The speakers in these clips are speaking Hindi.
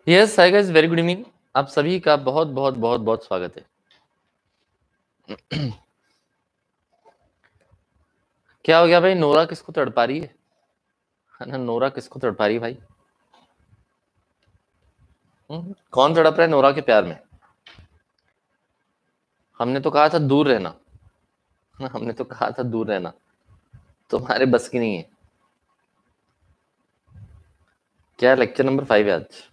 Yes hi guys, very good evening. आप सभी का बहुत बहुत बहुत बहुत स्वागत है। क्या हो गया भाई? नोरा किसको तड़पा रही है ना? नोरा किसको तड़पा रही है भाई? कौन तड़प रहा है नोरा के प्यार में? हमने तो कहा था दूर रहना। हमने तो कहा था दूर रहना। तुम्हारे बस की नहीं है। क्या लेक्चर नंबर 5 है आज?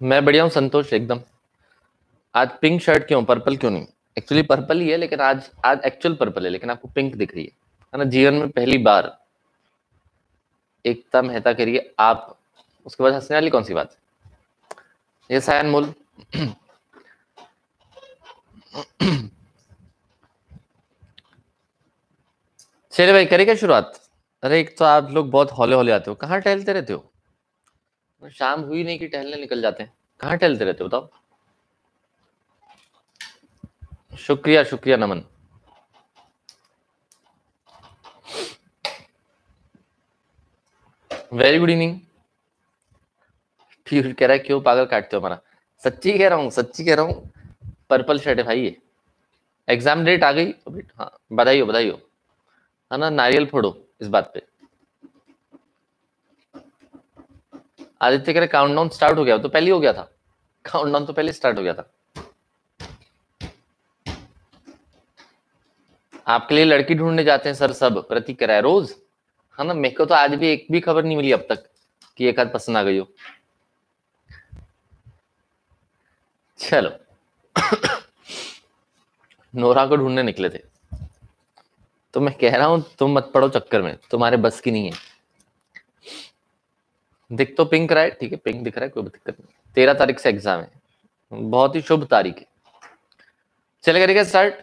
मैं बढ़िया हूँ संतोष, एकदम। आज पिंक शर्ट क्यों, पर्पल क्यों नहीं? एक्चुअली पर्पल ही है, लेकिन आज आज एक्चुअल पर्पल है, लेकिन आपको पिंक दिख रही है ना? जीवन में पहली बार एकता मेहता करिए आप। उसके बाद हंसने वाली कौन सी बात है? ये सायन मोल। चलिए भाई, करें क्या शुरुआत? अरे एक तो आप लोग बहुत हौले हौले आते हो, कहाँ टहलते रहते हो? शाम हुई नहीं कि टहलने निकल जाते हैं। कहाँ टहलते रहते हो बताओ? शुक्रिया शुक्रिया, नमन। Very good evening. फिर कह रहा है क्यों पागल काटते हो हमारा? सच्ची कह रहा हूँ, सच्ची कह रहा हूँ। पर्पल शर्ट है भाई ये। एग्जाम डेट आ गई अभी। हाँ, बधाई हो बधाई हो। है ना? नारियल फोड़ो इस बात पे। आदित्य कह रहे काउंटडाउन स्टार्ट हो गया, तो पहले ही हो गया था। काउंटडाउन तो पहले स्टार्ट हो गया था। आपके लिए लड़की ढूंढने जाते हैं सर सब, प्रतीक कह रहा है रोज। है ना? मेरे को तो आज भी एक भी खबर नहीं मिली अब तक कि एक आध पसंद आ गई हो। चलो। नोरा को ढूंढने निकले थे। तो मैं कह रहा हूं तुम मत पड़ो चक्कर में, तुम्हारे बस की नहीं है। दिख तो पिंक रहा है, ठीक है, पिंक दिख रहा है, कोई दिक्कत नहीं। 13 तारीख से एग्जाम है, बहुत ही शुभ तारीख है। चले करेगा स्टार्ट।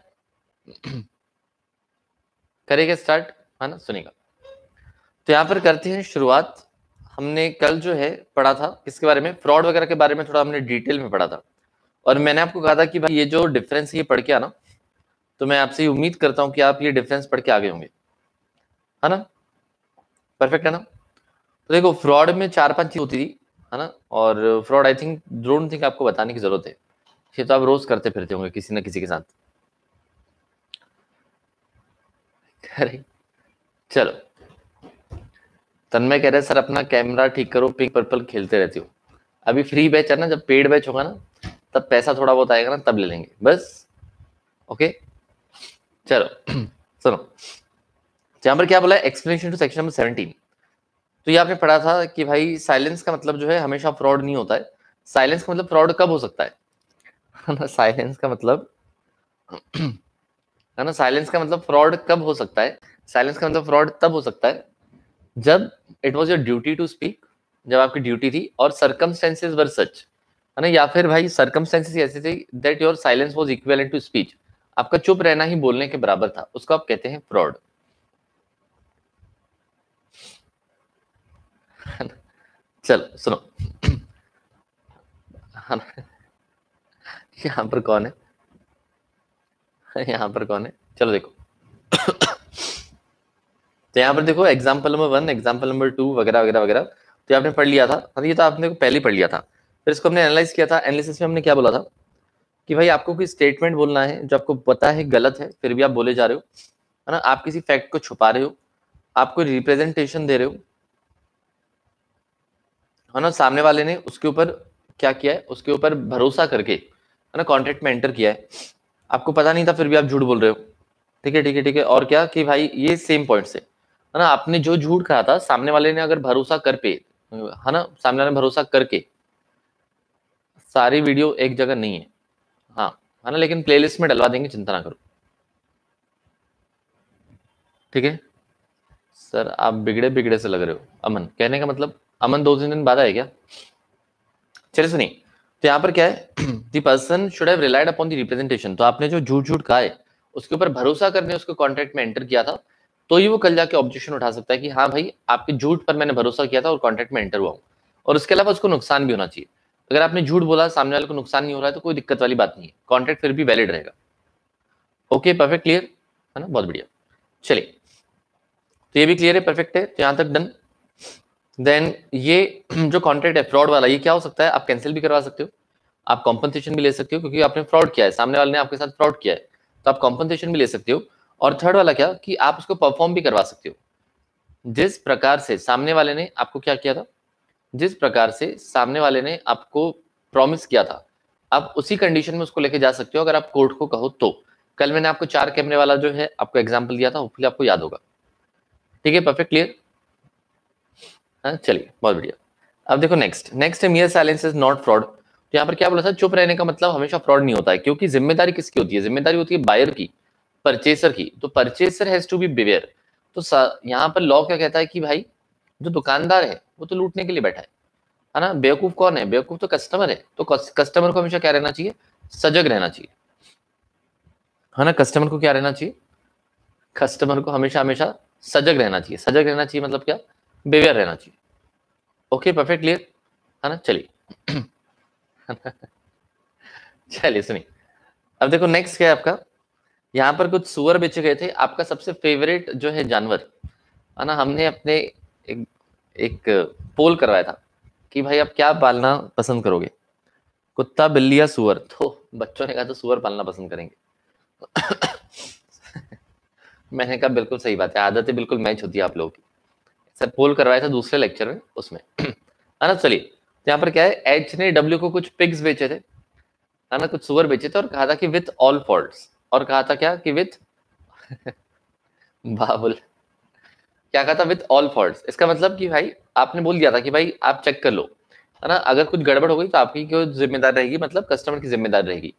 करेगा स्टार्ट, है ना? सुनेगा। तो यहाँ पर करते हैं शुरुआत। हमने कल जो है पढ़ा था किसके बारे में? फ्रॉड वगैरह के बारे में थोड़ा हमने डिटेल में पढ़ा था। और मैंने आपको कहा था कि भाई ये जो डिफरेंस ये पढ़ के आना। तो मैं आपसे उम्मीद करता हूं कि आप ये डिफरेंस पढ़ के आगे होंगे। है ना? परफेक्ट है ना? तो देखो, फ्रॉड में 4-5 चीज होती थी, है ना? और fraud I think don't think आपको बताने की जरूरत है। ये तो आप रोज करते फिरते होंगे किसी ना किसी के साथ। अरे चलो। तन्मय कह रहे सर अपना कैमरा ठीक करो, पिंक पर्पल खेलते रहती हो। अभी फ्री बैच है ना, जब पेड बैच होगा ना तब पैसा थोड़ा बहुत आएगा ना, तब ले लेंगे बस। ओके चलो। सुनो, यहाँ पर क्या बोला है? Explanation to section number 17। तो ये आपने पढ़ा था कि भाई साइलेंस का मतलब जो है हमेशा फ्रॉड नहीं होता है। साइलेंस का मतलब फ्रॉड कब हो सकता है ना? साइलेंस का मतलब, है ना? साइलेंस का मतलब फ्रॉड कब हो सकता है? साइलेंस का मतलब फ्रॉड तब हो सकता है जब it was your duty to speak, जब आपकी ड्यूटी थी और सर्कमस्टेंसेज वर सच, है ना? या फिर भाई सर्कमस्टेंसेज ऐसे थे that your silence was equivalent to speech. आपका चुप रहना ही बोलने के बराबर था, उसको आप कहते हैं फ्रॉड। चलो सुनो। है ना? यहाँ पर कौन है? यहाँ पर कौन है? चलो देखो। तो यहाँ पर देखो, एग्जाम्पल नंबर 1, एग्जाम्पल नंबर 2 वगैरह वगैरह वगैरह। तो आपने पढ़ लिया था, और ये तो आपने पहले ही पढ़ लिया था। फिर इसको हमने एनालाइज किया था। एनालिसिस में हमने क्या बोला था कि भाई आपको कोई स्टेटमेंट बोलना है जो आपको पता है गलत है, फिर भी आप बोले जा रहे हो, है ना? आप किसी फैक्ट को छुपा रहे हो, आप कोई रिप्रेजेंटेशन दे रहे हो, है ना? सामने वाले ने उसके ऊपर क्या किया है, उसके ऊपर भरोसा करके, है ना, कॉन्ट्रैक्ट में एंटर किया है। आपको पता नहीं था फिर भी आप झूठ बोल रहे हो। ठीक है ठीक है ठीक है। और क्या कि भाई ये सेम पॉइंट से, है ना, आपने जो झूठ कहा था सामने वाले ने अगर भरोसा कर पे, है ना, सामने वाले ने भरोसा करके। सारी वीडियो एक जगह नहीं है, हाँ, है ना, लेकिन प्लेलिस्ट में डलवा देंगे, चिंता ना करो। ठीक है सर, आप बिगड़े बिगड़े से लग रहे हो। अमन कहने का मतलब, अमन 2-3 दिन बाद आए क्या? चलिए सुनिए। तो यहाँ पर क्या है? The person should have relied upon the representation. तो आपने जो झूठ झूठ कहा है उसके ऊपर भरोसा करने उसको कॉन्ट्रैक्ट में एंटर किया था, तो ही वो कल जाके ऑब्जेक्शन उठा सकता है कि हाँ भाई आपके झूठ पर मैंने भरोसा किया था और कॉन्ट्रैक्ट में एंटर हुआ हूँ। और उसके अलावा उसको नुकसान भी होना चाहिए। अगर आपने झूठ बोला, सामने वाले को नुकसान नहीं हो रहा है, तो कोई दिक्कत वाली बात नहीं है, कॉन्ट्रैक्ट फिर भी वैलिड रहेगा। ओके परफेक्ट, क्लियर है ना? बहुत बढ़िया। चलिए तो ये भी क्लियर है, परफेक्ट है, तो यहाँ तक डन। देन ये जो कॉन्ट्रैक्ट है फ्रॉड वाला, ये क्या हो सकता है, आप कैंसिल भी करवा सकते हो, आप कॉम्पनसेशन भी ले सकते हो, क्योंकि आपने फ्रॉड किया है, सामने वाले ने आपके साथ फ्रॉड किया है, तो आप कॉम्पनसेशन भी ले सकते हो। और थर्ड वाला क्या, कि आप उसको परफॉर्म भी करवा सकते हो। जिस प्रकार से सामने वाले ने आपको क्या किया था, जिस प्रकार से सामने वाले ने आपको प्रॉमिस किया था, आप उसी कंडीशन में उसको लेके जा सकते हो, अगर आप कोर्ट को कहो तो। कल मैंने आपको 4 कैमरे वाला जो है आपको एग्जांपल दिया था, होपफुली आपको याद होगा। ठीक है, परफेक्ट, क्लियर। हाँ चलिए, बहुत बढ़िया। अब देखो नेक्स्ट है मियर साइलेंस इज नॉट फ्रॉड। तो यहाँ पर क्या बोला था, चुप रहने का मतलब हमेशा फ्रॉड नहीं होता है, क्योंकि जिम्मेदारी किसकी होती है, जिम्मेदारी होती है बायर की, परचेसर की। तो purchaser has to be beware. तो यहाँ पर लॉ क्या कहता है कि भाई जो दुकानदार है वो तो लूटने के लिए बैठा है ना। बेवकूफ कौन है, बेवकूफ तो कस्टमर है। तो कस्टमर को हमेशा क्या रहना चाहिए, सजग रहना चाहिए, है ना। कस्टमर को क्या रहना चाहिए, कस्टमर को हमेशा हमेशा सजग रहना चाहिए। सजग रहना चाहिए मतलब क्या, बेवेयर रहना चाहिए। ओके, परफेक्ट, क्लियर, है ना। चलिए चलिए सुनिए, अब देखो नेक्स्ट क्या है आपका, यहाँ पर कुछ सुअर बेचे गए थे, आपका सबसे फेवरेट जो है जानवर, है ना। हमने अपने एक पोल करवाया था कि भाई आप क्या पालना पसंद करोगे, कुत्ता, बिल्ली या सुअर। तो बच्चों ने कहा तो सुअर पालना पसंद करेंगे मैंने कहा बिल्कुल सही बात है, आदतें बिल्कुल मैच होती है आप लोगों की। सर पोल करवाया था दूसरे लेक्चर में, उसमें है ना। चलिए, तो यहाँ पर क्या है, एच ने डब्ल्यू को कुछ पिग्स बेचे थे, है ना, कुछ सुअर बेचे थे, और कहा था कि विथ ऑल फॉल्ट्स, और कहा था क्या कि विथ बाबुल, क्या कहा था, विथ ऑल फॉल्ट्स। इसका मतलब कि भाई आपने बोल दिया था कि भाई आप चेक कर लो, है ना, अगर कुछ गड़बड़ हो गई तो आपकी क्यों जिम्मेदार रहेगी, मतलब कस्टमर की जिम्मेदार रहेगी।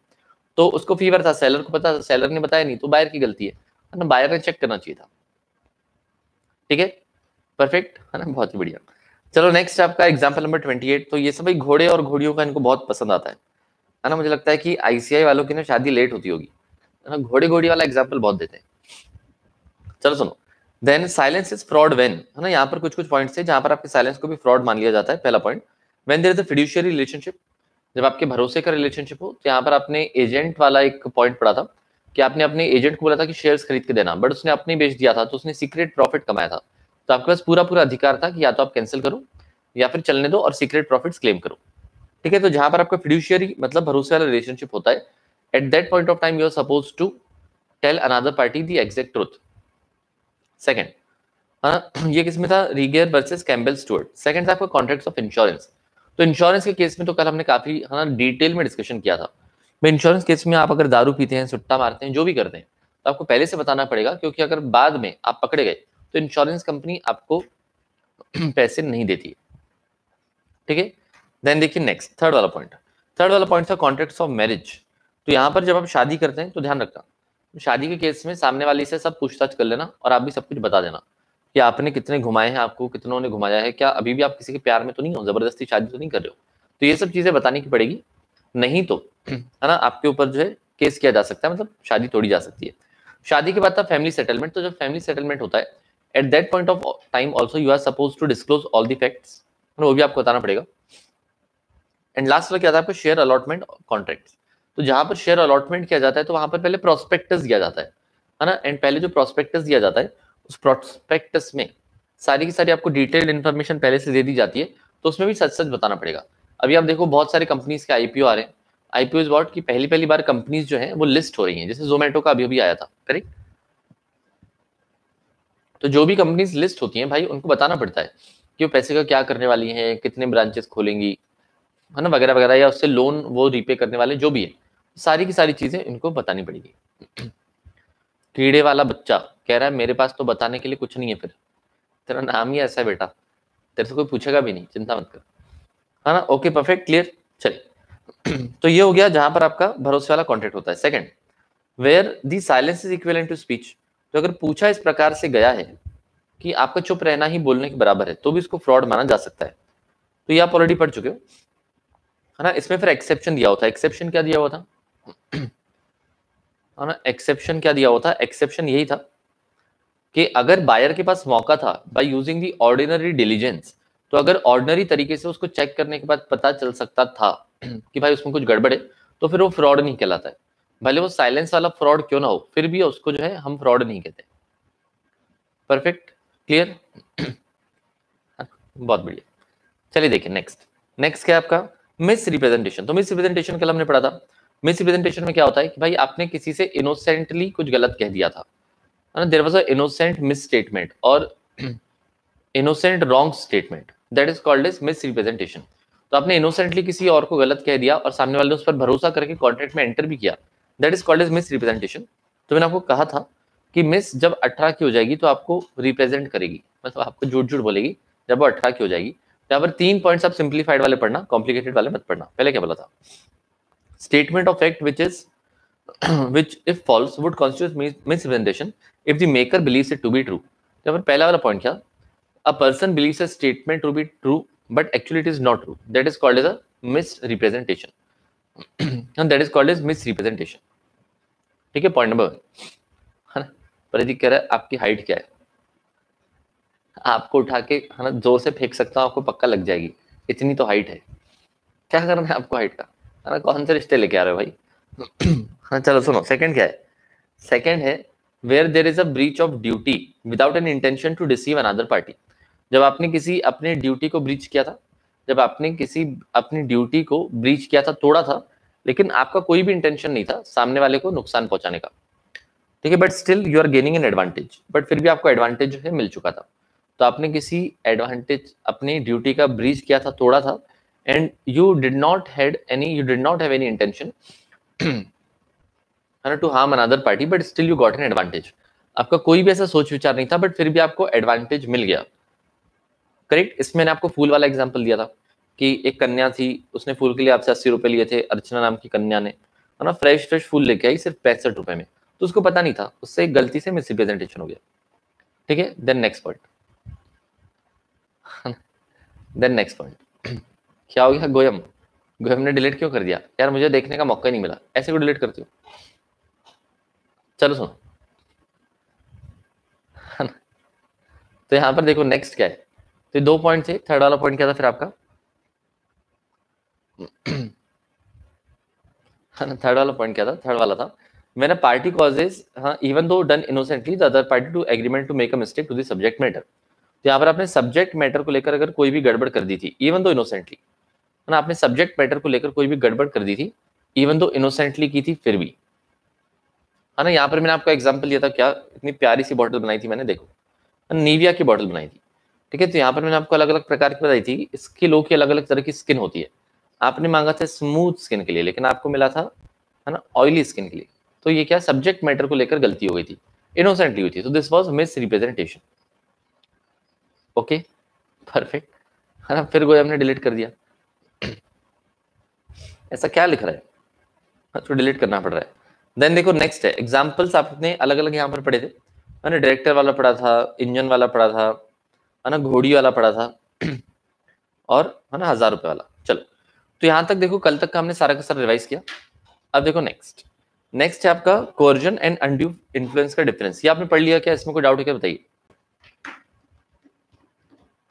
तो उसको फीवर था, सेलर को पता, सेलर ने बताया नहीं, तो बायर की गलती है ना, बायर ने चेक करना चाहिए था। ठीक है, परफेक्ट, है ना, बहुत ही बढ़िया। चलो नेक्स्ट आपका एग्जांपल नंबर 28। तो ये सब भाई घोड़े और घोड़ियों का इनको बहुत पसंद आता है ना। मुझे लगता है कि आईसीआई वालों की ना शादी लेट होती होगी, है ना, घोड़े घोड़ी वाला एग्जांपल बहुत देते हैं। चलो सुनो, then silence is fraud when, है ना। यहाँ पर कुछ कुछ पॉइंट्स है जहां पर आपके साइलेंस को भी फ्रॉड मान लिया जाता है। पहला point, when there is a fiduciary relationship, जब आपके भरोसे का रिलेशनशिप हो। तो यहाँ पर आपने एजेंट वाला एक पॉइंट पढ़ा था कि आपने अपने एजेंट को बोला था कि शेयर्स खरीद के देना, बट उसने अपने बेच दिया था, तो उसने सीक्रेट प्रॉफिट कमाया था। तो आपके पास पूरा पूरा अधिकार था कि या तो आप कैंसिल करो या फिर चलने दो और सीक्रेट प्रॉफिट्स क्लेम करो। ठीक है, तो जहां पर आपका फिड्यूशियरी मतलब भरोसे वाला रिलेशनशिप होता है, at that point of time you are suppose to tell another party the exact truth. Second, हाँ ये किसमें था, रीगियर वर्सेस कैम्बेल स्टुअर्ट। सेकंड था आपका कॉन्ट्रैक्ट्स ऑफ इंश्योरेंस। तो इंश्योरेंस के केस में तो कल हमने काफी, है ना, डिटेल में डिस्कशन किया था। भाई इंश्योरेंस केस में आप अगर दारू पीते हैं, सुट्टा मारते हैं, जो भी करते हैं, तो आपको पहले से बताना पड़ेगा, क्योंकि अगर बाद में आप पकड़े गए तो इंश्योरेंस कंपनी आपको पैसे नहीं देती है। ठीक है, देन देखिए नेक्स्ट थर्ड वाला पॉइंट। थर्ड वाला पॉइंट था कॉन्ट्रैक्ट्स ऑफ मैरिज। तो यहाँ पर जब आप शादी करते हैं तो ध्यान रखना, शादी के केस में सामने वाली से सब पूछताछ कर लेना, और आप भी सब कुछ बता देना कि आपने कितने घुमाए हैं, आपको कितनों ने घुमाया है, क्या अभी भी आप किसी के प्यार में तो नहीं हो, जबरदस्ती शादी तो नहीं कर रहे हो। तो ये सब चीजें बताने की पड़ेगी, नहीं तो है ना आपके ऊपर जो है केस किया जा सकता है, मतलब शादी तोड़ी जा सकती है। शादी के बाद था फैमिली सेटलमेंट। तो जब फैमिली सेटलमेंट होता है, at that point of time also you are suppose to disclose all the facts, वो भी आपको बताना पड़ेगा। एंड लास्ट वाला क्या था आपको, शेयर अलॉटमेंट कॉन्ट्रैक्ट। तो जहां पर शेयर अलॉटमेंट किया जाता है तो वहां पर पहले प्रोस्पेक्टस दिया जाता है ना। एंड पहले जो प्रोस्पेक्टस दिया जाता है, उस प्रोस्पेक्टस में सारी की सारी आपको डिटेल्ड इन्फॉर्मेशन पहले से दे दी जाती है, तो उसमें भी सच सच बताना पड़ेगा। अभी आप देखो बहुत सारे कंपनीज के आईपीओ आ रहे हैं। आईपीओ इज व्हाट, की पहली पहली बार कंपनीज जो है वो लिस्ट हो रही हैं, जैसे जोमेटो का अभी अभी आया था, करेक्ट। तो जो भी कंपनीज लिस्ट होती हैं भाई, उनको बताना पड़ता है कि वो पैसे का क्या करने वाली हैं, कितने ब्रांचेस खोलेंगी, है ना, वगैरह वगैरह, या उससे लोन वो रीपे करने वाले जो भी है, सारी की सारी चीजें इनको बतानी पड़ेगी। कीड़े वाला बच्चा कह रहा है मेरे पास तो बताने के लिए कुछ नहीं है, फिर तेरा नाम ही ऐसा है बेटा, तेरे से कोई पूछेगा भी नहीं, चिंता मत कर, है ना। ओके, परफेक्ट, क्लियर, चलिए तो ये हो गया जहां पर आपका भरोसे वाला कॉन्ट्रैक्ट होता है। Second, where the silence is equivalent to speech. तो अगर पूछा इस प्रकार से गया है कि आपका चुप रहना ही बोलने के बराबर है, तो भी इसको फ्रॉड माना जा सकता है। तो ये आप ऑलरेडी पढ़ चुके हो, है ना। इसमें फिर एक्सेप्शन दिया होता है। एक्सेप्शन क्या दिया हुआ था, है ना, एक्सेप्शन क्या दिया हुआ था, एक्सेप्शन यही था कि अगर बायर के पास मौका था by using the ordinary diligence, तो अगर ऑर्डिनरी तरीके से उसको चेक करने के बाद पता चल सकता था कि भाई उसमें कुछ गड़बड़ है, तो फिर वो फ्रॉड नहीं कहलाता है। भले वो साइलेंस वाला फ्रॉड क्यों ना हो, फिर भी उसको जो है हम फ्रॉड नहीं कहते। Perfect, clear? बहुत बढ़िया। चलिए देखिए नेक्स्ट क्या है आपका मिस रिप्रेजेंटेशन। तो मिस रिप्रेजेंटेशन कल हमने पढ़ा था। मिस रिप्रेजेंटेशन में क्या होता है कि भाई आपने किसी से इनोसेंटली कुछ गलत कह दिया था, है ना, there was a innocent misstatement और innocent wrong statement, that is called as misrepresentation. तो आपने इनोसेंटली किसी और को गलत कह दिया और सामने वाले ने उस पर भरोसा करके कॉन्ट्रैक्ट में एंटर भी किया, that is called as misrepresentation. तो मैंने आपको कहा था कि मिस जब 18 की हो जाएगी तो आपको रिप्रेजेंट करेगी, मतलब आपको झूठ झूठ बोलेगी जब वो 18 की हो जाएगी। तो यहाँ पर 3 पॉइंट्स आप सिंप्लीफाइड वाले पढ़ना, कॉम्प्लिकेटेड वाले मत पढ़ना। पहले क्या बोला था? Statement of fact which is which if false would constitute misrepresentation if the maker believes it to be true। यहाँ पर पहला वाला पॉइंट क्या? A person believes a statement to be true but actually it is not true, that is called as a misrepresentation and that is called as misrepresentation। ठीक है, पॉइंट नंबर 1, है ना। परिधि कह रहा है आपकी हाइट क्या है, आपको उठा के, है ना, जोर से फेंक सकता हूँ, आपको पक्का लग जाएगी, इतनी तो हाइट है। क्या करना है आपको हाइट का, है ना, कौन से रिश्ते लेके आ रहे हो भाई? हाँ चलो सुनो, सेकंड क्या है? सेकंड है where there is a breach of duty without an intention to deceive another party. जब आपने किसी अपने ड्यूटी को ब्रीच किया था, जब आपने किसी अपनी ड्यूटी को ब्रीच किया था, तोड़ा था, लेकिन आपका कोई भी इंटेंशन नहीं था सामने वाले को नुकसान पहुंचाने का, ठीक है, but still you are gaining an advantage, but फिर भी आपको एडवांटेज जो है मिल चुका था। तो आपने किसी एडवांटेज, अपनी ड्यूटी का ब्रीच किया था, तोड़ा था, and you did not have any intention to harm another party but still you got an advantage. आपका कोई भी ऐसा सोच विचार नहीं था बट फिर भी आपको एडवांटेज मिल गया। करेक्ट। इसमें मैंने आपको फूल वाला एग्जांपल दिया था कि एक कन्या थी, उसने फूल के लिए आपसे 80 रुपए लिए थे, अर्चना नाम की कन्या ने, है ना, फ्रेश फूल लेके आई सिर्फ 65 रुपए में। तो उसको पता नहीं था, उससे एक गलती से मिसरिप्रेजेंटेशन हो गया। ठीक है, देन नेक्स्ट पॉइंट क्या हो गया? गोयम ने डिलीट क्यों कर दिया यार? मुझे देखने का मौका ही नहीं मिला, ऐसे को डिलीट करती हो? चलो सुनो, तो यहां पर देखो नेक्स्ट क्या है। तो 2 पॉइंट थे, थर्ड वाला पॉइंट क्या था फिर आपका? थर्ड वाला पॉइंट क्या था? थर्ड वाला था व्हेन अ पार्टी कॉजेज, हाँ, even though done innocently the other party to agreement to make a mistake to the subject matter. तो यहाँ पर आपने सब्जेक्ट मैटर को लेकर अगर कोई भी गड़बड़ कर दी थी, इवन दो इनोसेंटली, है ना, आपने सब्जेक्ट मैटर को लेकर कोई भी गड़बड़ कर दी थी, इवन दो इनोसेंटली की थी फिर भी, है ना। यहाँ पर मैंने आपको एग्जाम्पल दिया था, क्या इतनी प्यारी सी बॉटल बनाई थी मैंने, देखो, नीविया की बॉटल बनाई थी, ठीक है। तो यहाँ पर मैंने आपको अलग अलग प्रकार की बताई थी, स्किनों की अलग अलग तरह की स्किन होती है। आपने मांगा था स्मूथ स्किन के लिए, लेकिन आपको मिला था, है ना, ऑयली स्किन के लिए। तो ये क्या, सब्जेक्ट मैटर को लेकर गलती हो गई थी, इनोसेंटली हुई थी। तो this was miss representation. Okay, perfect, है ना। फिर कोई हमने डिलीट कर दिया, ऐसा क्या लिख रहा है? तो डिलीट करना पड़ रहा है। देन देखो नेक्स्ट है, एग्जाम्पल्स आपने अलग अलग यहाँ पर पढ़े थे, है ना। डायरेक्टर वाला पढ़ा था, इंजन वाला पढ़ा था, है ना, घोड़ी वाला पढ़ा था, और है ना 1000 रुपए वाला। चलो, तो यहां तक देखो, कल तक का हमने सारा का सारा रिवाइज किया। अब देखो नेक्स्ट है आपका कोर्जन एंड अनड्यू इन्फ्लुएंस का डिफरेंस। ये आपने पढ़ लिया क्या? इसमें कोई डाउट है क्या, बताइए?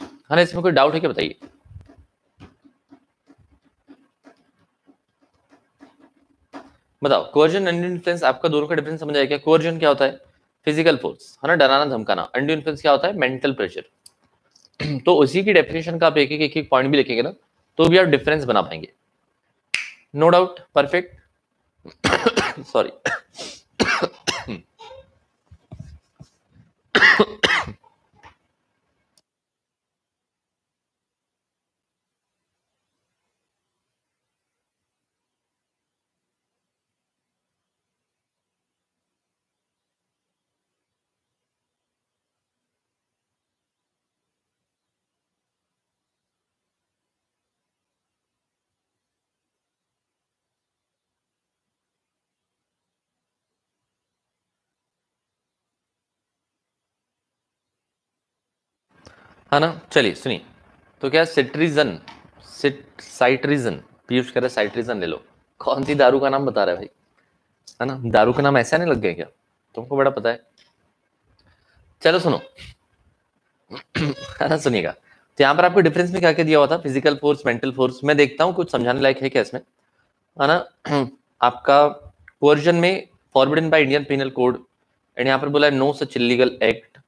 है ना, इसमें कोई डाउट है क्या, बताइए? बताओ, कोर्जन एंड इन्फ्लुएंस आपका दोनों का डिफरेंस समझ आया क्या? कोर्जन क्या होता है? फिजिकल फोर्स, है ना, डराना धमकाना। अनड्यू इन्फ्लुएंस क्या होता है? Mental pressure. तो उसी की डेफिनेशन का आप एक पॉइंट भी लिखेंगे ना, तो भी आप डिफरेंस बना पाएंगे, नो डाउट। परफेक्ट। सॉरी। है ना, चलिए सुनिए। तो क्या सिट्रीजन, साइट्रीजन, पीयूष कह रहे साइट्रीजन ले लो। कौन सी दारू का नाम बता रहा है भाई? है ना, दारू का नाम ऐसा नहीं लग गया क्या? तुमको बड़ा पता है। चलो सुनो, है ना, सुनिएगा। तो यहाँ पर आपको डिफरेंस में क्या क्या दिया हुआ था? Physical force, mental force. मैं देखता हूँ कुछ समझाने लायक है क्या इसमें, है ना। आपका कोर्जन में forbidden by Indian penal code, and यहाँ पर बोला है no such illegal act,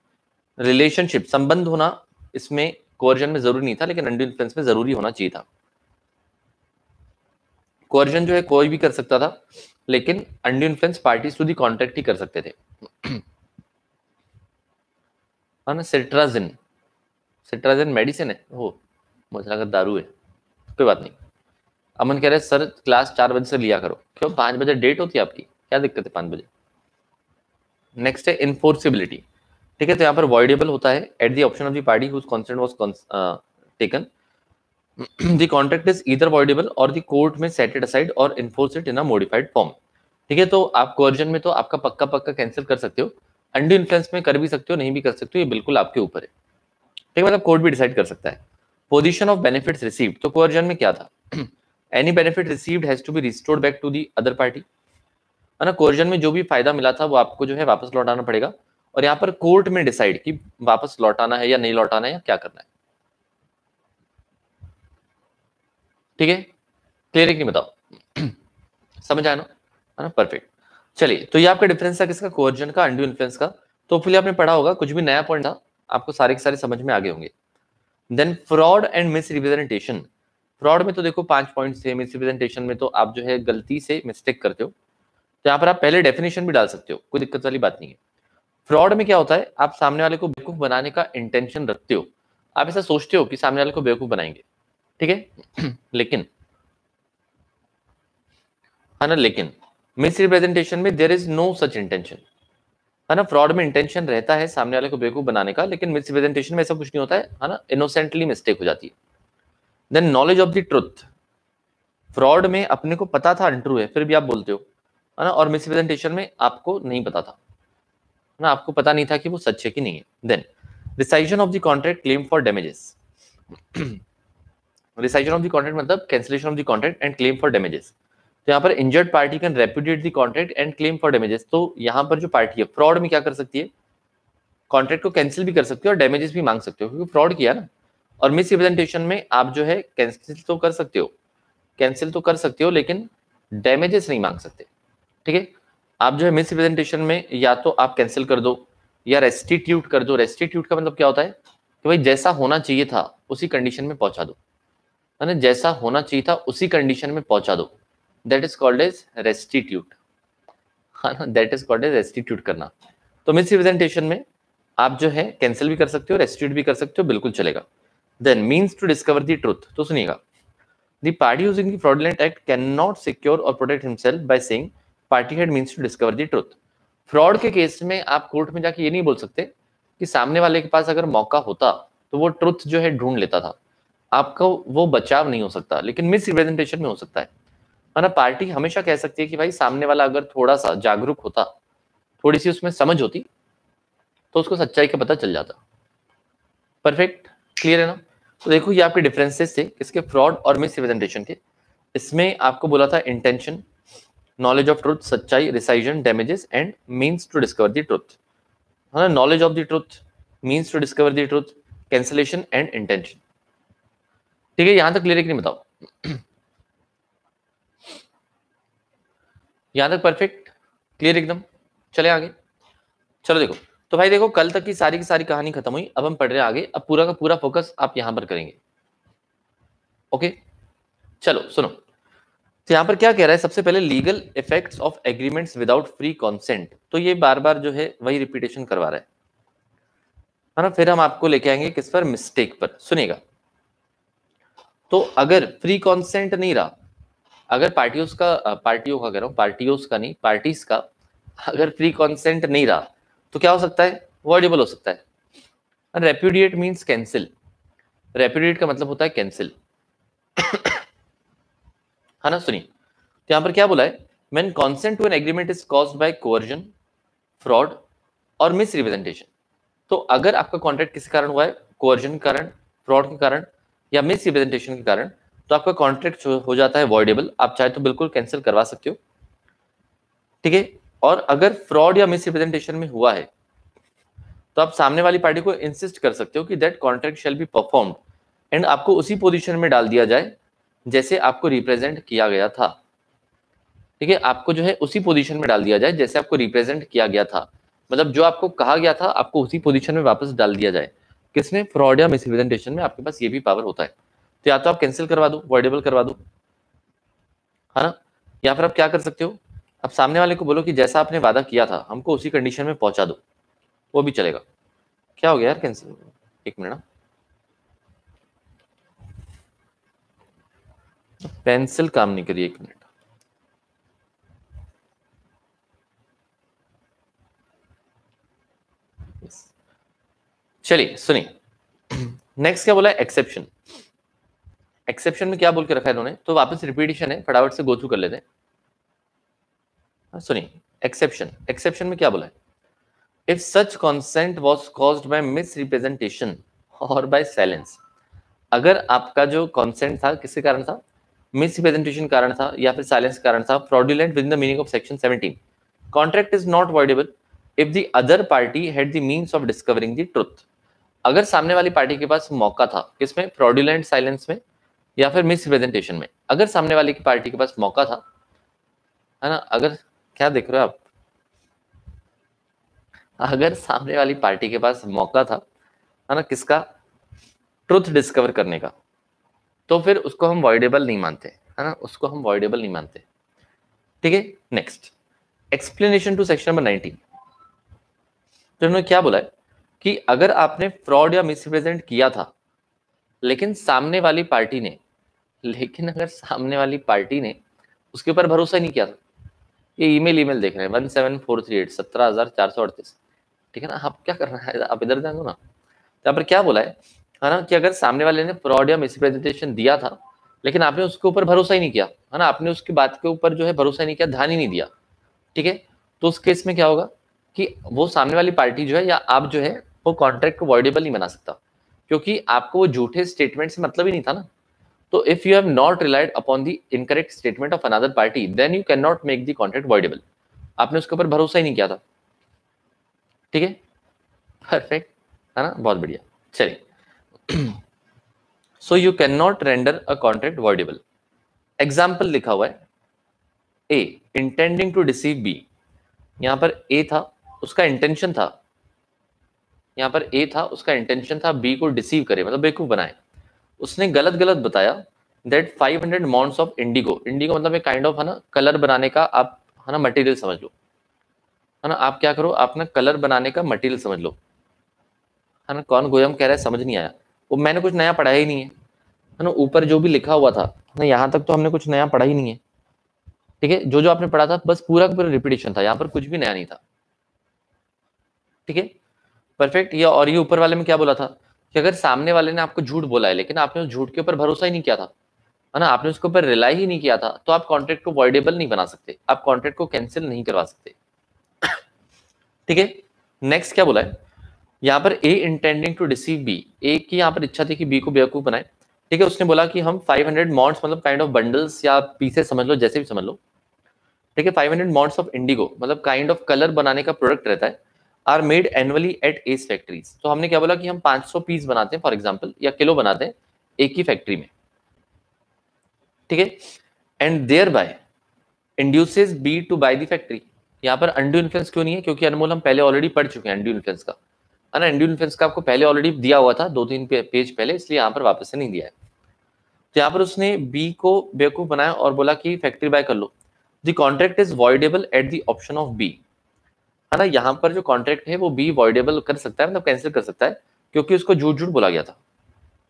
relationship, संबंध होना इसमें कोर्जन में जरूरी नहीं था, लेकिन अंडू इन्फ्लुएंस में जरूरी होना चाहिए था। कोर्जन जो है कोई भी कर सकता था, लेकिन undue influence parties to the contract ही कर सकते थे। है ना, सिट्राजिन, सिट्राजिन मेडिसिन है, हो मुझे लगा दारू है, कोई बात नहीं। अमन कह रहे हैं सर क्लास 4 बजे से लिया करो। क्यों, 5 बजे डेट होती है आपकी, क्या दिक्कत है 5 बजे? नेक्स्ट है इनफोर्सिबिलिटी। ठीक है, तो यहाँ पर वॉइडेबल होता है at the option of the party whose consent was taken. The contract is either voidable और the court may set it aside और enforce it in a modified form. ठीक है, तो आप कोर्जन में तो आपका पक्का पक्का कैंसिल कर सकते हो, अंडू इन्फ्लुएंस में कर भी सकते हो, नहीं भी कर सकते हो, ये बिल्कुल आपके ऊपर है। ठीक है, मतलब कोर्ट भी डिसाइड कर सकता है। पोजीशन ऑफ बेनिफिट्स रिसीव्ड, तो कोर्जन में क्या था? Any benefit received has to be restored back to the other party. है ना, कोर्जन में जो भी फायदा मिला था वो आपको जो है वापस लौटाना पड़ेगा, और यहाँ पर कोर्ट में डिसाइड कि वापस लौटाना है या नहीं लौटाना है या क्या करना है। ठीक है, क्लियर है कि नहीं बताओ? समझ आया ना? है ना, परफेक्ट। चलिए, तो ये आपका डिफरेंस था किसका? कोर्जन का, अंडू इन्फ्लुएंस का। तो फिर आपने पढ़ा होगा, कुछ भी नया पॉइंट था आपको सारे के सारे समझ में आ गए होंगे। Than fraud and miss representation. Fraud में तो देखो 5 पॉइंट्स थे, मिस रिप्रेजेंटेशन में तो आप जो है गलती से मिस्टेक करते हो, तो यहाँ पर आप पहले डेफिनेशन भी डाल सकते हो, कोई दिक्कत वाली बात नहीं है। फ्रॉड में क्या होता है, आप सामने वाले को बेवकूफ बनाने का इंटेंशन रखते हो, आप ऐसा सोचते हो कि सामने वाले को बेवकूफ बनाएंगे। ठीक है लेकिन, है ना, लेकिन मिस रिप्रेजेंटेशन में there is no such intention. है ना, फ्रॉड में इंटेंशन रहता है सामने वाले को बेवकूफ बनाने का, लेकिन मिस रिप्रेजेंटेशन में ऐसा कुछ नहीं होता है ना, इनोसेंटली मिस्टेक हो जाती है। Then knowledge of the truth. Fraud में अपने को पता था अनट्रू है, फिर भी आप बोलते हो, है ना, और मिस रिप्रेजेंटेशन में आपको नहीं पता था ना, आपको पता नहीं था कि वो सच है कि नहीं है। Then rescission of the contract, claim for damages. Rescission of the contract मतलब cancellation of the contract and claim for damages. तो यहाँ पर injured party can repudiate the contract and claim for damages. तो यहाँ पर जो पार्टी है फ्रॉड में क्या कर सकती है, कॉन्ट्रैक्ट को कैंसिल भी कर सकते हो और डैमेजेस भी मांग सकते हो, क्योंकि फ्रॉड किया ना। और मिस रिप्रेजेंटेशन में आप जो है कैंसिल तो कर सकते हो, कैंसिल तो कर सकते हो, लेकिन डैमेजेस नहीं मांग सकते। ठीक है, आप जो है मिस रिप्रेजेंटेशन में या तो आप कैंसिल कर दो या रेस्टिट्यूट कर दो। रेस्टिट्यूट का मतलब क्या होता है कि भाई जैसा होना चाहिए था उसी कंडीशन में पहुंचा दो, है ना, जैसा होना चाहिए था उसी कंडीशन में पहुंचा दो, दैट इज कॉल्ड एज रेस्टिट्यूट। है ना, दैट इज कॉल्ड एज रेस्टिट्यूट करना। तो मिस रिप्रेजेंटेशन में आप जो है कैंसिल भी कर सकते हो, रेस्टिट्यूट भी कर सकते हो, बिल्कुल चलेगा। Then means to discover the truth. तो सुनिएगा, the party using the fraudulent act can not secure और protect himself by saying party had means to discover the truth. Fraud के केस में आप कोर्ट में जाके ये नहीं बोल सकते कि सामने वाले के पास अगर मौका होता तो वो ट्रुथ जो है ढूंढ लेता था, आपका वो बचाव नहीं हो सकता, लेकिन मिस रिप्रेजेंटेशन में हो सकता है ना। पार्टी हमेशा कह सकती है कि भाई सामने वाला अगर थोड़ा सा जागरूक होता, थोड़ी सी उसमें समझ होती, तो उसको सच्चाई का पता चल जाता। परफेक्ट, क्लियर है ना? तो देखो ये आपके डिफरेंसेस थे किसके, फ्रॉड और मिस रिप्रेजेंटेशन के। इसमें आपको बोला था इंटेंशन, नॉलेज ऑफ ट्रुथ सच्चाई, rescission, damages and means to discover the truth. है ना, knowledge of the truth, means to discover the truth, cancellation and intention. ठीक है, यहां तक क्लियर है कि नहीं बताओ? यहां तक परफेक्ट, क्लियर एकदम? चले आगे, चलो देखो। तो भाई देखो, कल तक की सारी कहानी खत्म हुई, अब हम पढ़ रहे हैं आगे। अब पूरा का पूरा फोकस आप यहां पर करेंगे। ओके, चलो सुनो। तो यहां पर क्या कह रहा है, सबसे पहले legal effects of agreements without free consent. तो ये बार बार जो है वही रिपीटेशन करवा रहा है ना। फिर हम आपको लेके आएंगे किस पर, मिस्टेक पर। सुनिएगा, तो अगर फ्री कंसेंट नहीं रहा, अगर पार्टियों का कह रहा हूं, पार्टियों का नहीं, पार्टीज का अगर फ्री कंसेंट नहीं रहा, तो क्या हो सकता है, वॉइडेबल हो सकता है। रेप्यूडिएट मींस कैंसिल, रेप्यूडिएट का मतलब होता है कैंसिल, है ना। सुनिए, तो यहां पर क्या बोला है, when consent to an agreement is caused by coercion, fraud और मिस रिप्रेजेंटेशन। तो अगर आपका कॉन्ट्रैक्ट किस कारण हुआ है, कोअर्जन के कारण, फ्रॉड के कारण या मिस रिप्रेजेंटेशन के कारण, तो आपका कॉन्ट्रैक्ट हो जाता है वॉइडेबल। आप चाहे तो बिल्कुल कैंसिल करवा सकते हो। ठीक है, और अगर फ्रॉड या मिस रिप्रेजेंटेशन में हुआ है, तो आप सामने वाली पार्टी को इंसिस्ट कर सकते हो कि that contract shall be performed, and आपको उसी पोजीशन में डाल दिया जाए जैसे आपको रिप्रेजेंट किया गया था। ठीक है, आपको जो है उसी पोजीशन में डाल दिया जाए जैसे आपको रिप्रेजेंट किया गया था। मतलब जो आपको कहा गया था आपको उसी पोजीशन में वापस डाल दिया जाए, किसमें, फ्रॉड या मिसरिप्रेजेंटेशन में आपके पास ये भी पावर होता है। तो या तो आप कैंसिल करवा दो, वॉइडेबल करवा दो, है ना, या फिर आप क्या कर सकते हो, आप सामने वाले को बोलो कि जैसा आपने वादा किया था हमको उसी कंडीशन में पहुंचा दो, वो भी चलेगा। क्या हो गया यार, कैंसिल, एक मिनट ना, पेंसिल काम नहीं करी, एक मिनट। चलिए सुनिए, नेक्स्ट क्या बोला है, एक्सेप्शन। एक्सेप्शन में क्या बोल के रखा है इन्होंने, तो वापस रिपीटिशन है, फटाफट से गो थ्रू कर लेते हैं। सुनिए, एक्सेप्शन, एक्सेप्शन में क्या बोला है, if such consent was caused by misrepresentation और बाय साइलेंस, अगर आपका जो कॉन्सेंट था किसके कारण था, मिसरिप्रेजेंटेशन कारण था या फिर साइलेंस के कारण था, fraudulent with the meaning of section 17, contract is not voidable if the other party had the means of discovering the truth. अगर सामने वाली पार्टी के पास मौका था, किसमें, फ्रॉडुलेंट साइलेंस में या फिर मिसरिप्रेजेंटेशन में, अगर सामने वाली की पार्टी के पास मौका था, है ना, अगर, क्या देख रहे हो आप, अगर सामने वाली पार्टी के पास मौका था, है ना, किसका, ट्रुथ डिस्कवर करने का, तो फिर उसको हम वॉइडेबल नहीं मानते, है ना, उसको हम वॉइडेबल नहीं मानते। ठीक है, next, explanation to section number 19। तो इन्होंने क्या बोला है कि अगर आपने फ्रॉड या मिसरिप्रेजेंट किया था, लेकिन सामने वाली पार्टी ने, लेकिन अगर सामने वाली पार्टी ने उसके ऊपर भरोसा नहीं किया था, ये ईमेल देख रहे हैं 17438 17,438, ठीक है ना, आप क्या करना है, आप इधर ध्यान दो ना। यहाँ पर क्या बोला है ना, कि अगर सामने वाले ने फ्रॉड या मिसरिप्रेजेंटेशन दिया था लेकिन आपने उसके ऊपर भरोसा ही नहीं किया, है ना, आपने उसकी बात के ऊपर जो है भरोसा नहीं किया, ध्यान ही नहीं दिया, ठीक है, तो उस केस में क्या होगा कि वो सामने वाली पार्टी जो है या आप जो है वो कॉन्ट्रैक्ट को वॉइडेबल नहीं बना सकता, क्योंकि आपको वो झूठे स्टेटमेंट से मतलब ही नहीं था ना। तो if you have not relied upon the incorrect statement of another party then you can not make the contract voidable. आपने उसके ऊपर भरोसा ही नहीं किया था, ठीक है, परफेक्ट, है ना, बहुत बढ़िया। चलिए, so you can not render a contract voidable. Example लिखा हुआ है, ए इंटेंडिंग टू डिसीव बी, यहां पर ए था, उसका इंटेंशन था, यहाँ पर ए था, उसका इंटेंशन था बी को डिसीव करे, मतलब बेवकूफ बनाए, उसने गलत गलत बताया that 500 maunds of indigo, indigo मतलब एक काइंड ऑफ, है ना, कलर बनाने का आप, है ना, मटेरियल समझ लो, है ना, आप क्या करो, आप ना कलर बनाने का मटेरियल समझ लो, है ना, कौन गोयम कह रहा है समझ नहीं आया, वो मैंने कुछ नया पढ़ा ही नहीं है ना, ऊपर जो भी लिखा हुआ था ना यहाँ तक तो हमने कुछ नया पढ़ा ही नहीं है, ठीक है, जो जो आपने पढ़ा था बस पूरा का पूरा रिपीटेशन था, यहाँ पर कुछ भी नया नहीं था, ठीक है, परफेक्ट। या और ये ऊपर वाले में क्या बोला था कि अगर सामने वाले ने आपको झूठ बोला है लेकिन आपने उस झूठ के ऊपर भरोसा ही नहीं किया था, है ना, आपने उसके ऊपर रिलाई ही नहीं किया था, तो आप कॉन्ट्रैक्ट को वॉइडेबल नहीं बना सकते, आप कॉन्ट्रैक्ट को कैंसिल नहीं करवा सकते, ठीक है। नेक्स्ट क्या बोला है, यहाँ पर ए इंटेंडिंग टू डिसीव बी, ए की यहाँ पर इच्छा थी कि बी को बेवकूफ बनाए, ठीक है, उसने बोला कि हम 500 मॉन्ट्स, मतलब काइंड ऑफ बंडल्स या पीसेस समझ लो, जैसे भी समझ लो, ठीक है, 500 मॉन्ट्स ऑफ इंडिगो मतलब काइंड ऑफ कलर बनाने का प्रोडक्ट रहता है, are made annually at A's factories. तो हमने क्या बोला कि हम 500 पीस बनाते हैं फॉर एग्जांपल, या किलो बनाते हैं एक ही फैक्ट्री में, ठीक है, and thereby induces B to buy the factory. यहाँ पर अनड्यू इन्फ्लुएंस क्यों नहीं है, क्योंकि अनमोल हम पहले ऑलरेडी पढ़ चुके हैं अनड्यू इन्फ्लुएंस का, है ना, अनड्यू इन्फ्लुएंस का आपको पहले ऑलरेडी दिया हुआ था 2-3 पेज पहले, इसलिए यहाँ पर वापस से नहीं दिया है। तो यहाँ पर उसने बी को बेवकूफ बनाया और बोला कि फैक्ट्री बाय कर लो, the contract is voidable at the option of B, है ना, यहाँ पर जो कॉन्ट्रैक्ट है वो बी वॉइडेबल कर सकता है, मतलब कैंसिल कर सकता है, क्योंकि उसको झूठ झूठ बोला गया था,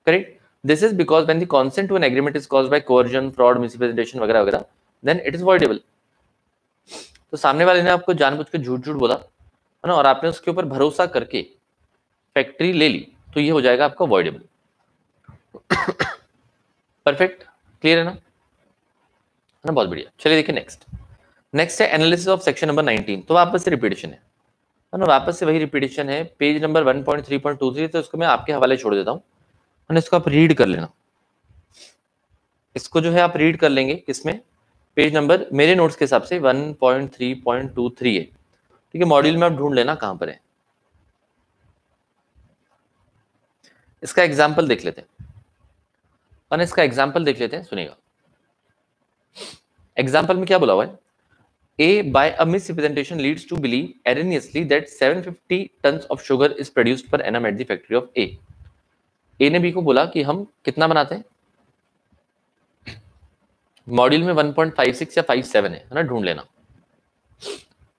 correct. This is because when the consent to an agreement is caused by coercion, fraud, misrepresentation वगैरह वगैरह, देन इट इज वॉइडेबल। तो सामने वाले ने आपको जानबूझ के झूठ झूठ बोला, है ना, और आपने उसके ऊपर भरोसा करके फैक्ट्री ले ली, तो ये हो जाएगा आपका वॉइडेबल। परफेक्ट, क्लियर है ना, बहुत बढ़िया। चलिए देखिए नेक्स्ट, नेक्स्ट है एनालिसिस ऑफ सेक्शन नंबर 19। तो वापस से रिपीटेशन है ना, वापस से वही रिपीटेशन है, पेज नंबर 1.3.23, तो इसको मैं आपके हवाले छोड़ देता हूँ, इसको आप रीड कर लेना, इसको जो है आप रीड कर लेंगे, किसमें, पेज नंबर मेरे नोट्स के हिसाब से 1.3.23 है, ठीक है, मॉड्यूल में आप ढूंढ लेना कहां पर है। इसका एग्जाम्पल देख लेते हैं, इसका एग्जाम्पल देख लेते हैं, सुनिएगा। एग्जाम्पल में क्या बोला हुआ है, A by a misrepresentation leads to believe erroneously that 750 tons of sugar is produced per annum at the factory of A. A ने B को बोला कि हम कितना बनाते हैं, मॉड्यूल में 1.56 या 57 है ना, ढूंढ लेना।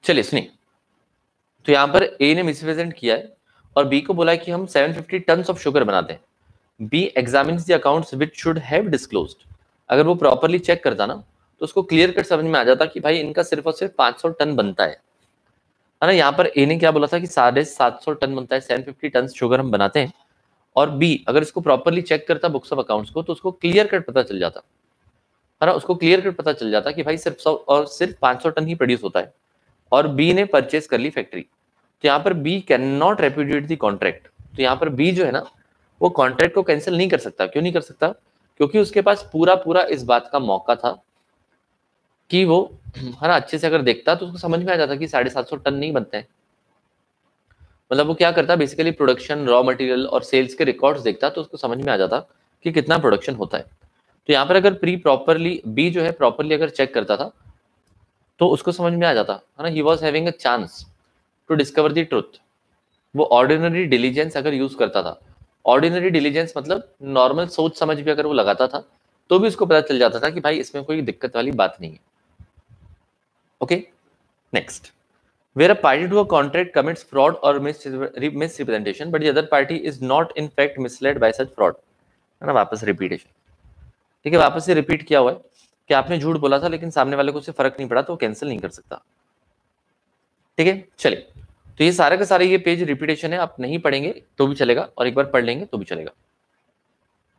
चलिए सुनिए, तो यहां पर A ने मिसरिप्रेजेंट किया है और B को बोला है कि हम 750 टन्स ऑफ शुगर बनाते हैं। B examines the accounts which should have disclosed. अगर वो प्रॉपर्ली चेक करता ना तो उसको क्लियर कट समझ में आ जाता कि भाई इनका सिर्फ और सिर्फ 500 टन बनता है ना। यहाँ पर A ने क्या बोला था कि 750 टन बनता है, 750 टन शुगर हम बनाते हैं, और B अगर इसको प्रॉपर्ली चेक करता बुक्स ऑफ अकाउंट्स को तो उसको क्लियर कट पता चल जाता है ना, उसको क्लियर कट पता चल जाता कि भाई सिर्फ 100 और सिर्फ 500 टन ही प्रोड्यूस होता है, और B ने परचेज कर ली फैक्ट्री। तो यहाँ पर B can not repudiate the contract. तो यहाँ पर B जो है ना वो कॉन्ट्रैक्ट को कैंसिल नहीं कर सकता। क्यों नहीं कर सकता? क्योंकि उसके पास पूरा पूरा इस बात का मौका था कि वो है ना अच्छे से अगर देखता तो उसको समझ में आ जाता कि 750 टन नहीं बनते हैं। मतलब वो क्या करता, बेसिकली प्रोडक्शन, रॉ मटेरियल और सेल्स के रिकॉर्ड्स देखता तो उसको समझ में आ जाता कि कितना प्रोडक्शन होता है। तो यहाँ पर अगर B जो है प्रॉपरली अगर चेक करता था तो उसको समझ में आ जाता है ना, he was having a chance to discover the truth. वो ऑर्डिनरी डिलीजेंस अगर यूज करता था, ऑर्डिनरी डिलीजेंस मतलब नॉर्मल सोच समझ भी अगर वो लगाता था तो भी उसको पता चल जाता था कि भाई इसमें कोई दिक्कत वाली बात नहीं है। Okay, next, where a party to a contract commits fraud or misrepresentation but the other party is not in fact misled by such fraud, है ना, वापस रिपीटेशन। ठीक है, वापस से रिपीट किया हुआ है कि आपने झूठ बोला था लेकिन सामने वाले को उससे फर्क नहीं पड़ा तो कैंसिल नहीं कर सकता। ठीक है, चलिए, तो ये सारे के सारे ये पेज रिपीटेशन है, आप नहीं पढ़ेंगे तो भी चलेगा और एक बार पढ़ लेंगे तो भी चलेगा।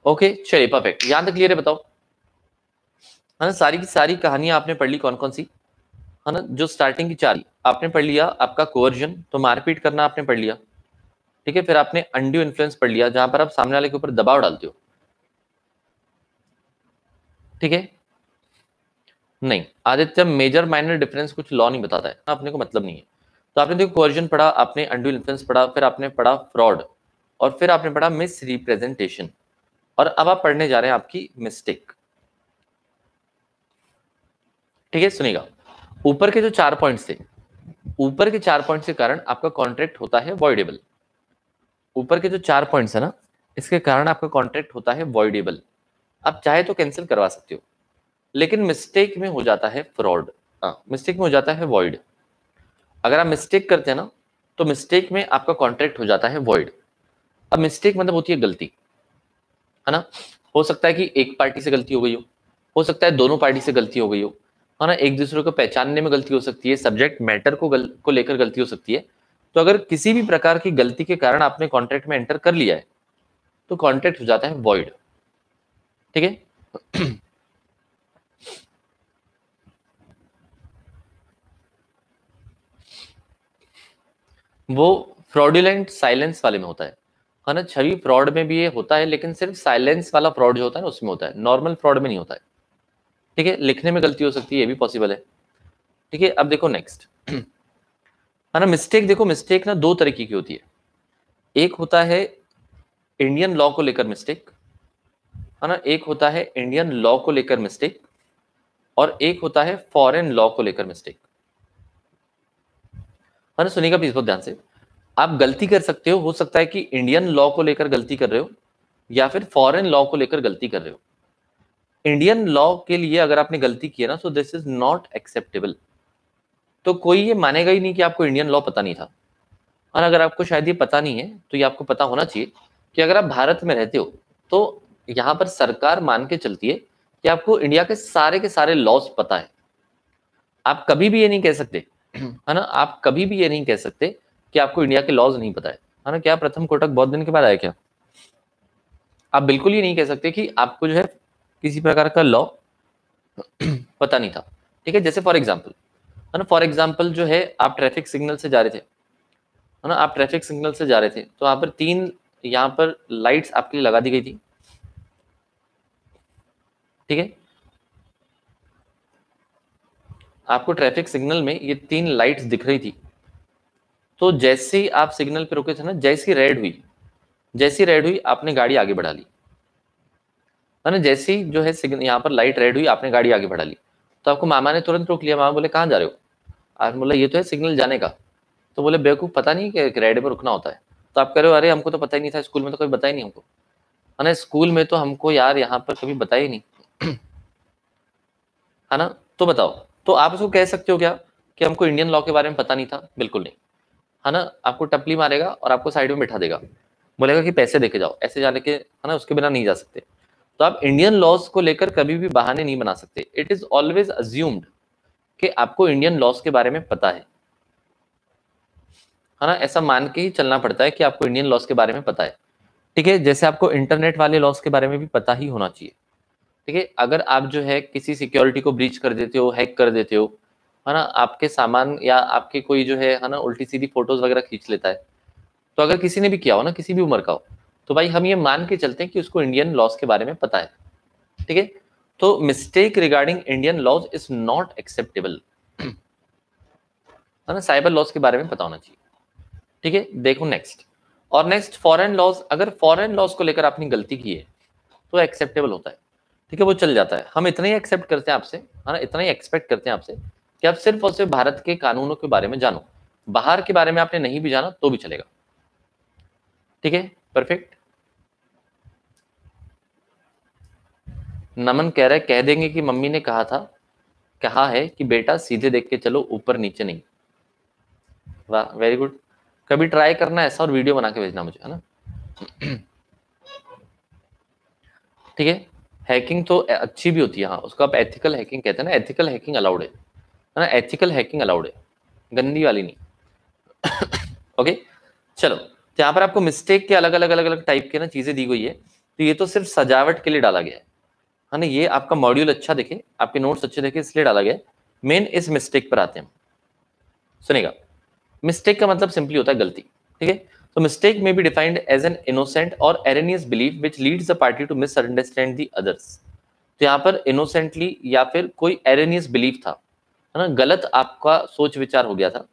ओके, चलिए, परफेक्ट, यहां तक क्लियर है? बताओ, है ना, सारी की सारी कहानियां आपने पढ़ ली, कौन कौन सी, है ना, जो स्टार्टिंग की 4 आपने पढ़ लिया। आपका कोवर्जन, तो मारपीट करना आपने पढ़ लिया। ठीक है, फिर आपने अनड्यू इन्फ्लुएंस पढ़ लिया, जहां पर आप सामने वाले के ऊपर दबाव डालते हो। ठीक है, नहीं आदित्य, मेजर माइनर डिफरेंस कुछ लॉ नहीं बताता है, अपने को मतलब नहीं है। तो आपने देखो कोवर्जन पढ़ा, आपने अनड्यू इन्फ्लुएंस पढ़ा, फिर आपने पढ़ा फ्रॉड, और फिर आपने पढ़ा मिस रिप्रेजेंटेशन, और अब आप पढ़ने जा रहे हैं आपकी मिस्टेक। ठीक है, सुनिएगा, ऊपर के जो 4 पॉइंट्स थे, ऊपर के 4 पॉइंट्स के कारण आपका कॉन्ट्रैक्ट होता है वॉइडेबल। ऊपर के जो 4 पॉइंट्स है ना, इसके कारण आपका कॉन्ट्रैक्ट होता है वॉइडेबल। आप चाहे तो कैंसिल करवा सकते हो, लेकिन मिस्टेक में हो जाता है फ्रॉड, मिस्टेक में हो जाता है वॉइड। अगर आप मिस्टेक करते हैं ना तो मिस्टेक में आपका कॉन्ट्रैक्ट हो जाता है वॉइड। अब मिस्टेक मतलब होती है गलती, है ना, हो सकता है कि एक पार्टी से गलती हो गई हो सकता है दोनों पार्टी से गलती हो गई हो, है ना, एक दूसरे को पहचानने में गलती हो सकती है, सब्जेक्ट मैटर को लेकर गलती हो सकती है। तो अगर किसी भी प्रकार की गलती के कारण आपने कॉन्ट्रैक्ट में एंटर कर लिया है तो कॉन्ट्रैक्ट हो जाता है वॉइड। ठीक है, वो फ्रॉडुलेंट साइलेंस वाले में होता है ना, छवि फ्रॉड में भी ये होता है, लेकिन सिर्फ साइलेंस वाला फ्रॉड जो होता है ना उसमें होता है, नॉर्मल फ्रॉड में नहीं होता है। ठीक है, लिखने में गलती हो सकती है, ये भी पॉसिबल है। ठीक है, अब देखो नेक्स्ट, है ना, मिस्टेक। देखो मिस्टेक ना 2 तरीके की होती है, एक होता है इंडियन लॉ को लेकर मिस्टेक, है ना, एक होता है इंडियन लॉ को लेकर मिस्टेक, और एक होता है फॉरेन लॉ को लेकर मिस्टेक। है ना, सुनिएगा प्लीज बहुत ध्यान से, आप गलती कर सकते हो सकता है कि इंडियन लॉ को लेकर गलती कर रहे हो या फिर फॉरेन लॉ को लेकर गलती कर रहे हो। इंडियन लॉ के लिए अगर आपने गलती की है ना, सो दिस इज नॉट एक्सेप्टेबल। तो कोई ये मानेगा ही नहीं कि आपको इंडियन लॉ पता नहीं था। और अगर आपको शायद ये पता नहीं है तो ये आपको पता होना चाहिए कि अगर आप भारत में रहते हो तो यहाँ पर सरकार मान के चलती है कि आपको इंडिया के सारे लॉज पता है। आप कभी भी ये नहीं कह सकते, है ना, आप कभी भी ये नहीं कह सकते कि आपको इंडिया के लॉज नहीं पता है ना। क्या प्रथम कोटक बहुत दिन के बाद आया क्या? आप बिल्कुल ये नहीं कह सकते कि आपको जो है किसी प्रकार का लॉ पता नहीं था। ठीक है, जैसे फॉर एग्जाम्पल, है ना, फॉर एग्जाम्पल जो है आप ट्रैफिक सिग्नल से जा रहे थे, है ना, आप ट्रैफिक सिग्नल से जा रहे थे तो वहां पर 3 यहाँ पर लाइट्स आपके लिए लगा दी गई थी। ठीक है, आपको ट्रैफिक सिग्नल में ये 3 लाइट्स दिख रही थी। तो जैसे ही आप सिग्नल पे रुके थे ना, जैसी रेड हुई आपने गाड़ी आगे बढ़ा ली, है ना, जैसे ही जो है यहाँ पर लाइट रेड हुई आपने गाड़ी आगे बढ़ा ली, तो आपको मामा ने तुरंत रोक लिया। मामा बोले कहाँ जा रहे हो? आपने बोला ये तो है सिग्नल जाने का, तो बोले बेवकूफ पता नहीं कि रेड पे रुकना होता है। तो आप कह रहे हो अरे हमको तो पता ही नहीं था, स्कूल में तो कभी बताया नहीं हमको, है ना, स्कूल में तो हमको यार यहाँ पर कभी बताया ही नहीं है ना। तो बताओ, तो आप उसको कह सकते हो क्या कि हमको इंडियन लॉ के बारे में पता नहीं था? बिल्कुल नहीं, है ना। आपको टपली मारेगा और आपको साइड में बिठा देगा, बोलेगा कि पैसे देके जाओ, ऐसे जाने के, है ना, उसके बिना नहीं जा सकते। तो आप इंडियन लॉज को लेकर कभी भी बहाने नहीं बना सकते। इट इज ऑलवेज अज्यूम्ड कि आपको इंडियन लॉज के बारे में पता है ना, ऐसा मान के ही चलना पड़ता है कि आपको इंडियन लॉज के बारे में पता है। ठीक है, जैसे आपको इंटरनेट वाले लॉज के बारे में भी पता ही होना चाहिए। ठीक है, अगर आप जो है किसी सिक्योरिटी को ब्रीच कर देते हो, हैक कर देते हो, है ना, आपके सामान या आपके कोई जो है ना, उल्टी सीधी फोटोज वगैरह खींच लेता है, तो अगर किसी ने भी किया हो ना, किसी भी उम्र का हो, तो भाई हम ये मान के चलते हैं कि उसको इंडियन लॉज के बारे में पता है। ठीक है, तो mistake regarding Indian laws is not acceptable, है ना, साइबर लॉज के बारे में पता होना चाहिए। ठीक है, देखो नेक्स्ट, और नेक्स्ट फॉरेन लॉज, अगर फॉरेन लॉज को लेकर आपने गलती की है तो एक्सेप्टेबल होता है। ठीक है, वो चल जाता है, हम इतना ही एक्सेप्ट करते हैं आपसे, है ना, इतना ही एक्सपेक्ट करते हैं आपसे कि आप सिर्फ और सिर्फ भारत के कानूनों के बारे में जानो, बाहर के बारे में आपने नहीं भी जाना तो भी चलेगा। ठीक है, परफेक्ट। नमन कह रहा है कह देंगे कि मम्मी ने कहा है कि बेटा सीधे देख के चलो, ऊपर नीचे नहीं। वाह, वेरी गुड। कभी ट्राई करना ऐसा और वीडियो बना के भेजना मुझे, है ना। ठीक है, हैकिंग तो अच्छी भी होती है, हाँ, उसको आप एथिकल हैकिंग कहते हैं ना, एथिकल हैकिंग अलाउड है ना, एथिकल हैकिंग अलाउड है, गंदी वाली नहीं। ओके, चलो, तो यहाँ पर आपको मिस्टेक के अलग अलग अलग अलग टाइप के ना चीजें दी गई है, तो ये तो सिर्फ सजावट के लिए डाला गया है ना, ये आपका मॉड्यूल अच्छा दिखे, आपके नोट्स अच्छे दिखे, इसलिए डाला गया है। मेन इस मिस्टेक पर आते हैं, सुनेगा। मिस्टेक का मतलब सिंपली होता है गलती। ठीक है, तो मिस्टेक में be defined as an innocent और erroneous belief which leads the party to misunderstand the others. तो यहाँ पर इनोसेंटली या फिर कोई एरेनियस बिलीफ था, है ना, गलत आपका सोच विचार हो गया था,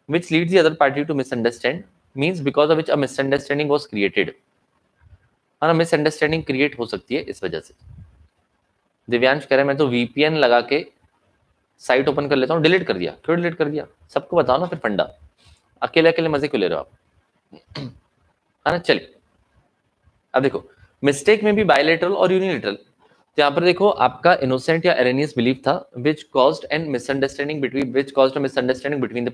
which leads the other party to misunderstand, means because of which a misunderstanding was created, है ना, मिसअंडरस्टैंडिंग क्रिएट हो सकती है इस वजह से। दिव्यांश कह रहे हैं मैं तो वीपीएन लगा के साइट ओपन कर लेता हूँ, डिलीट कर दिया। क्यों डिलीट कर दिया? सबको बताओ ना फिर फंडा, अकेले अकेले मजे क्यों ले रहे हो आप, है ना। चलिए, अब देखो, मिस्टेक में भी बायलेटरल और यूनिलेटरल। तो यहाँ पर देखो, आपका इनोसेंट या एरेनियस बिलीफ था which caused and misunderstanding between the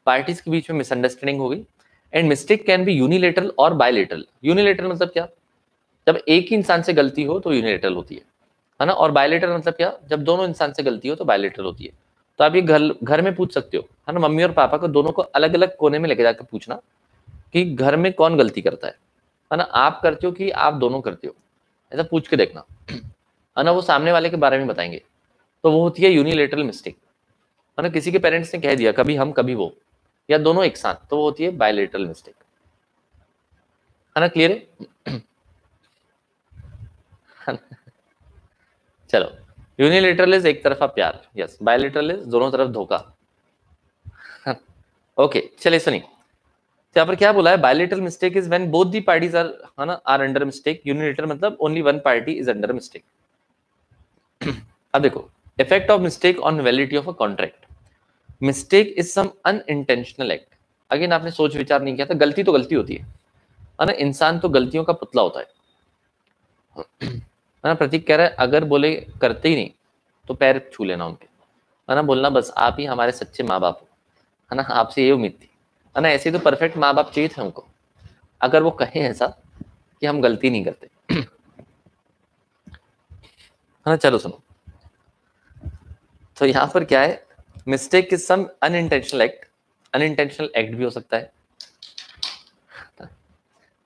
parties के बीच में मिसअंडरस्टैंडिंग हो गई। And mistake can be unilateral और बायलेटरल। यूनिलेटरल मतलब क्या? जब एक ही इंसान से गलती हो तो यूनिलेटरल होती है ना। और बायलेटरल मतलब क्या? जब दोनों इंसान से गलती हो तो बायलेटरल होती है। तो आप ये घर में पूछ सकते हो, है ना, मम्मी और पापा को दोनों को अलग अलग कोने में लेके जाकर पूछना कि घर में कौन गलती करता है ना, आप करते हो कि आप दोनों करते हो, ऐसा पूछ के देखना, है ना। वो सामने वाले के बारे में बताएंगे, तो वो होती है यूनिलेटरल मिस्टेक, है ना। किसी के पेरेंट्स ने कह दिया कभी हम कभी वो, या दोनों एक साथ, तो वो होती है बायलेटरल मिस्टेक, है ना। क्लियर है? चलो, यूनिलेटरल इज एक तरफा प्यार, यस, बायलेटरल इज दोनों तरफ धोखा। ओके, चलिए सुनिए, तो यहाँ पर क्या बोला है, bilateral mistake is when both the parties are, है ना, आर अंडर मिस्टेक। यूनिलेटरल मतलब only one party is under mistake. अब देखो, effect of mistake on validity of a contract. Mistake is some unintentional act. Again आपने सोच विचार नहीं किया था, गलती तो गलती होती है ना, इंसान तो गलतियों का पुतला होता है ना। प्रतीक कह रहा है अगर बोले करते ही नहीं तो पैर छू लेना उनके, है ना, बोलना बस आप ही हमारे सच्चे माँ बाप हो, है ना, आपसे ये उम्मीद थी, है ना। ऐसे तो परफेक्ट माँ बाप चाहिए थे हमको, अगर वो कहें ऐसा कि हम गलती नहीं करते, है ना। चलो सुनो, तो यहाँ पर क्या है, mistake is some unintentional act. Unintentional act भी हो सकता है,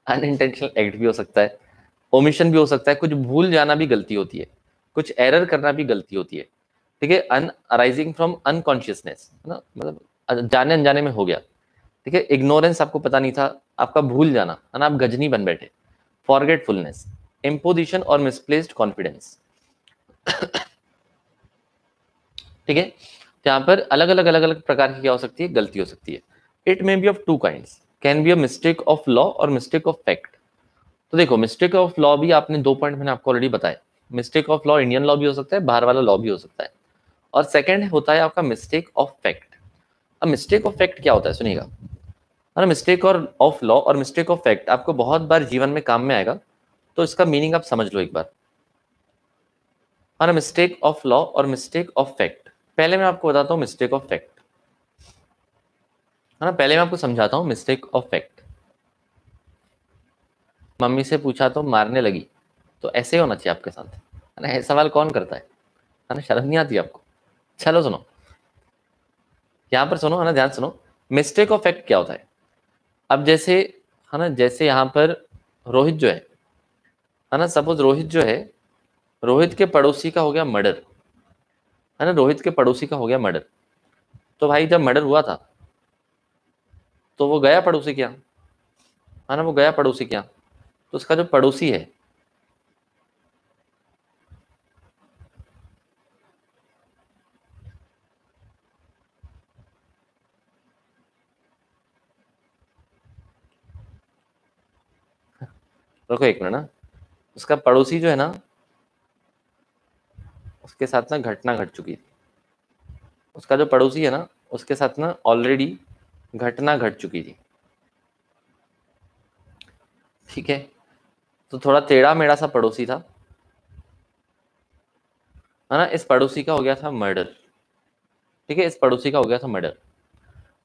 अनइंटेंशनल एक्ट भी हो सकता है, ओमिशन भी हो सकता है, कुछ भूल जाना भी गलती होती है, कुछ एरर करना भी गलती होती है। ठीक है, अन अराइजिंग फ्रॉम अनकॉन्शियसनेस, है ना, मतलब जाने अनजाने में हो गया। ठीक है, इग्नोरेंस, आपको पता नहीं था, आपका भूल जाना, है ना, आप गजनी बन बैठे, फॉरगेटफुलनेस, इम्पोजिशन और मिसप्लेस्ड कॉन्फिडेंस। ठीक है, तो यहाँ पर अलग अलग प्रकार की क्या हो सकती है, गलती हो सकती है। It may be of two kinds, can be a mistake of law और मिस्टेक ऑफ फैक्ट। तो देखो, मिस्टेक ऑफ लॉ भी आपने 2 पॉइंट मैंने आपको ऑलरेडी बताया। Mistake of law Indian law भी हो सकता है, बाहर वाला लॉ भी हो सकता है। और सेकंड होता है आपका मिस्टेक ऑफ फैक्ट। अब मिस्टेक ऑफ फैक्ट क्या होता है सुनिएगा, है ना। मिस्टेक और ऑफ लॉ और मिस्टेक ऑफ फैक्ट आपको बहुत बार जीवन में काम में आएगा, तो इसका मीनिंग आप समझ लो एक बार, है ना। मिस्टेक ऑफ लॉ और मिस्टेक ऑफ फैक्ट, पहले मैं आपको बताता हूँ मिस्टेक ऑफ फैक्ट, है ना। पहले मैं आपको समझाता हूँ मिस्टेक ऑफ फैक्ट। मम्मी से पूछा तो मारने लगी, तो ऐसे ही होना चाहिए आपके साथ, है ना। ऐसा सवाल कौन करता है ना, शर्म नहीं आती आपको। चलो सुनो, यहाँ पर सुनो, है ना, ध्यान सुनो। मिस्टेक ऑफ फैक्ट क्या होता है, अब जैसे, है ना, जैसे यहाँ पर रोहित जो है ना, सपोज रोहित जो है, रोहित के पड़ोसी का हो गया मर्डर, है ना, रोहित के पड़ोसी का हो गया मर्डर। तो भाई जब मर्डर हुआ था तो वो गया पड़ोसी के यहाँ, है ना, वो गया पड़ोसी के यहाँ, तो उसका जो पड़ोसी है, रुको एक मिनट ना, उसका पड़ोसी जो है ना, उसके साथ ना घटना घट चुकी थी, उसका जो पड़ोसी है ना, उसके साथ ना ऑलरेडी घटना घट चुकी थी, ठीक है। तो थोड़ा टेढ़ा मेढ़ा सा पड़ोसी था, है ना। इस पड़ोसी का हो गया था मर्डर, ठीक है, इस पड़ोसी का हो गया था मर्डर।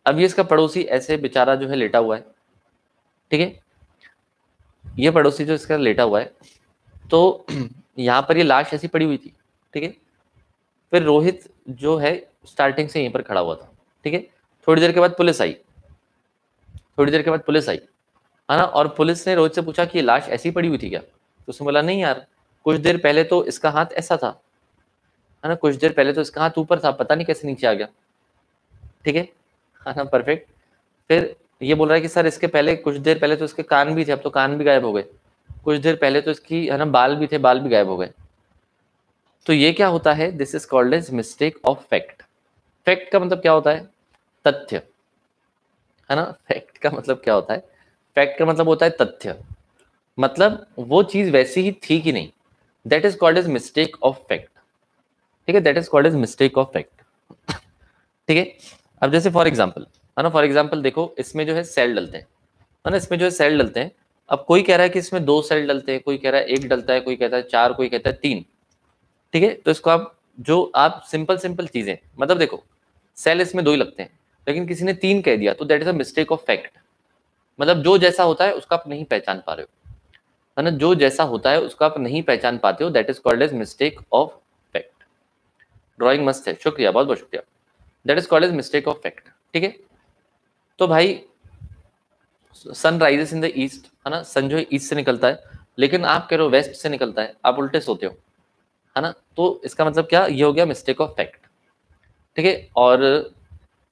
अब ये इसका पड़ोसी ऐसे बेचारा जो है लेटा हुआ है, ठीक है, ये पड़ोसी जो इसका लेटा हुआ है, तो यहाँ पर ये लाश ऐसी पड़ी हुई थी, ठीक है। फिर रोहित जो है स्टार्टिंग से यहीं पर खड़ा हुआ था, ठीक है। थोड़ी देर के बाद पुलिस आई, थोड़ी देर के बाद पुलिस आई, है ना, और पुलिस ने रोहित से पूछा कि ये लाश ऐसी पड़ी हुई थी क्या, तो उसने बोला नहीं यार, कुछ देर पहले तो इसका हाथ ऐसा था, है ना, कुछ देर पहले तो इसका हाथ ऊपर था, पता नहीं कैसे नीचे आ गया, ठीक है ना, परफेक्ट। फिर ये बोल रहा है कि सर इसके पहले कुछ देर पहले तो इसके कान भी थे, अब तो कान भी गायब हो गए, कुछ देर पहले तो इसकी, है ना, बाल भी थे, बाल भी गायब हो गए। तो ये क्या होता है, this is called as mistake of fact. Fact का मतलब क्या होता है, तथ्य, है ना। फैक्ट का मतलब क्या होता है, फैक्ट का मतलब होता है तथ्य, मतलब वो चीज वैसी ही थी कि नहीं, that is called as mistake of fact, ठीक है, that is called as mistake of fact, ठीक है। अब जैसे फॉर एग्जाम्पल, है ना, फॉर एग्जाम्पल देखो, इसमें जो है सेल डलते हैं, है ना, इसमें जो है सेल डलते हैं। अब कोई कह रहा है कि इसमें 2 सेल डलते हैं, कोई कह रहा है 1 डलता है, कोई कहता है 4, कोई कहता है 3, ठीक है। तो इसको आप, जो आप सिंपल सिंपल चीजें, मतलब देखो सेल इसमें 2 ही लगते हैं, लेकिन किसी ने 3 कह दिया, तो that is a mistake of fact, मतलब जो जैसा होता है उसको आप नहीं पहचान पा रहे हो, है ना, जो जैसा होता है उसको आप नहीं पहचान पाते हो, that is called as mistake of fact. Drawing मस्त है, शुक्रिया, बहुत बहुत शुक्रिया। That is called as mistake of fact, ठीक है। तो भाई sun rises in the east, है ना, सन जो है ईस्ट से निकलता है, लेकिन आप कह रहे हो वेस्ट से निकलता है, आप उल्टे सोते हो, है ना। तो इसका मतलब क्या, ये हो गया मिस्टेक ऑफ फैक्ट, ठीक है। और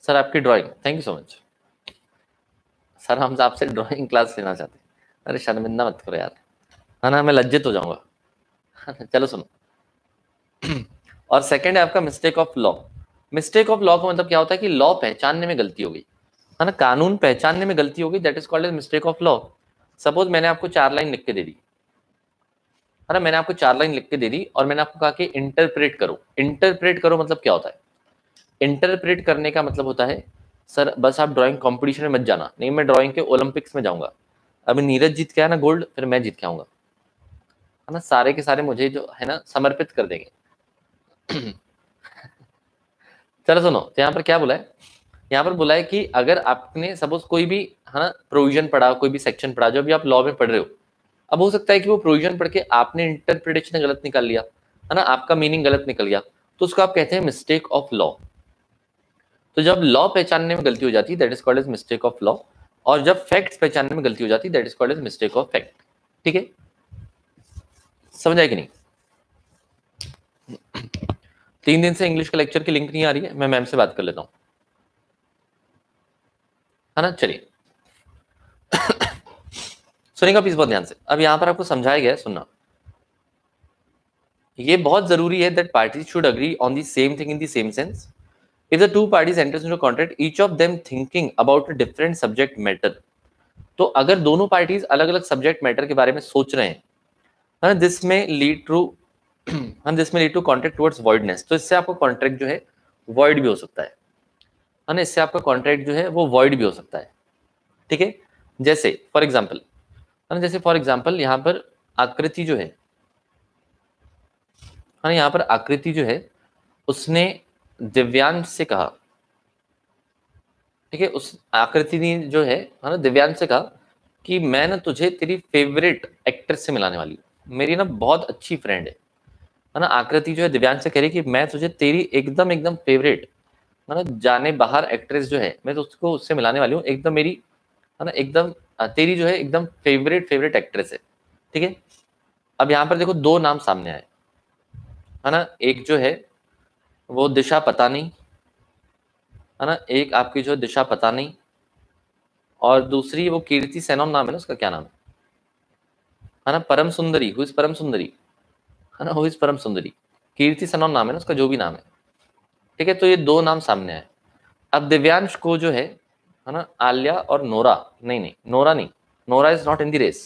सर आपकी drawing, thank you so much sir, हम आपसे ड्राइंग क्लास लेना चाहते हैं। अरे शर्मिंदा मत करो यार, है ना, मैं लज्जित हो जाऊंगा, है ना? चलो सुनो। और सेकंड है आपका mistake of law. Mistake of law का मतलब क्या होता है कि लॉ पहचानने में गलती हो गई, है ना, कानून पहचानने में गलती हो गई, that is called as mistake of law. Suppose मैंने आपको 4 लाइन लिख के दे दी, है ना, मैंने आपको 4 लाइन लिख के दे दी और मैंने आपको कहा कि इंटरप्रेट करो। इंटरप्रेट करो मतलब क्या होता है, इंटरप्रेट करने का मतलब होता है, सर बस आप ड्राइंग कंपटीशन में मत जाना, नहीं मैं ड्राइंग के ओलंपिक्स में जाऊंगा, अभी नीरज जीत के आया ना गोल्ड, फिर मैं जीत के आऊंगा, है ना, सारे के सारे मुझे जो है ना समर्पित कर देंगे। चलो सुनो, तो यहाँ पर क्या बोला है, यहाँ पर बोला है कि अगर आपने सपोज कोई भी, है ना, प्रोविजन पढ़ा, कोई भी सेक्शन पढ़ा जो भी आप लॉ में पढ़ रहे हो, अब हो सकता है कि वो प्रोविजन पढ़ के आपने इंटरप्रिटेशन गलत निकाल लिया, है ना, आपका मीनिंग गलत निकल गया, तो उसको आप कहते हैं मिस्टेक ऑफ लॉ। तो जब लॉ पहचानने में गलती हो जाती है that is called as mistake of law, और जब फैक्ट्स पहचानने में गलती हो जाती है that is called as mistake of fact, ठीक है, समझ आया कि नहीं। 3 दिन से इंग्लिश का लेक्चर की लिंक नहीं आ रही है, मैं मैम से बात कर लेता हूँ, है ना। चलिए सुनिएगा प्लीज बहुत ध्यान से, अब यहाँ पर आपको समझाया गया है, सुनना। ये बहुत जरूरी है that parties should agree on the same thing in the same sense. If the 2 parties enters into a contract, each of them thinking about a different subject matter, तो अगर दोनों पार्टीज अलग अलग सब्जेक्ट मैटर के बारे में सोच रहे हैं, दिस में लीड टू दिस में लीड टू कॉन्ट्रैक्ट टुवर्ड्स वॉइडनेस, तो इससे आपको कॉन्ट्रैक्ट जो है वॉइड भी हो सकता है, है ना, इससे आपका कॉन्ट्रैक्ट जो है वो वॉइड भी हो सकता है। ठीक है, जैसे फॉर एग्जाम्पल, है ना, जैसे फॉर एग्जाम्पल यहाँ पर आकृति जो है ना, यहाँ पर आकृति जो है उसने दिव्यांश से कहा, ठीक है, उस आकृति ने जो है ना, दिव्यांश से कहा कि मैं ना तुझे तेरी फेवरेट एक्ट्रेस से मिलाने वाली हूँ, मेरी ना बहुत अच्छी फ्रेंड है ना। आकृति जो है दिव्यांश से कह रही कि मैं तुझे तेरी एकदम एकदम फेवरेट, है ना, जाने बाहर एक्ट्रेस जो है मैं तो उसको उससे मिलाने वाली हूँ, एकदम मेरी, है ना, एकदम तेरी जो है एकदम फेवरेट फेवरेट एक्ट्रेस है। ठीक है, अब यहाँ पर देखो दो नाम सामने आए, है ना, एक जो है वो दिशा पता नहीं, है ना, एक आपकी जो दिशा पता नहीं, और दूसरी वो कीर्ति सेनन नाम है ना, उसका क्या नाम है ना, परम सुंदरी, हु इज परम सुंदरी, है ना, हु इज परम सुंदरी, कीर्ति सेनन नाम है ना उसका, जो भी नाम है। ठीक है, तो ये दो नाम सामने आए। अब दिव्यांश को जो है ना, आलिया और नोरा, नहीं नहीं नोरा नहीं, Nora is not in the race,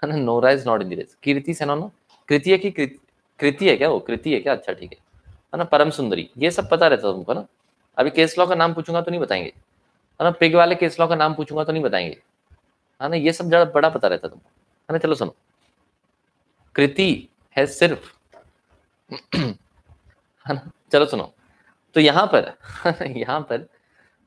है ना, Nora is not in the race, Kirti Sanon, Kriti है कि कृति है क्या, वो कृति है क्या, अच्छा ठीक है ना, परम सुंदरी, ये सब पता रहता तुमको ना। अभी केस लॉ का नाम पूछूंगा तो नहीं बताएंगे, है ना, पिग वाले केस लॉ का नाम पूछूंगा तो नहीं बताएंगे, है ना, ये सब ज्यादा बड़ा पता रहता तुमको, है ना। चलो सुनो, कृति है सिर्फ है ना, चलो सुनो, तो यहाँ पर यहाँ पर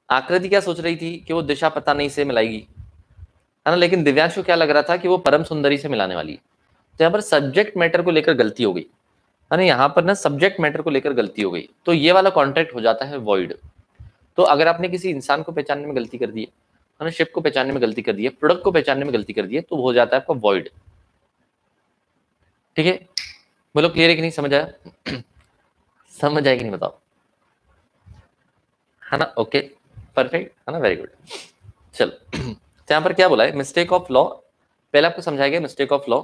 आकृति क्या सोच रही थी कि वो दिशा पता नहीं से मिलाएगी, है ना, लेकिन दिव्यांश को क्या लग रहा था कि वो परम सुंदरी से मिलाने वाली है। तो यहाँ पर सब्जेक्ट मैटर को लेकर गलती हो गई, है ना, यहाँ पर ना सब्जेक्ट मैटर को लेकर गलती हो गई, तो ये वाला कॉन्ट्रैक्ट हो जाता है वॉइड। तो अगर आपने किसी इंसान को पहचानने में गलती कर दी है ना, शिप को पहचानने में गलती कर दी है, प्रोडक्ट को पहचानने में गलती कर दी है, तो हो जाता है आपका वॉइड। ठीक है, बोलो क्लियर है कि नहीं, समझ आया समझ आया कि नहीं बताओ, है ना, ओके परफेक्ट, है ना, वेरी गुड। चलो तो यहाँ पर क्या बोला है, मिस्टेक ऑफ लॉ, पहले आपको समझाया गया मिस्टेक ऑफ लॉ,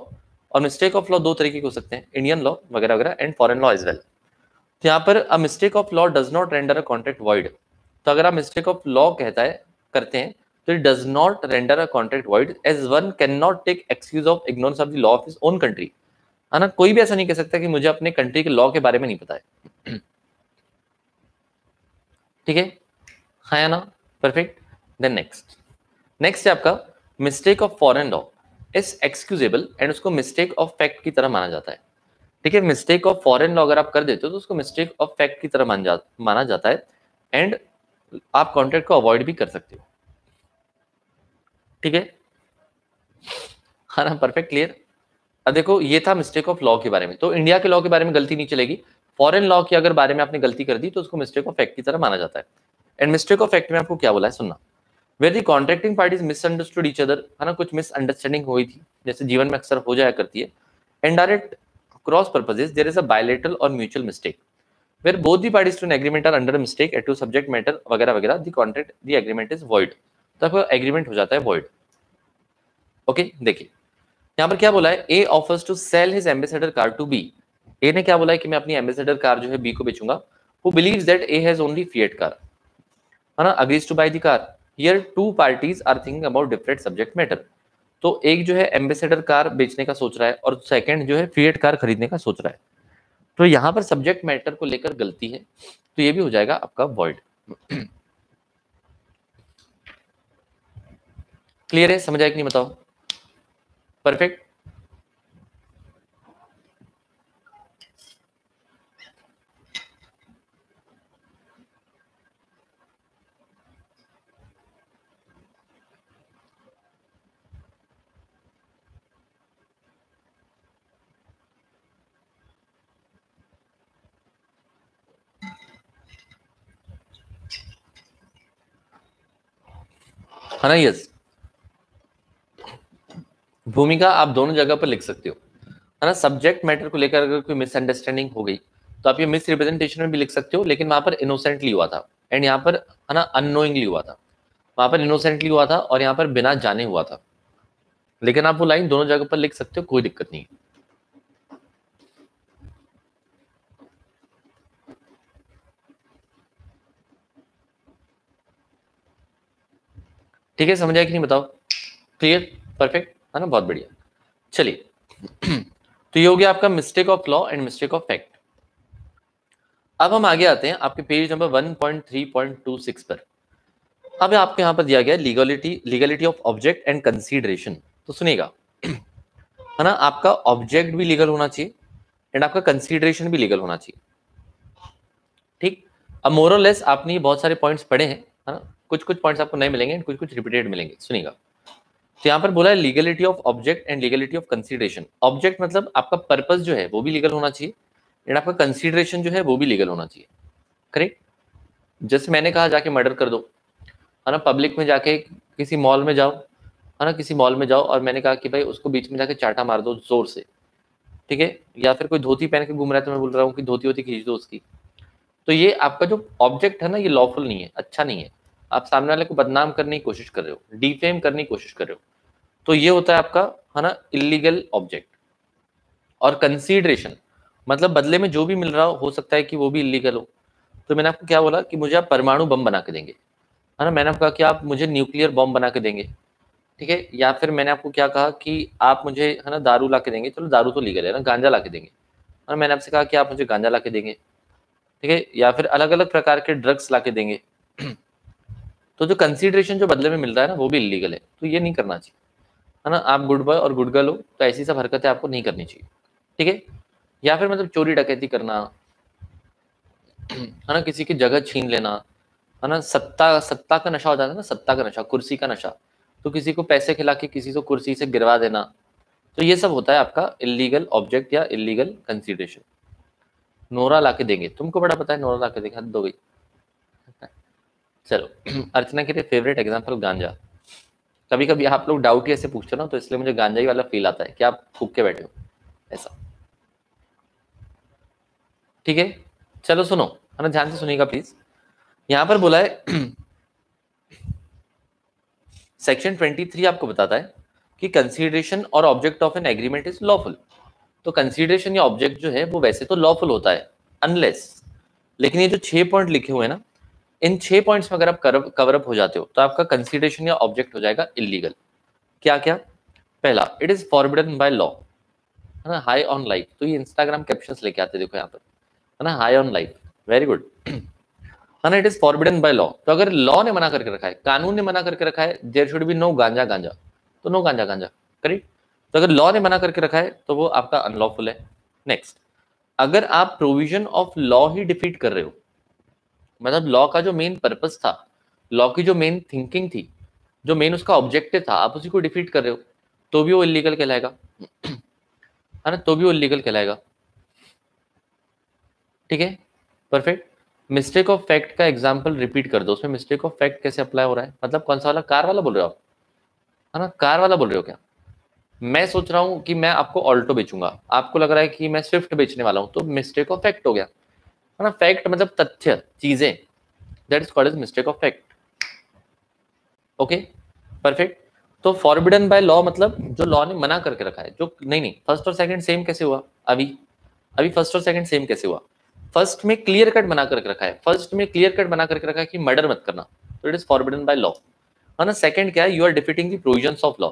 और मिस्टेक ऑफ लॉ दो तरीके के हो सकते हैं, इंडियन लॉ वगैरह वगैरह and foreign law as well. तो यहाँ पर a mistake of law does not render a contract void, तो अगर आप मिस्टेक ऑफ लॉ कहता है करते हैं तो it does not render a contract void as one can not take excuse of ignorance of the law of his own country, है ना, कोई भी ऐसा नहीं कह सकता कि मुझे अपने कंट्री के लॉ के बारे में नहीं पता है ठीक है, हाँ या ना, परफेक्ट। देन नेक्स्ट, नेक्स्ट है आपका mistake of foreign law is excusable and उसको मिस्टेक ऑफ फैक्ट की तरह माना जाता है। ठीक है, मिस्टेक ऑफ फॉरेन लॉ अगर आप कर देते हो तो उसको मिस्टेक ऑफ फैक्ट की तरह माना जाता है, एंड आप कॉन्ट्रैक्ट को अवॉइड भी कर सकते हो। ठीक है, हाँ ना, परफेक्ट क्लियर। अब देखो ये था मिस्टेक ऑफ लॉ के बारे में, तो इंडिया के लॉ के बारे में गलती नहीं चलेगी, फॉरेन लॉ की अगर बारे में आपने गलती कर दी तो उसको मिस्टेक ऑफ फैक्ट की तरह माना जाता है। एंड मिस्टेक ऑफ फैक्ट में आपको क्या बोला है सुनना, where the contracting parties misunderstood each other, है ना, कुछ मिसअंडरस्टैंडिंग हुई थी, जैसे जीवन में अक्सर हो जाया करती है, indirect cross purposes there is a bilateral और mutual mistake where both the parties to an agreement are under mistake as to subject matter वगैरह वगैरह, the contract the agreement is void, तो आपका एग्रीमेंट हो जाता है वॉइड। ओके देखिए यहाँ पर क्या बोला है, A offers to sell his Ambassador car to B, A ने क्या बोला है कि मैं अपनी एम्बेसडर कार जो है बी को बेचूंगा, who believes that A has only Fiat car, है ना, agrees to buy the car, here two parties are thinking about different subject matter, तो एक जो है एम्बेसडर कार बेचने का सोच रहा है और सेकंड जो है फिएट कार खरीदने का सोच रहा है, तो यहाँ पर सब्जेक्ट मैटर को लेकर गलती है, तो ये भी हो जाएगा आपका वॉइड। क्लियर है, समझ आया कि नहीं बताओ, परफेक्ट। है ना, यस, भूमिका आप दोनों जगह पर लिख सकते हो, है ना, सब्जेक्ट मैटर को लेकर अगर कोई मिसअंडरस्टैंडिंग हो गई तो आप ये मिस रिप्रेजेंटेशन में भी लिख सकते हो, लेकिन वहां पर इनोसेंटली हुआ था, एंड यहाँ पर है ना अननोइंगली हुआ था, वहां पर इनोसेंटली हुआ था और यहाँ पर बिना जाने हुआ था, लेकिन आप वो लाइन दोनों जगह पर लिख सकते हो, कोई दिक्कत नहीं है। ठीक है, समझ आया कि नहीं बताओ, क्लियर, परफेक्ट, है ना, बहुत बढ़िया। चलिए तो ये हो गया आपका mistake of law and mistake of fact. अब हम आगे आते हैं आपके पेज नंबर 1.3.26 पर। अब आपके यहाँ पर दिया गया legality of object and consideration. तो सुनिएगा, है ना, आपका ऑब्जेक्ट भी लीगल होना चाहिए एंड आपका कंसीडरेशन भी लीगल होना चाहिए। ठीक, अब मोर और लेस आपने ये बहुत सारे पॉइंट्स पढ़े हैं, है ना, कुछ कुछ पॉइंट्स आपको नहीं मिलेंगे, कुछ कुछ रिपीटेड मिलेंगे। सुनिएगा, तो यहाँ पर बोला है legality of object and legality of consideration. Object मतलब आपका पर्पस जो है वो भी लीगल होना चाहिए एंड आपका कंसीडरेशन जो है वो भी लीगल होना चाहिए। करेक्ट। जैसे मैंने कहा जाके मर्डर कर दो, है ना, पब्लिक में जाके किसी मॉल में जाओ, है ना, किसी मॉल में जाओ और मैंने कहा कि भाई उसको बीच में जाके चाटा मार दो जोर से, ठीक है, या फिर कोई धोती पहन के घूम रहा है तो मैं बोल रहा हूँ कि धोती होती खींच दो उसकी। तो ये आपका जो ऑब्जेक्ट है ना, ये लॉफुल नहीं है, अच्छा नहीं है। आप सामने वाले को बदनाम करने की कोशिश कर रहे हो, डिफेम करने की कोशिश कर रहे हो, तो ये होता है आपका, है ना, इलीगल ऑब्जेक्ट। और कंसीडरेशन मतलब बदले में जो भी मिल रहा हो सकता है कि वो भी इलीगल हो। तो मैंने आपको क्या बोला कि मुझे आप परमाणु बम बना के देंगे, है ना, मैंने आपको कहा कि आप मुझे न्यूक्लियर बॉम्ब बना के देंगे, ठीक है, या फिर मैंने आपको क्या कहा कि आप मुझे, है ना, दारू ला के देंगे, चलो दारू तो लीगल है ना, गांजा ला के देंगे, और मैंने आपसे कहा कि आप मुझे गांजा ला के देंगे, ठीक है, या फिर अलग अलग प्रकार के ड्रग्स ला के देंगे। तो जो कंसीडरेशन जो बदले में मिल रहा है ना वो भी इलीगल है, तो ये नहीं करना चाहिए, है ना। आप गुड बॉय और गुड गर्ल हो तो ऐसी सब हरकतें आपको नहीं करनी चाहिए, ठीक है। या फिर मतलब चोरी डकैती करना, है ना, किसी की जगह छीन लेना, है ना, सत्ता सत्ता का नशा हो जाता है ना, सत्ता का नशा, कुर्सी का नशा, तो किसी को पैसे खिला के किसी को कुर्सी से गिरवा देना, तो ये सब होता है आपका इलीगल ऑब्जेक्ट या इलीगल कंसीडरेशन। नोरा ला के देंगे, तुमको बड़ा पता है नोरा ला के देंगे, हद हो गई। चलो, अर्चना के लिए फेवरेट एग्जांपल गांजा। कभी कभी आप लोग डाउट ही ऐसे पूछते हो ना, तो इसलिए मुझे गांजा ही वाला फील आता है कि आप फूक के बैठे हो ऐसा, ठीक है। चलो सुनो, है ना, ध्यान से सुनिएगा प्लीज। यहां पर बोला है सेक्शन 23 आपको बताता है कि कंसीडरेशन और object of N agreement is lawful. तो कंसीडरेशन या ऑब्जेक्ट जो है वो वैसे तो लॉफुल होता है अनलेस, लेकिन ये जो 6 पॉइंट लिखे हुए हैं ना, इन 6 पॉइंट्स में अगर आप कवर अप हो जाते हो तो आपका कंसीडरेशन या ऑब्जेक्ट हो जाएगा इलीगल। क्या क्या? पहला, it is forbidden by law, है ना, हाई ऑन लाइफ। तो ये इंस्टाग्राम कैप्शंस लेके आते देखो यहाँ पर, है ना, high on life, very good, है ना, it is forbidden by law. तो अगर लॉ ने मना करके रखा है, कानून ने मना करके रखा है, देयर शुड बी नो गांजा गांजा, तो नो गांजा गांजा, करेक्ट। तो अगर लॉ ने मना करके रखा है तो वो आपका अनलॉफुल है। नेक्स्ट, अगर आप provision of law he defeat कर रहे हो, मतलब लॉ का जो मेन पर्पस था, लॉ की जो मेन थिंकिंग थी, जो मेन उसका ऑब्जेक्टिव था, आप उसी को डिफीट कर रहे हो, तो भी वो इलीगल कहलाएगा, है ना, तो भी वो इलीगल कहलाएगा, ठीक है, परफेक्ट। मिस्टेक ऑफ फैक्ट का एग्जांपल रिपीट कर दो, उसमें मिस्टेक ऑफ फैक्ट कैसे अप्लाई हो रहा है, मतलब कौन सा वाला, कार वाला बोल रहे हो आप, है ना, कार वाला बोल रहे हो क्या? मैं सोच रहा हूं कि मैं आपको ऑल्टो बेचूंगा, आपको लग रहा है कि मैं स्विफ्ट बेचने वाला हूं, तो मिस्टेक ऑफ फैक्ट हो गया, है ना। फैक्ट मतलब तथ्य, चीजें, that is called as mistake of fact, okay, perfect. तो फॉरबिडन बाय लॉ मतलब जो लॉ ने मना करके रखा है, जो नहीं नहीं, फर्स्ट और सेकंड सेम कैसे हुआ, अभी अभी फर्स्ट और सेकंड सेम कैसे हुआ? फर्स्ट में क्लियर कट बना करके रखा है, फर्स्ट में क्लियर कट बना करके रखा है कि मर्डर मत करना, तो it is forbidden by law, है ना। सेकंड क्या है, you are defeating the provisions of law.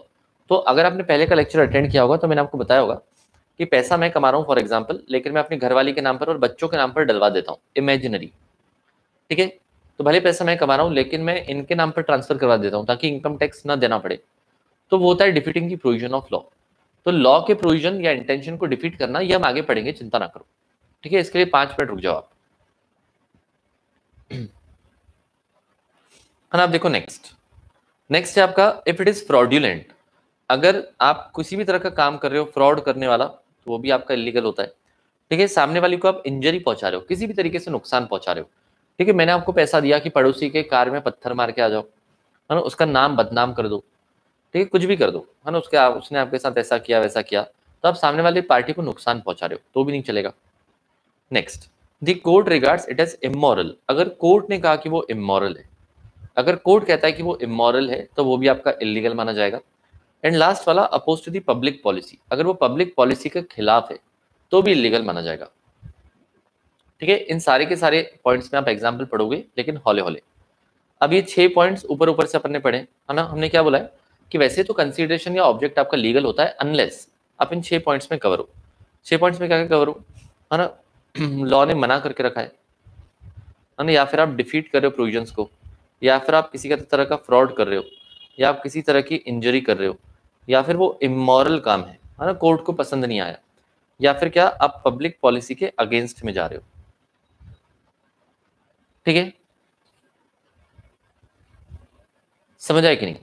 तो अगर आपने पहले का लेक्चर अटेंड किया होगा तो मैंने आपको बताया होगा कि पैसा मैं कमा रहा हूँ फॉर एग्जाम्पल, लेकिन मैं अपनी घरवाली के नाम पर और बच्चों के नाम पर डलवा देता हूँ, इमेजिनरी, ठीक है। तो भले पैसा मैं कमा रहा हूँ लेकिन मैं इनके नाम पर ट्रांसफर करवा देता हूँ ताकि इनकम टैक्स ना देना पड़े, तो वो होता है डिफीटिंग की प्रोविजन ऑफ लॉ। तो लॉ के प्रोविजन या इंटेंशन को डिफीट करना, ये हम आगे पढ़ेंगे, चिंता ना करो, ठीक है। इसके लिए 5 मिनट रुक जाओ आप, है ना। आप देखो नेक्स्ट, नेक्स्ट है आपका इफ इट इज फ्रॉड्यूलेंट। अगर आप किसी भी तरह का काम कर रहे हो फ्रॉड करने वाला, तो वो भी आपका इलीगल होता है, ठीक है। सामने वाले को आप इंजरी पहुंचा रहे हो, किसी भी तरीके से नुकसान पहुंचा रहे हो, ठीक है। मैंने आपको पैसा दिया कि पड़ोसी के कार में पत्थर मार के आ जाओ, है ना, उसका नाम बदनाम कर दो, ठीक है, कुछ भी कर दो, है ना, उसने आपके साथ ऐसा किया वैसा किया, तो आप सामने वाली पार्टी को नुकसान पहुंचा रहे हो, तो भी नहीं चलेगा। Next, the court regards it as immoral. अगर कोर्ट ने कहा कि वो इमोरल है, अगर कोर्ट कहता है कि वो इमोरल है, तो वो भी आपका इलीगल माना जाएगा। एंड लास्ट वाला, oppose to the public policy, अगर वो पब्लिक पॉलिसी के खिलाफ है तो भी इलीगल माना जाएगा, ठीक है। इन सारे के सारे पॉइंट्स में आप एग्जाम्पल पढ़ोगे, लेकिन हौले हौले। अब ये 6 पॉइंट्स ऊपर ऊपर से अपन ने पढ़े, है ना। हमने क्या बोला है कि वैसे तो कंसीडरेशन या ऑब्जेक्ट आपका लीगल होता है अनलेस आप इन 6 पॉइंट्स में कवर हो। 6 पॉइंट्स में क्या क्या कवर हो, है ना, लॉ ने मना करके रखा है, है ना, या फिर आप डिफीट कर रहे हो प्रोविजंस को, या फिर आप किसी का तरह का फ्रॉड कर रहे हो, या आप किसी तरह की इंजरी कर रहे हो, या फिर वो इमोरल काम है ना, कोर्ट को पसंद नहीं आया, या फिर क्या आप पब्लिक पॉलिसी के अगेंस्ट में जा रहे हो। ठीक है, समझ आए कि नहीं?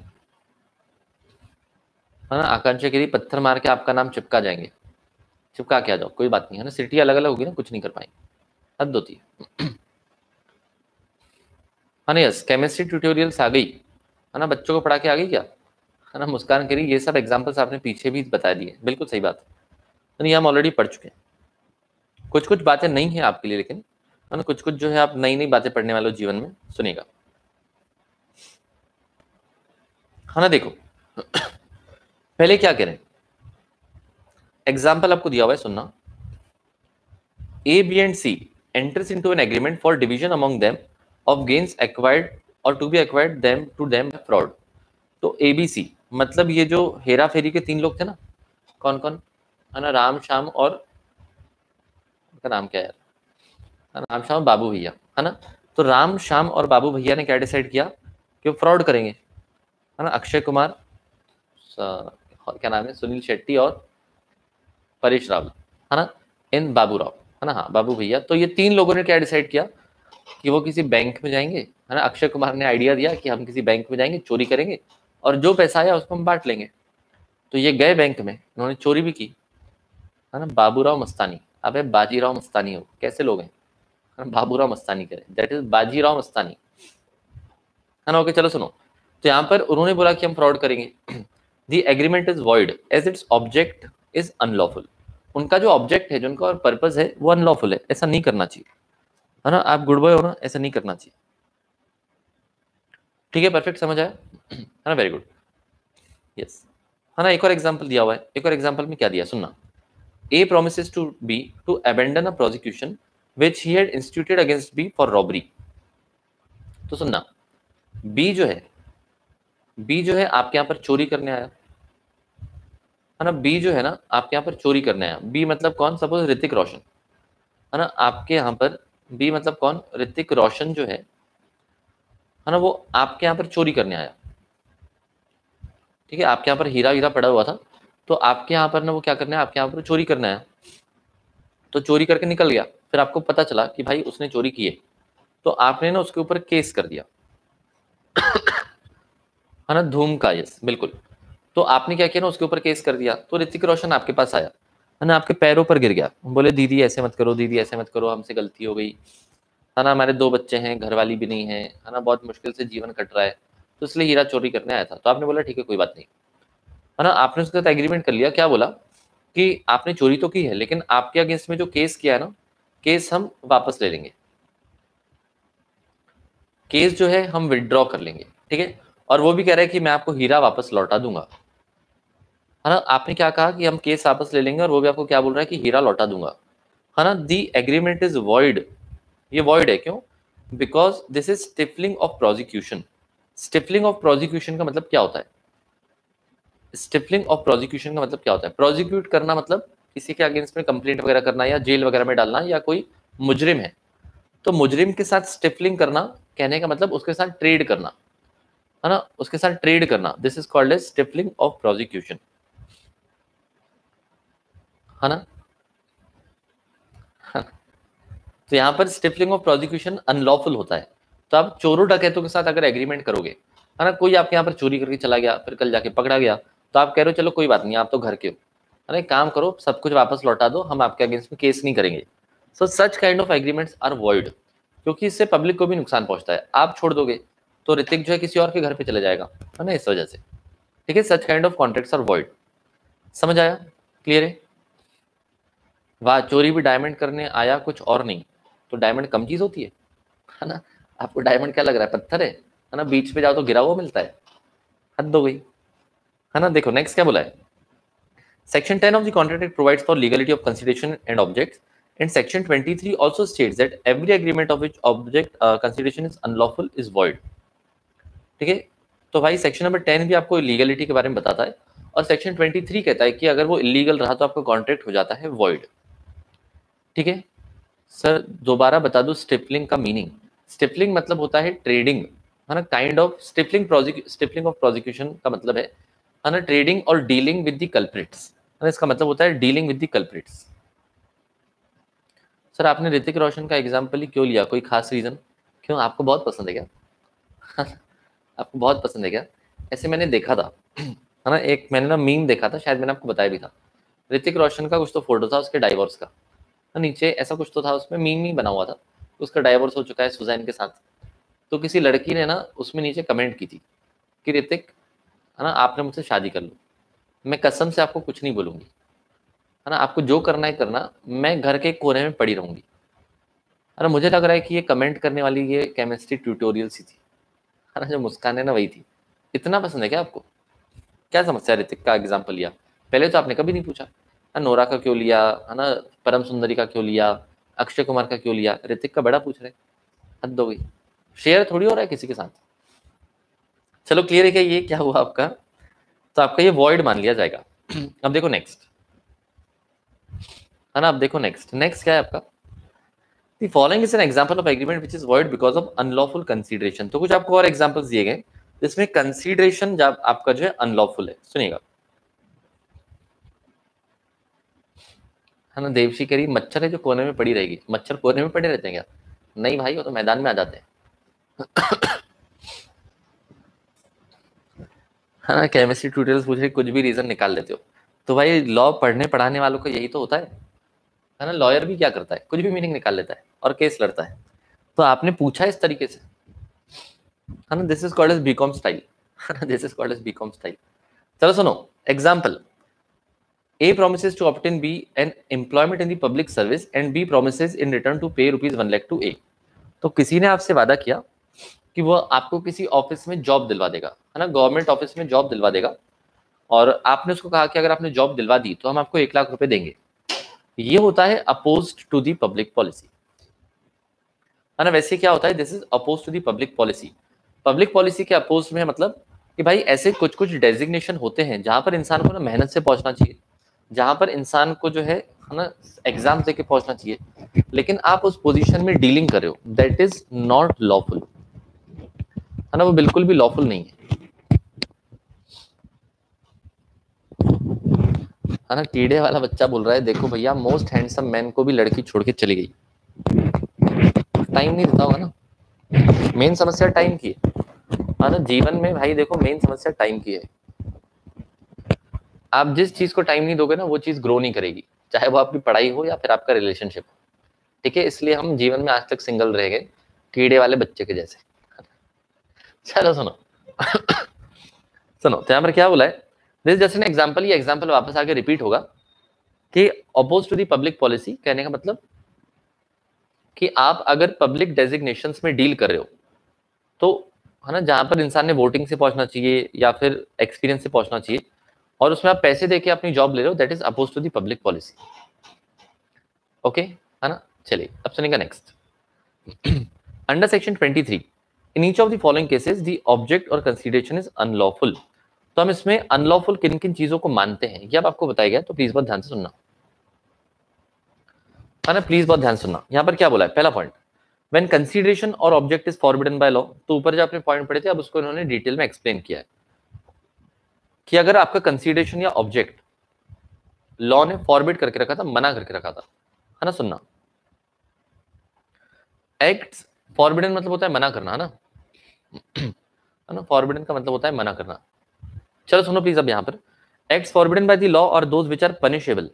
है ना, आकांक्षा कह रही पत्थर मार के आपका नाम चिपका जाएंगे, चिपका के आ जाओ, कोई बात नहीं है ना, सिटी अलग अलग होगी ना, कुछ नहीं कर पाएंगे, हद होती है। है ना, यस, केमिस्ट्री ट्यूटोरियल्स आ गई, है ना, बच्चों को पढ़ा के आ गई क्या? है ना, मुस्कान कह रही ये सब एग्जाम्पल्स आपने पीछे भी बता दिए, बिल्कुल सही बात है, ये हम ऑलरेडी पढ़ चुके हैं। कुछ कुछ बातें नहीं है आपके लिए, लेकिन है ना, कुछ कुछ जो है आप नई नई बातें पढ़ने वाले हो जीवन में, सुनिएगा। है ना, देखो पहले क्या करें, एग्जाम्पल आपको दिया हुआ है, सुनना। A, B and C enters into an agreement for division among them of gains acquired or to be acquired them to them by fraud। तो A, B, C मतलब ये जो हेरा फेरी के तीन लोग थे ना, कौन कौन, है ना, राम श्याम और उनका नाम क्या है यार, है ना, राम श्याम बाबू भैया, है ना। तो राम श्याम और बाबू भैया ने क्या डिसाइड किया कि वो फ्रॉड करेंगे, है ना। अक्षय कुमार, क्या नाम है, सुनील शेट्टी और परेश रावल, है ना, इन बाबू राव, है ना, हाँ बाबू भैया। तो ये तीन लोगों ने क्या डिसाइड किया कि वो किसी बैंक में जाएंगे, है ना। अक्षय कुमार ने आइडिया दिया कि हम किसी बैंक में जाएंगे, चोरी करेंगे और जो पैसा आया उसको हम बांट लेंगे। तो ये गए बैंक में, उन्होंने चोरी भी की, है ना। बाबूराव मस्तानी, अबे बाजीराव मस्तानी हो, कैसे लोग हैं, बाबूराव मस्तानी करें, दैट इज बाजीराव मस्तानी, है ना। ओके चलो सुनो, तो यहाँ पर उन्होंने बोला कि हम फ्रॉड करेंगे। The agreement is void as its object is unlawful. उनका जो ऑब्जेक्ट है, जो उनका पर्पज है, वो अनलॉफुल है, ऐसा नहीं करना चाहिए, है ना। आप गुड बॉय हो ना, ऐसा नहीं करना चाहिए। ठीक है, परफेक्ट, समझ आया, है ना, वेरी गुड, यस। है ना, एक और एग्जांपल दिया हुआ है, एक और एग्जांपल में क्या दिया, सुनना। A promises to B to abandon a prosecution which he had instituted against B for robbery. तो सुनना, बी जो है, बी जो है आपके यहाँ पर चोरी करने आया, है ना। बी जो है ना आपके यहाँ पर चोरी करने आया, बी मतलब कौन, सपोज ऋतिक रोशन, है ना, आपके यहाँ पर बी मतलब कौन, ऋतिक रोशन जो है ना, वो आपके यहाँ पर चोरी करने आया। ठीक है, आपके यहाँ पर हीरा हीरा पड़ा हुआ था, तो आपके यहाँ पर ना वो क्या करना है, आपके यहाँ पर चोरी करना है। तो चोरी करके निकल गया, फिर आपको पता चला कि भाई उसने चोरी की है, तो आपने ना उसके ऊपर केस कर दिया, है ना, धूम का, यस बिल्कुल। तो आपने क्या किया ना, उसके ऊपर केस कर दिया, तो ऋतिक रोशन आपके पास आया, है ना, आपके पैरों पर गिर गया, बोले दीदी ऐसे मत करो, दीदी ऐसे मत करो, हमसे गलती हो गई, है ना, हमारे दो बच्चे हैं, घरवाली भी नहीं है ना, बहुत मुश्किल से जीवन कट रहा है, तो इसलिए हीरा चोरी करने आया था। तो आपने बोला ठीक है कोई बात नहीं, है ना, आपने उसके साथ एग्रीमेंट कर लिया, क्या बोला कि आपने चोरी तो की है, लेकिन आपके अगेंस्ट में जो केस किया है ना, केस हम वापस ले लेंगे, केस जो है हम विड्रॉ कर लेंगे। ठीक है, और वो भी कह रहा है कि मैं आपको हीरा वापस लौटा दूंगा, है ना। आपने क्या कहा कि हम केस वापस ले लेंगे, और वो भी आपको क्या बोल रहा है कि हीरा लौटा दूंगा, है ना। दी एग्रीमेंट इज वॉइड, ये वॉइड है, क्यों, because this is stifling of prosecution. Stifling of prosecution का मतलब क्या होता है, स्टिफलिंग ऑफ प्रोसिक्यूशन का मतलब क्या होता है, प्रोसिक्यूट करना मतलब किसी के अगेंस्ट में कंप्लेंट वगैरह करना, या जेल वगैरह में डालना, या कोई मुजरिम है तो मुजरिम के साथ स्टिफलिंग करना, कहने का मतलब उसके साथ ट्रेड करना, है ना, उसके साथ ट्रेड करना, this is called as stifling of prosecution, है ना। तो यहाँ पर स्टिफलिंग ऑफ प्रोसिक्यूशन अनलॉफुल होता है। तो आप चोरों डकैतों के साथ अगर एग्रीमेंट करोगे, है ना, कोई आपके यहाँ पर चोरी करके चला गया, फिर कल जाके पकड़ा गया, तो आप कह रहे हो चलो कोई बात नहीं, आप तो घर के हो, है ना, एक काम करो सब कुछ वापस लौटा दो, हम आपके अगेंस्ट में केस नहीं करेंगे। So such kind of agreements are void, क्योंकि इससे पब्लिक को भी नुकसान पहुंचता है। आप छोड़ दोगे तो ऋतिक जो है किसी और के घर पे चले जाएगा, है ना, इस वजह से। ठीक है, such kind of contracts are void, समझ आया, क्लियर है। वाह, चोरी भी डायमंड करने आया, कुछ और नहीं, तो डायमंड कम चीज होती है ना। आपको डायमंड क्या लग रहा है, पत्थर है ना, बीच पे जाओ तो गिरा हुआ मिलता है, हद हो गई, है ना। देखो नेक्स्ट क्या बोला है, section 10 of the contract Act provides for legality of consideration and objects, and section 23 also states that every agreement of which object consideration is unlawful is void। ठीक है, तो भाई सेक्शन नंबर 10 भी आपको लीगलिटी के बारे में बताता है, और सेक्शन 23 कहता है कि अगर वो इलीगल रहा तो आपका कॉन्ट्रैक्ट हो जाता है वॉइड। ठीक है, सर दोबारा बता दो स्टिफलिंग का मीनिंग। स्टिफलिंग मतलब होता है ट्रेडिंग, है ना, kind of stifling of prosecution का मतलब है ना ट्रेडिंग और डीलिंग विद द कल्प्रिट्स, है ना, इसका मतलब होता है dealing with the culprits. Sir आपने ऋतिक रोशन का एग्जाम्पल ही क्यों लिया, कोई खास रीजन? क्यों, आपको बहुत पसंद है क्या? आपको बहुत पसंद है क्या? ऐसे मैंने देखा था, है ना, एक मैंने ना मीम देखा था, शायद मैंने आपको बताया भी था। ऋतिक रोशन का कुछ तो फोटो था उसके डाइवोर्स का, नीचे ऐसा कुछ तो था, उसमें मीम ही बना हुआ था, उसका डाइवोर्स हो चुका है सुजैन के साथ। तो किसी लड़की ने ना उसमें नीचे कमेंट की थी कि ऋतिक, है ना, आपने मुझसे शादी कर लो, मैं कसम से आपको कुछ नहीं बोलूंगी, है ना, आपको जो करना है करना, मैं घर के कोने में पड़ी रहूंगी। है ना, मुझे लग रहा है कि ये कमेंट करने वाली ये केमिस्ट्री ट्यूटोरियल सी थी, है ना, जो मुस्कान है ना वही थी। इतना पसंद है क्या आपको? क्या समस्या है ऋतिक का एग्जाम्पल लिया? पहले तो आपने कभी नहीं पूछा, है नोरा का क्यों लिया, है ना, परम सुंदरी का क्यों लिया, अक्षय कुमार का क्यों लिया, ऋतिक का बड़ा पूछ रहे। हद हो गई, शेयर थोड़ी हो रहा है किसी के साथ। चलो क्लियर है क्या ये क्या हुआ आपका? तो आपका ये वॉइड मान लिया जाएगा। अब देखो नेक्स्ट, है ना, अब देखो नेक्स्ट, नेक्स्ट क्या है आपका? The following is an example of agreement which is void because of unlawful consideration। तो कुछ आपको और एग्जांपल्स दिए गए जिसमें कंसीडरेशन जब आपका जो है अनलॉफुल है, सुनिएगा। है ना, देवशी कह रही मच्छर है जो कोने में पड़ी रहेगी, मच्छर कोने में पड़े रहते हैं क्या? नहीं भाई, वो तो मैदान में आ जाते हैं। है ना, केमिस्ट्री ट्यूटोरियल्स पूछ रहे कुछ भी रीजन निकाल लेते हो, तो भाई लॉ पढ़ने पढ़ाने वालों का यही तो होता है ना, लॉयर भी क्या करता है, कुछ भी मीनिंग निकाल लेता है और केस लड़ता है। तो आपने पूछा इस तरीके से, है ना, this is called as BCom style, this is called as BCom style. चलो सुनो example, A promises to obtain B an employment in the public service and B promises in return to pay rupees 1 lakh to A। तो किसी ने आपसे वादा किया कि वो आपको किसी ऑफिस में जॉब दिलवा देगा, है ना, गवर्नमेंट ऑफिस में जॉब दिलवा देगा, और आपने उसको कहा कि अगर आपने जॉब दिलवा दी तो हम आपको 1 लाख रुपए देंगे। ये होता है opposed to the public policy, है ना। वैसे क्या होता है, this is oppose to the public policy. Public policy के अपोज में मतलब कि भाई ऐसे कुछ कुछ डेजिग्नेशन होते हैं जहां पर इंसान को ना मेहनत से पहुंचना चाहिए, जहां पर इंसान को जो है ना एग्जाम देके पहुंचना चाहिए, लेकिन आप उस पोजीशन में डीलिंग कर रहे हो, दैट इज नॉट लॉफुल, है ना, वो बिल्कुल भी लॉफुल नहीं है। है ना, कीड़े वाला बच्चा बोल रहा है देखो भैया मोस्ट हैंडसम मैन को भी लड़की छोड़ के चली गई, टाइम नहीं देता होगा ना, मेन समस्या टाइम की है ना, जीवन में भाई देखो मेन समस्या टाइम की है। आप जिस चीज को टाइम नहीं दोगे ना वो चीज ग्रो नहीं करेगी, चाहे वो आपकी पढ़ाई हो या फिर आपका रिलेशनशिप हो, ठीक है, इसलिए हम जीवन में आज तक सिंगल रह गए, कीड़े वाले बच्चे के जैसे। चलो सुनो, सुनो तो यहाँ पर क्या बोला है, दिस जस्ट एन एग्जांपल, ये एग्जांपल वापस आके रिपीट होगा कि oppose to the public policy कहने का मतलब कि आप अगर पब्लिक डेजिग्नेशंस में डील कर रहे हो तो, है ना, जहां पर इंसान ने वोटिंग से पहुंचना चाहिए या फिर एक्सपीरियंस से पहुंचना चाहिए और उसमें आप पैसे देके अपनी जॉब ले रहे हो, that is oppose to the public policy. Okay, है ना, चलिए अब सुनिएगा next. Under section 23 in each of the following cases the object or consideration is unlawful. तो हम इसमें अनलॉफुल किन किन चीजों को मानते हैं ये अब आपको बताया गया, तो प्लीज बहुत ध्यान से सुनना, है ना, प्लीज बहुत ध्यान से सुनना। यहाँ पर क्या बोला है, पहला पॉइंट, व्हेन कंसीडरेशन और object is forbidden by law. तो ऊपर जो आपने पॉइंट पढ़े थे अब उसको इन्होंने डिटेल में एक्सप्लेन किया है कि अगर आपका कंसीडरेशन या ऑब्जेक्ट लॉ ने फॉरबिड करके रखा था, मना करके रखा था, है ना, सुनना, एक्ट्स फॉरबिडन मतलब होता है मना करना, है ना, है ना, फॉरबिडन का मतलब होता है मना करना। चलो सुनो प्लीज अब यहाँ पर, acts forbidden by the law और दोज विच आर पनिशेबल,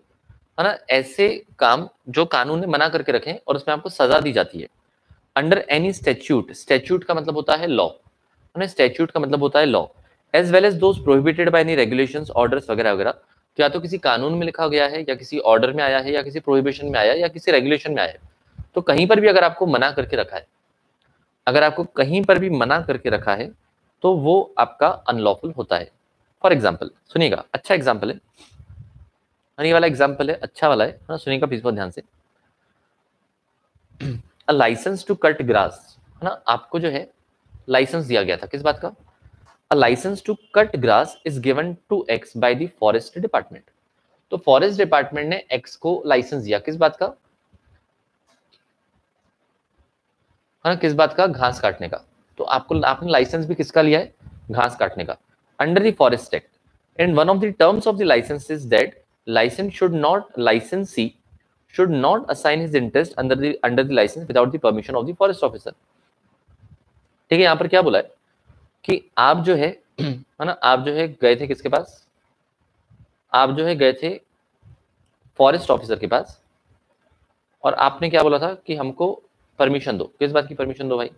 है ना, ऐसे काम जो कानून ने मना करके रखे और उसमें आपको सजा दी जाती है, अंडर एनी स्टैट्यूट, स्टैट्यूट का मतलब होता है लॉ, है ना, स्टैट्यूट का मतलब होता है law, as well as those prohibited by any regulations orders वगैरह वगैरह, तो या तो किसी कानून में लिखा गया है या किसी ऑर्डर में आया है या किसी प्रोहिबिशन में आया है या किसी रेगुलेशन में आया है, तो कहीं पर भी अगर आपको मना करके रखा है, अगर आपको कहीं पर भी मना करके रखा है तो वो आपका अनलॉफुल होता है। फॉर एग्जाम्पल सुनिएगा, अच्छा एग्जाम्पल है, ये वाला एग्जाम्पल है, अच्छा वाला है ना, सुनिएगा प्लीज बहुत ध्यान से। अ लाइसेंस टू कट ग्रास, है ना, आपको जो है लाइसेंस दिया गया था किस बात का, a licence to cut grass is given to X by the forest department. तो फॉरेस्ट डिपार्टमेंट ने एक्स को लाइसेंस दिया किस बात का, है ना, किस बात का, घास काटने का। तो आपने लाइसेंस भी किसका लिया है, घास काटने का, under the forest act. And one of the terms of the licence is that licensee should not assign his interest under the license without the permission of the forest officer। ठीक है, यहाँ पर क्या बोला है कि आप जो है ना, आप जो है गए थे किसके पास, आप जो है गए थे फॉरेस्ट ऑफिसर के पास, और आपने क्या बोला था कि हमको परमिशन दो। किस बात की परमिशन दो भाई,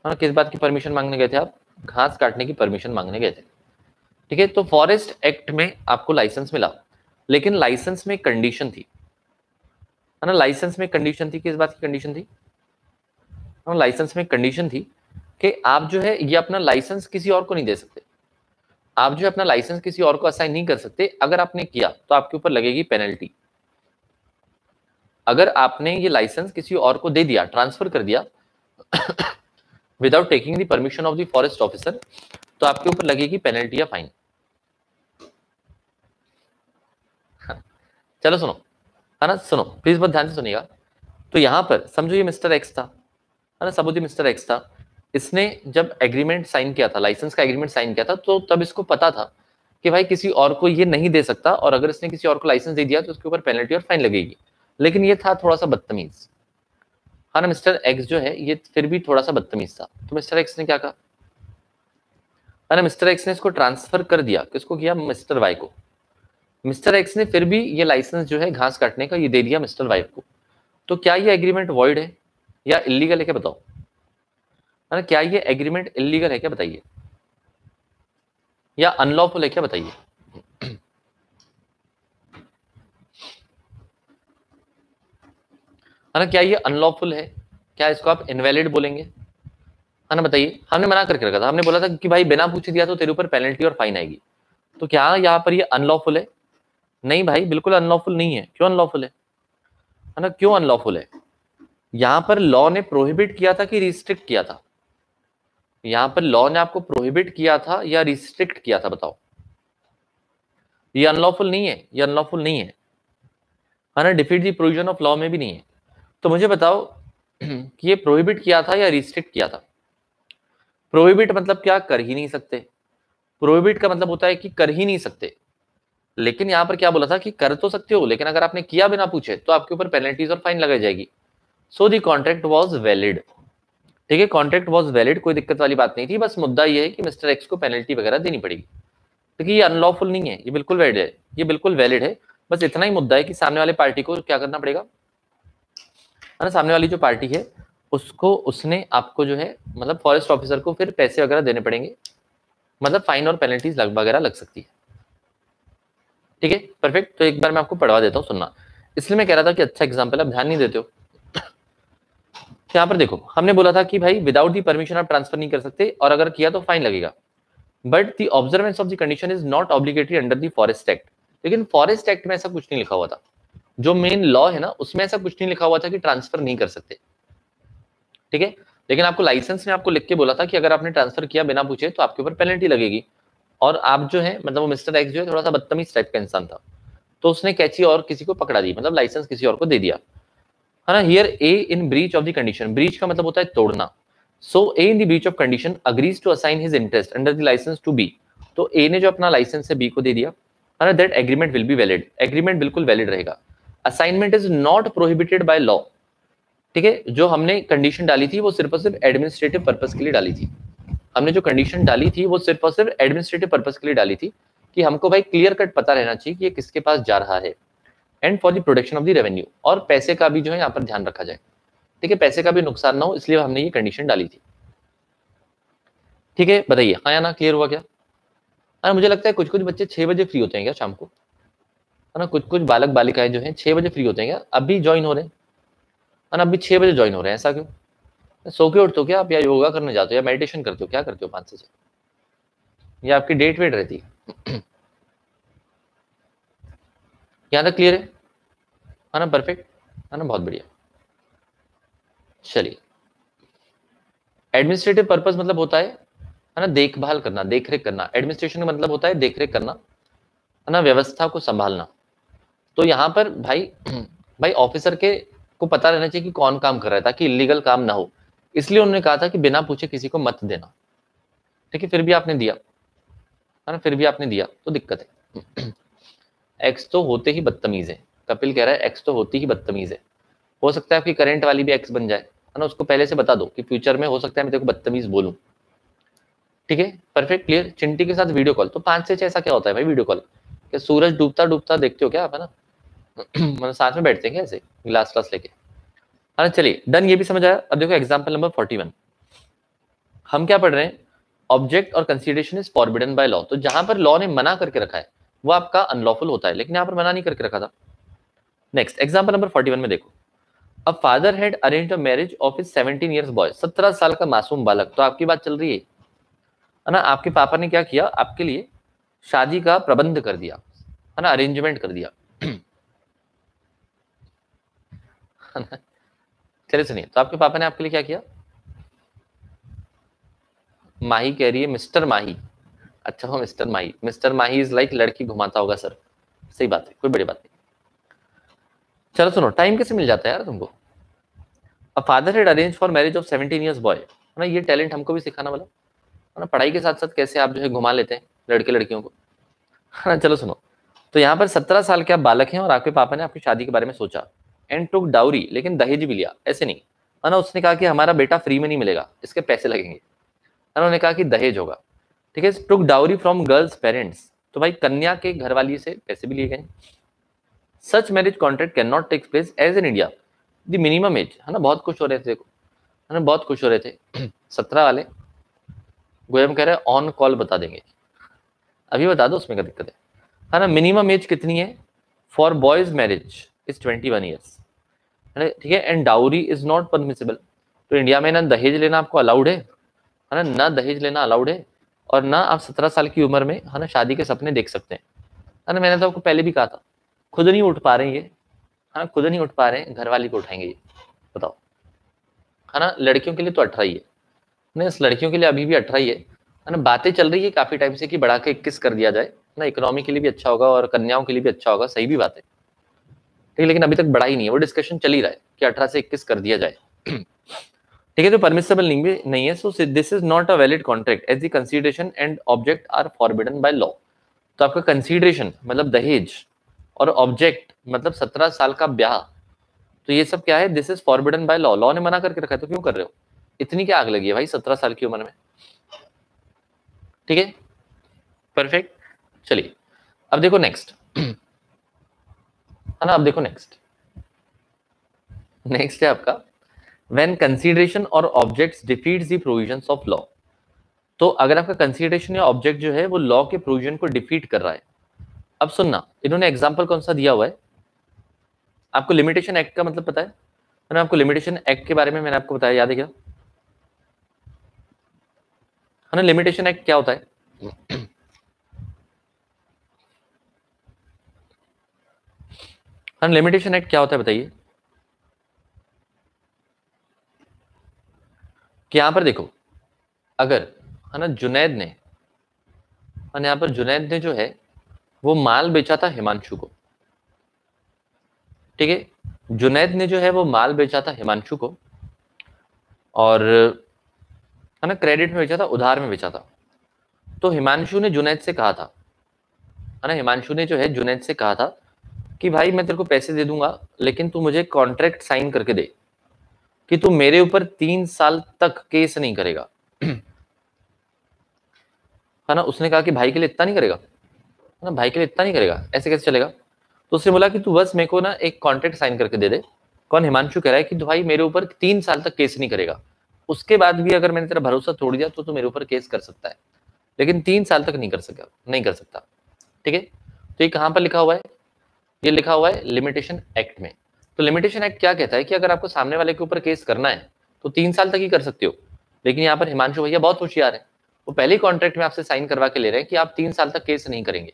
हाँ, किस बात की परमिशन मांगने गए थे आप, घास काटने की परमिशन मांगने गए थे। ठीक है, तो फॉरेस्ट एक्ट में आपको लाइसेंस मिला, लेकिन लाइसेंस में कंडीशन थी, है ना, लाइसेंस में कंडीशन थी। किस बात की कंडीशन थी, लाइसेंस में कंडीशन थी कि आप जो है ये अपना लाइसेंस किसी और को नहीं दे सकते, आप जो है अपना लाइसेंस किसी और को असाइन नहीं कर सकते। अगर आपने किया तो आपके ऊपर लगेगी पेनल्टी। अगर आपने ये लाइसेंस किसी और को दे दिया, ट्रांसफर कर दिया without taking the permission of the forest officer, तो आपके ऊपर लगेगी पेनल्टी या फाइन। चलो सुनो, है ना, सुनो प्लीज, बहुत ध्यान से सुनिएगा। तो यहां पर समझो ये मिस्टर एक्स था, है ना, सबूत मिस्टर एक्स था। इसने जब एग्रीमेंट साइन किया था, लाइसेंस का एग्रीमेंट साइन किया था, तो तब इसको पता था कि भाई किसी और को ये नहीं दे सकता, और अगर इसने किसी और को लाइसेंस दे दिया तो उसके ऊपर पेनल्टी और फाइन लगेगी। लेकिन ये था थोड़ा सा बदतमीज, है ना, मिस्टर एक्स जो है ये फिर भी थोड़ा सा बदतमीज था। तो मिस्टर एक्स ने क्या कहा, है ना, मिस्टर एक्स ने इसको ट्रांसफर कर दिया, किसको किया, मिस्टर वाई को। मिस्टर एक्स ने फिर भी ये लाइसेंस जो है घास काटने का ये दे दिया मिस्टर वाई को। तो क्या ये एग्रीमेंट वॉइड है या इलीगल है, क्या बताओ, है ना, क्या ये एग्रीमेंट इलीगल है क्या बताइए, या अनलॉफुल है क्या बताइए। है ना, क्या ये अनलॉफुल है, क्या इसको आप इनवैलिड बोलेंगे, है ना, बताइए। हमने मना करके रखा था, हमने बोला था कि भाई बिना पूछे दिया तो तेरे ऊपर पेनल्टी और फाइन आएगी। तो क्या यहाँ पर ये अनलॉफुल है, नहीं भाई बिल्कुल अनलॉफुल नहीं है। क्यों अनलॉफुल है ना, क्यों अनलॉफुल है, यहाँ पर लॉ ने प्रोहिबिट किया था कि रिस्ट्रिक्ट किया था, यहाँ पर लॉ ने आपको प्रोहिबिट किया था या रिस्ट्रिक्ट किया था, बताओ। ये अनलॉफुल नहीं है, ये अनलॉफुल नहीं है ना, defeat the provision of law में भी नहीं है। तो मुझे बताओ कि ये प्रोहिबिट किया था या रिस्ट्रिक्ट किया था। प्रोहिबिट मतलब क्या, कर ही नहीं सकते, प्रोहिबिट का मतलब होता है कि कर ही नहीं सकते। लेकिन यहां पर क्या बोला था कि कर तो सकते हो, लेकिन अगर आपने किया बिना पूछे तो आपके ऊपर पेनल्टीज और फाइन लगाई जाएगी। So the contract was valid. ठीक है, कॉन्ट्रैक्ट वाज वैलिड, कोई दिक्कत वाली बात नहीं थी। बस मुद्दा ये है कि मिस्टर एक्स को पेनल्टी वगैरह देनी पड़ेगी। देखिए ये अनलॉफुल नहीं है, ये बिल्कुल वैलिड है, ये बिल्कुल वैलिड है। बस इतना ही मुद्दा है कि सामने वाले पार्टी को क्या करना पड़ेगा, है ना, सामने वाली जो पार्टी है उसको, उसने आपको जो है मतलब फॉरेस्ट ऑफिसर को फिर पैसे वगैरह देने पड़ेंगे, मतलब फाइन और पेनल्टीज वगैरह लग सकती है। ठीक है, परफेक्ट। तो एक बार मैं आपको पढ़वा देता हूँ, सुनना। इसलिए मैं कह रहा था कि अच्छा एग्जाम्पल, आप ध्यान नहीं देते हो। यहाँ पर देखो, हमने बोला था कि भाई विदाउट दी परमिशन आप ट्रांसफर नहीं कर सकते, और अगर किया तो फाइन लगेगा। But the observance of the condition is not obligatory under the forest act. लेकिन फॉरेस्ट एक्ट में ऐसा कुछ नहीं लिखा हुआ था, जो मेन लॉ है ना उसमें ऐसा कुछ नहीं लिखा हुआ था कि ट्रांसफर नहीं कर सकते। ठीक है, लेकिन आपको लाइसेंस ने आपको लिख के बोला था कि अगर आपने ट्रांसफर किया बिना पूछे तो आपके ऊपर पेनल्टी लगेगी। और आप जो है मतलब वो मिस्टर एक्स जो है थोड़ा सा बदतमीज टाइप का इंसान था, तो उसने कैची और किसी को पकड़ा दी, मतलब लाइसेंस किसी और को दे दिया, है ना। Here A in breach of the condition, breach का मतलब होता है तोड़ना। So A in the breach of condition agrees to assign his interest under the licence to B. तो ए ने जो अपना लाइसेंस है बी को दे दिया, है ना, that agreement will be valid, agreement बिल्कुल वैलिड रहेगा। Assignment is not prohibited by law. ठीक है, जो हमने कंडीशन डाली थी वो सिर्फ और सिर्फ एडमिनिस्ट्रेटिव पर्पस के लिए डाली थी। हमने जो कंडीशन डाली थी वो सिर्फ और सिर्फ एडमिनिस्ट्रेटिव पर्पस के लिए डाली थी, कि हमको भाई क्लियर कट पता रहना चाहिए कि ये किसके पास जा रहा है, and for the protection of the revenue, और पैसे का भी जो है यहाँ पर ध्यान रखा जाए। ठीक है, पैसे का भी नुकसान ना हो, इसलिए हमने ये कंडीशन डाली थी। ठीक है, बताइए हाँ या ना, क्लियर हुआ क्या। हाँ, मुझे लगता है कुछ कुछ बच्चे 6 बजे फ्री होते हैं क्या शाम को, है ना, कुछ कुछ बालक बालिकाएं जो हैं 6 बजे फ्री होते हैं क्या, अभी ज्वाइन हो रहे हैं, है ना, अभी 6 बजे ज्वाइन हो रहे हैं, ऐसा क्यों। सो के उठते हो क्या आप, या योगा करने जाते हो, या मेडिटेशन करते हो, क्या करते हो 5 से 6, या आपकी डेट वेट रहती है। यहाँ तक क्लियर है ना, परफेक्ट, है ना, बहुत बढ़िया। चलिए, एडमिनिस्ट्रेटिव पर्पस मतलब होता है ना देखभाल करना, देखरेख करना। एडमिनिस्ट्रेशन का मतलब होता है देखरेख करना, है ना, व्यवस्था को संभालना। तो यहाँ पर भाई भाई ऑफिसर के आपको पता रहना चाहिए कि कौन काम कर रहा है, ताकि इलीगल काम ना हो। इसलिए उन्होंने कहा था कि बिना पूछे किसी को मत देना। ठीक है, फिर भी आपने दिया, है ना, फिर भी आपने दिया तो दिक्कत है। एक्स तो होते ही बदतमीज है, कपिल कह रहा है एक्स तो होती ही बदतमीज है। हो सकता है आपकी करंट वाली भी एक्स बन जाए, है ना, उसको पहले से बता दो कि फ्यूचर में हो सकता है मैं तेरे को बदतमीज बोलूं। ठीक है, परफेक्ट क्लियर। चिंटी के साथ वीडियो कॉल, तो 5 से 6 ऐसा क्या होता है भाई वीडियो कॉल? क्या सूरज डूबता डूबता देखते हो क्या आप, है ना? मतलब साथ में बैठते हैं क्या ऐसे ग्लास ग्लास लेके? हाँ चलिए डन, ये भी समझ आया। अब देखो एग्जाम्पल नंबर 41, हम क्या पढ़ रहे हैं? Object or consideration is forbidden by law. तो जहां पर लॉ ने मना करके रखा है वो आपका अनलॉफुल होता है, लेकिन यहाँ पर मना नहीं करके रखा था। नेक्स्ट एग्जाम्पल नंबर 41 में देखो, a father had arranged a marriage of his 17 years boy. 17 साल का मासूम बालक, तो आपकी बात चल रही है ना, आपके पापा ने क्या किया आपके लिए? शादी का प्रबंध कर दिया, है ना, अरेंजमेंट कर दिया। चलिए सुनिए, तो आपके पापा ने आपके लिए क्या किया? माही कह रही है मिस्टर माही। अच्छा हो mister Mahi, mister Mahi is like लड़की घुमाता होगा सर। सही बात है, कोई बड़ी बात नहीं। चलो सुनो, टाइम कैसे मिल जाता है यार तुमको? A father had arrange for marriage of 17 years boy, है ना, ये टैलेंट हमको भी सिखाना वाला, है ना, पढ़ाई के साथ साथ कैसे आप जो है घुमा लेते हैं लड़के लड़कियों को, है ना। चलो सुनो, तो यहाँ पर 17 साल के आप बालक हैं और आपके पापा ने आपकी शादी के बारे में सोचा, एंड टुक डाउरी, लेकिन दहेज भी लिया, ऐसे नहीं, है ना, उसने कहा कि हमारा बेटा फ्री में नहीं मिलेगा, इसके पैसे लगेंगे, है ना, उन्होंने कहा कि दहेज होगा। ठीक है, टुक डाउरी फ्रॉम गर्ल्स पेरेंट्स, तो भाई कन्या के घर वाली से पैसे भी लिए गए। Such marriage contract can not take place as in India the minimum age, है ना, बहुत खुश हो रहे थे देखो, है ना, बहुत खुश हो रहे थे। 17 वाले गोयम कह रहे हैं ऑन कॉल बता देंगे, अभी बता दो उसमें क्या दिक्कत है ना। मिनिमम एज कितनी है for boys marriage is 21 years, ठीक है, and dowry is not permissible. तो इंडिया में ना दहेज लेना आपको अलाउड है ना दहेज लेना अलाउड है, और ना आप 17 साल की उम्र में, है ना, शादी के सपने देख सकते हैं, है ना। मैंने तो आपको पहले भी कहा था, खुद नहीं उठ पा रहे हैं ये, हाँ खुद नहीं उठ पा रहे हैं, घर वाली को उठाएंगे ये, बताओ, है ना। लड़कियों के लिए तो 18 ही है, नहीं इस लड़कियों के लिए अभी भी 18 ही है ना। बातें चल रही है काफी टाइम से कि बढ़ा के 21 कर दिया जाए ना, इकोनॉमी के लिए भी अच्छा होगा और कन्याओं के लिए भी अच्छा होगा, सही भी बात है, ठीक है, लेकिन अभी तक बढ़ा ही नहीं है, वो डिस्कशन चल ही रहा है कि 18 से 21 कर दिया जाए। ठीक है, तो परमिसेबल नहीं है, so this is not a valid contract as the consideration and object are forbidden by law. तो आपका कंसीडरेशन मतलब दहेज और ऑब्जेक्ट मतलब 17 साल का ब्याह, तो ये सब क्या है? This is forbidden by law, law ने मना करके रखा है, तो क्यों कर रहे हो? इतनी क्या आग लगी है भाई 17 साल की उम्र में? ठीक है, परफेक्ट। चलिए अब देखो नेक्स्ट, है ना, अब देखो नेक्स्ट, नेक्स्ट है आपका व्हेन कंसीडरेशन और objects defeats the provisions of law. तो अगर आपका कंसीडरेशन या ऑब्जेक्ट जो है वो लॉ के प्रोविजन को डिफीट कर रहा है। अब सुनना, इन्होंने एग्जांपल कौन सा दिया हुआ है? आपको लिमिटेशन एक्ट का मतलब पता है? मैंने आपको लिमिटेशन एक्ट के बारे में मैंने आपको बताया, याद है क्या? है ना, लिमिटेशन एक्ट क्या होता है? हाँ, लिमिटेशन एक्ट क्या होता है बताइए? कि यहां पर देखो, अगर, है ना, जुनैद ने, और यहाँ पर जुनैद ने जो है वो माल बेचा था हिमांशु को, ठीक है, जुनैद ने जो है वो माल बेचा था हिमांशु को, और, है ना, क्रेडिट में बेचा था, उधार में बेचा था। तो हिमांशु ने जुनैद से कहा था, है ना, हिमांशु ने जो है जुनैद से कहा था कि भाई मैं तेरे को पैसे दे दूंगा, लेकिन तू मुझे कॉन्ट्रैक्ट साइन करके दे कि तू मेरे ऊपर 3 साल तक केस नहीं करेगा। है ना, उसने कहा कि भाई के लिए इतना नहीं करेगा, है ना, भाई के लिए इतना नहीं करेगा, ऐसे कैसे चलेगा? तो उसने बोला कि तू बस मेरे को ना एक कॉन्ट्रैक्ट साइन करके दे दे। कौन? हिमांशु कह रहा है कि तू भाई मेरे ऊपर 3 साल तक केस नहीं करेगा, उसके बाद भी अगर मैंने तेरा भरोसा तोड़ दिया तो तू मेरे ऊपर केस कर सकता है, लेकिन 3 साल तक नहीं कर सका, नहीं कर सकता। ठीक है, तो ये कहां पर लिखा हुआ है? ये लिखा हुआ है लिमिटेशन एक्ट में। तो लिमिटेशन एक्ट क्या कहता है कि अगर आपको सामने वाले के ऊपर केस करना है तो 3 साल तक ही कर सकते हो, लेकिन यहाँ पर हिमांशु भैया बहुत होशियार है, वो पहले ही कॉन्ट्रैक्ट में आपसे साइन करवा के ले रहे हैं कि आप 3 साल तक केस नहीं करेंगे।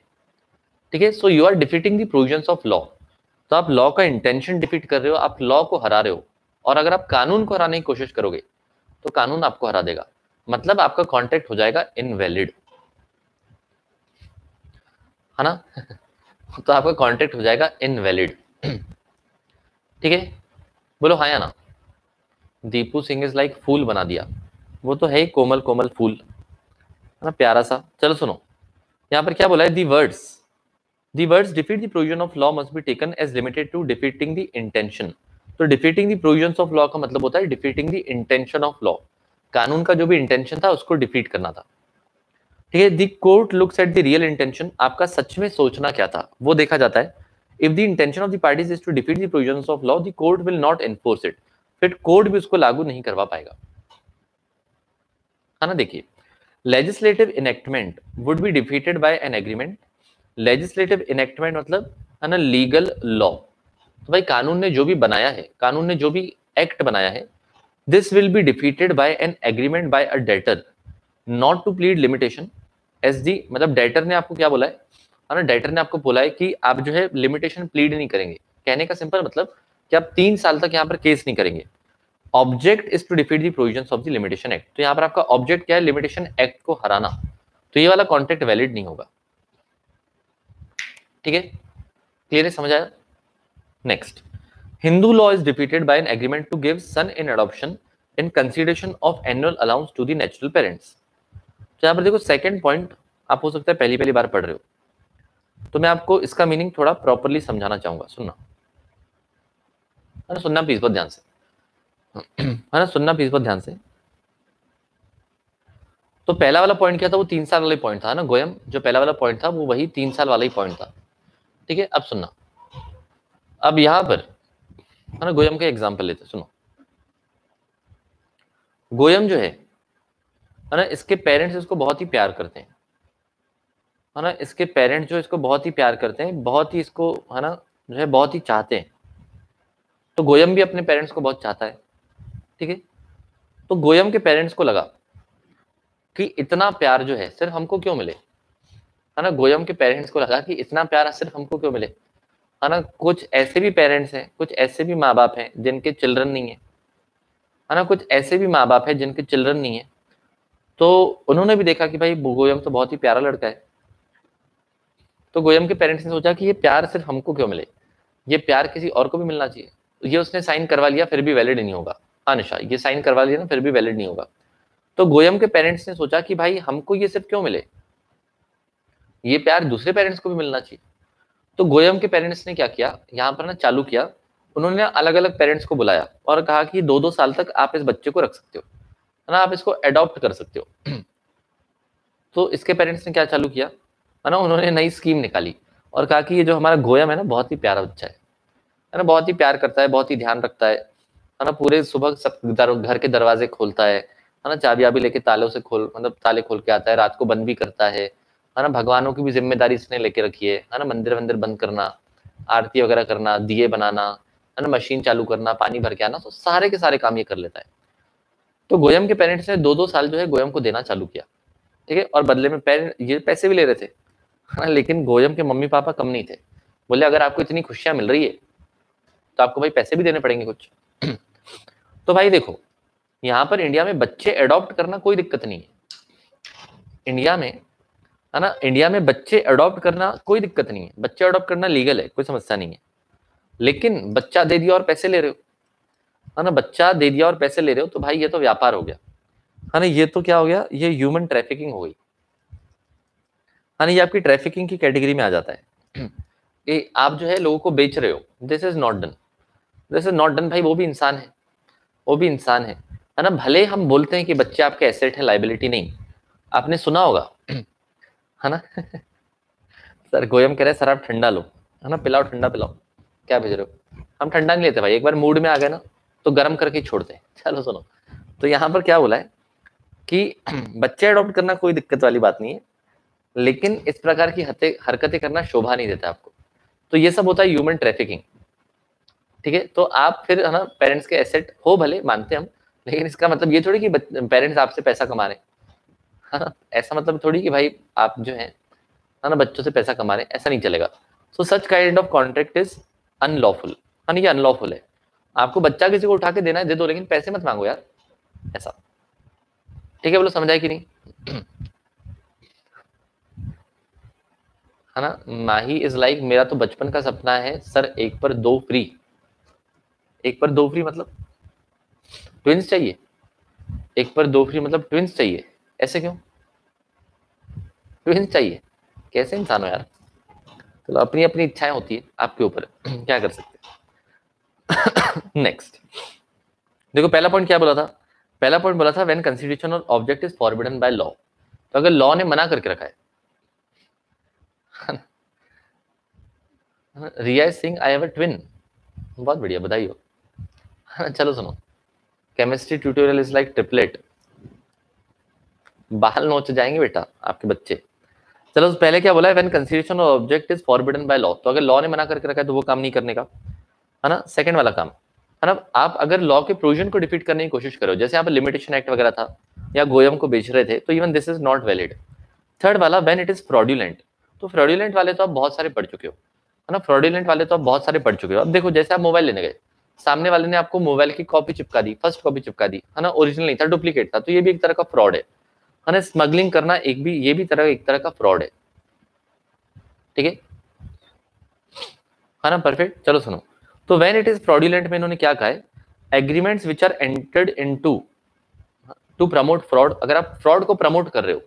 ठीक है, so you are defeating the provisions of law. तो आप लॉ का इंटेंशन डिफीट कर रहे हो, आप लॉ को हरा रहे हो, और अगर आप कानून को हराने की कोशिश करोगे तो कानून आपको हरा देगा, मतलब आपका कॉन्ट्रैक्ट हो जाएगा इनवैलिड, है ना। तो आपका कॉन्ट्रैक्ट हो जाएगा इनवैलिड। ठीक है, बोलो हाँ या ना। दीपू सिंह इज लाइक फूल बना दिया, वो तो है ही कोमल कोमल फूल, है ना, प्यारा सा। चलो सुनो, यहाँ पर क्या बोला है, the words defeat the provision of law must be taken as limited to defeating the intention. तो defeating the provisions of law का मतलब होता है defeating the intention of law, कानून का जो भी इंटेंशन था उसको डिफीट करना था। ठीक है, the court looks at the real intention, आपका सच में सोचना क्या था वो देखा जाता है। If the intention of the parties is to defeat the provisions of law the court will not enforce it, फिर कोर्ट भी उसको लागू नहीं करवा पाएगा, है ना। देखिए, legislative enactment would be defeated by an agreement. Legislative enactment मतलब है ना लीगल लॉ, तो भाई कानून ने जो भी बनाया है, कानून ने जो भी एक्ट बनाया है, this will be defeated by an agreement by a debtor not to plead limitation एस डी। मतलब डेटर ने आपको क्या बोला है ना, डेटर ने आपको बोला है कि आप जो है लिमिटेशन प्लीड नहीं करेंगे। कहने का सिंपल मतलब कि आप 3 साल तक यहाँ पर केस नहीं करेंगे। Object is to defeat the provisions of the limitation act, तो यहाँ पर आपका ऑब्जेक्ट क्या है, लिमिटेशन एक्ट को हराना, तो ये वाला कॉन्ट्रैक्ट वैलिड नहीं होगा। ठीक है, क्लियर है, समझ आया। Next, Hindu law is defeated by an agreement to give son in adoption in consideration of annual allowance to the natural parents. तो यहाँ पर देखो सेकंड पॉइंट, आप हो सकता है पहली पहली बार पढ़ रहे हो, तो मैं आपको इसका मीनिंग थोड़ा प्रॉपरली समझाना चाहूंगा, सुनना, है ना, सुनना प्लीज बहुत ध्यान से, है ना, सुनना प्लीज बहुत ध्यान से। तो पहला वाला पॉइंट क्या था, वो 3 साल वाला पॉइंट था ना गोयम, जो पहला वाला पॉइंट था वो वही 3 साल वाला ही पॉइंट था। ठीक है, अब सुनना, अब यहां पर है ना गोयम का एग्जाम्पल लेते, सुनो। गोयम जो है ना, इसके पेरेंट्स इसको बहुत ही प्यार करते हैं, है ना, इसके पेरेंट्स जो इसको बहुत ही प्यार करते हैं, बहुत ही इसको है ना जो है बहुत ही चाहते हैं। तो गोयम भी अपने पेरेंट्स को बहुत चाहता है। ठीक है, तो गोयम के पेरेंट्स को लगा कि इतना प्यार जो है सिर्फ हमको क्यों मिले, है ना, गोयम के पेरेंट्स को लगा कि इतना प्यार सिर्फ हमको क्यों मिले, है ना। कुछ ऐसे भी पेरेंट्स हैं, कुछ ऐसे भी माँ बाप हैं जिनके चिल्ड्रन नहीं है ना, कुछ ऐसे भी माँ बाप हैं जिनके चिल्ड्रन नहीं है। तो उन्होंने भी देखा कि भाई गोयम तो बहुत ही प्यारा लड़का है। तो गोयम के पेरेंट्स ने सोचा कि ये प्यार सिर्फ हमको क्यों मिले, ये प्यार किसी और को भी मिलना चाहिए। ये उसने साइन करवा लिया, फिर भी वैलिड नहीं होगा। हाँ निशा, ये साइन करवा लिया ना, फिर भी वैलिड नहीं होगा। तो गोयम के पेरेंट्स ने सोचा कि भाई हमको ये सिर्फ क्यों मिले, ये प्यार दूसरे पेरेंट्स को भी मिलना चाहिए। तो गोयम के पेरेंट्स ने क्या किया, यहाँ पर ना चालू किया, उन्होंने अलग अलग पेरेंट्स को बुलाया और कहा कि 2-2 साल तक आप इस बच्चे को रख सकते हो, है ना, आप इसको अडॉप्ट कर सकते हो। तो इसके पेरेंट्स ने क्या चालू किया, है ना, उन्होंने नई स्कीम निकाली और कहा कि ये जो हमारा गोयम है ना, बहुत ही प्यारा बच्चा है ना, बहुत ही प्यार करता है, बहुत ही ध्यान रखता है ना, पूरे सुबह सब घर के दरवाजे खोलता है ना, चाबी आबी लेके तालों से खोल मतलब ताले खोल के आता है, रात को बंद भी करता है ना, भगवानों की भी जिम्मेदारी इसने लेके रखी है ना, मंदिर वंदिर बंद करना, आरती वगैरह करना, दिए बनाना, है ना, मशीन चालू करना, पानी भर के आना, तो सारे के सारे काम ये कर लेता है। तो गोयम के पेरेंट्स ने 2-2 साल जो है गोयम को देना चालू किया। ठीक है, और बदले में पेरेंट ये पैसे भी ले रहे थे, है ना, लेकिन गोयम के मम्मी पापा कम नहीं थे, बोले अगर आपको इतनी खुशियां मिल रही है तो आपको भाई पैसे भी देने पड़ेंगे कुछ। तो भाई देखो, यहाँ पर इंडिया में बच्चे अडॉप्ट करना कोई दिक्कत नहीं है, इंडिया में, है ना, इंडिया में बच्चे अडॉप्ट करना कोई दिक्कत नहीं है, बच्चे अडॉप्ट करना लीगल है, कोई समस्या नहीं है। लेकिन बच्चा दे दिया और पैसे ले रहे हो, है ना, बच्चा दे दिया और पैसे ले रहे हो, तो भाई ये तो व्यापार हो गया, है ना, ये तो क्या हो गया, ये ह्यूमन ट्रैफिकिंग हो गई, है ना, ये आपकी ट्रैफिकिंग की कैटेगरी में आ जाता है। ये आप जो है लोगों को बेच रहे हो, this is not done, this is not done. भाई वो भी इंसान है, वो भी इंसान है ना, भले हम बोलते हैं कि बच्चे आपके एसेट है, लाइबिलिटी नहीं। आपने सुना होगा, है ना। सर गोयम कह रहे हैं सर आप ठंडा लो, है ना, पिलाओ ठंडा पिलाओ, क्या भेज रहे हो, हम ठंडा नहीं लेते भाई, एक बार मूड में आ गए ना तो गर्म करके ही छोड़ते हैं। चलो सुनो, तो यहाँ पर क्या बोला है कि बच्चे अडॉप्ट करना कोई दिक्कत वाली बात नहीं है, लेकिन इस प्रकार की हरकतें करना शोभा नहीं देता आपको। तो ये सब होता है ह्यूमन ट्रैफिकिंग। ठीक है, तो आप फिर है ना पेरेंट्स के एसेट हो भले, मानते हम, लेकिन इसका मतलब ये थोड़ी कि पेरेंट्स आपसे पैसा कमा रहे हैं, है ना, ऐसा मतलब थोड़ी कि भाई आप जो है ना बच्चों से पैसा कमा रहे हैं, ऐसा नहीं चलेगा। So such kind of contract is unlawful, है ना, ये अनलॉफुल है। आपको बच्चा किसी को उठा के देना है दे दो, लेकिन पैसे मत मांगो यार, ऐसा। ठीक है, बोलो समझ आए कि नहीं। है ना, माही इज लाइक मेरा तो बचपन का सपना है सर, एक पर दो फ्री, एक पर दो फ्री मतलब ट्विंस चाहिए, एक पर दो फ्री मतलब ट्विंस चाहिए, ऐसे क्यों? ट्विंस चाहिए, कैसे इंसान हो यार? चलो अपनी अपनी इच्छाएं होती है, आपके ऊपर क्या कर सकते हैं। नेक्स्ट देखो, पहला पॉइंट क्या बोला था? पहला पॉइंट बोला था when consideration of object is forbidden by law. तो अगर लॉ ने मना करके रखा है, Riya Singh I have a twin, बहुत बढ़िया, बधाई हो। चलो सुनो, chemistry tutorial is like triplet, बाल नोच जाएंगे बेटा आपके बच्चे। चलो पहले क्या बोला है, when consideration of object is forbidden by law, तो अगर लॉ ने मना करके रखा है तो वो काम नहीं करने का, है ना। सेकंड वाला काम है ना, आप अगर लॉ के प्रोविजन को डिफीट करने की कोशिश करो, जैसे यहाँ पर लिमिटेशन एक्ट वगैरह था या गोयम को बेच रहे थे, तो even this is not valid. Third वाला व्हेन इट इज फ्रॉड्यूलेंट, तो फ्रॉड्यूलेंट वाले तो आप बहुत सारे पढ़ चुके हो, है ना, फ्रॉड्यूलेंट वाले तो आप बहुत सारे पढ़ चुके हो। अब देखो, जैसे आप मोबाइल लेने गए, सामने वाले ने आपको मोबाइल की कॉपी चिपका दी, फर्स्ट कॉपी चिपका दी, है ना, ओरिजिनल नहीं था, डुप्लीकेट था, तो ये भी एक तरह का फ्रॉड है ना। स्मगलिंग करना ये भी एक तरह का फ्रॉड है, ठीक है ना, परफेक्ट। चलो सुनो, तो व्हेन इट इज फ्रॉड्यूलेंट में इन्होंने क्या कहा है, agreements which are entered into to promote fraud, अगर आप फ्रॉड को प्रमोट कर रहे हो,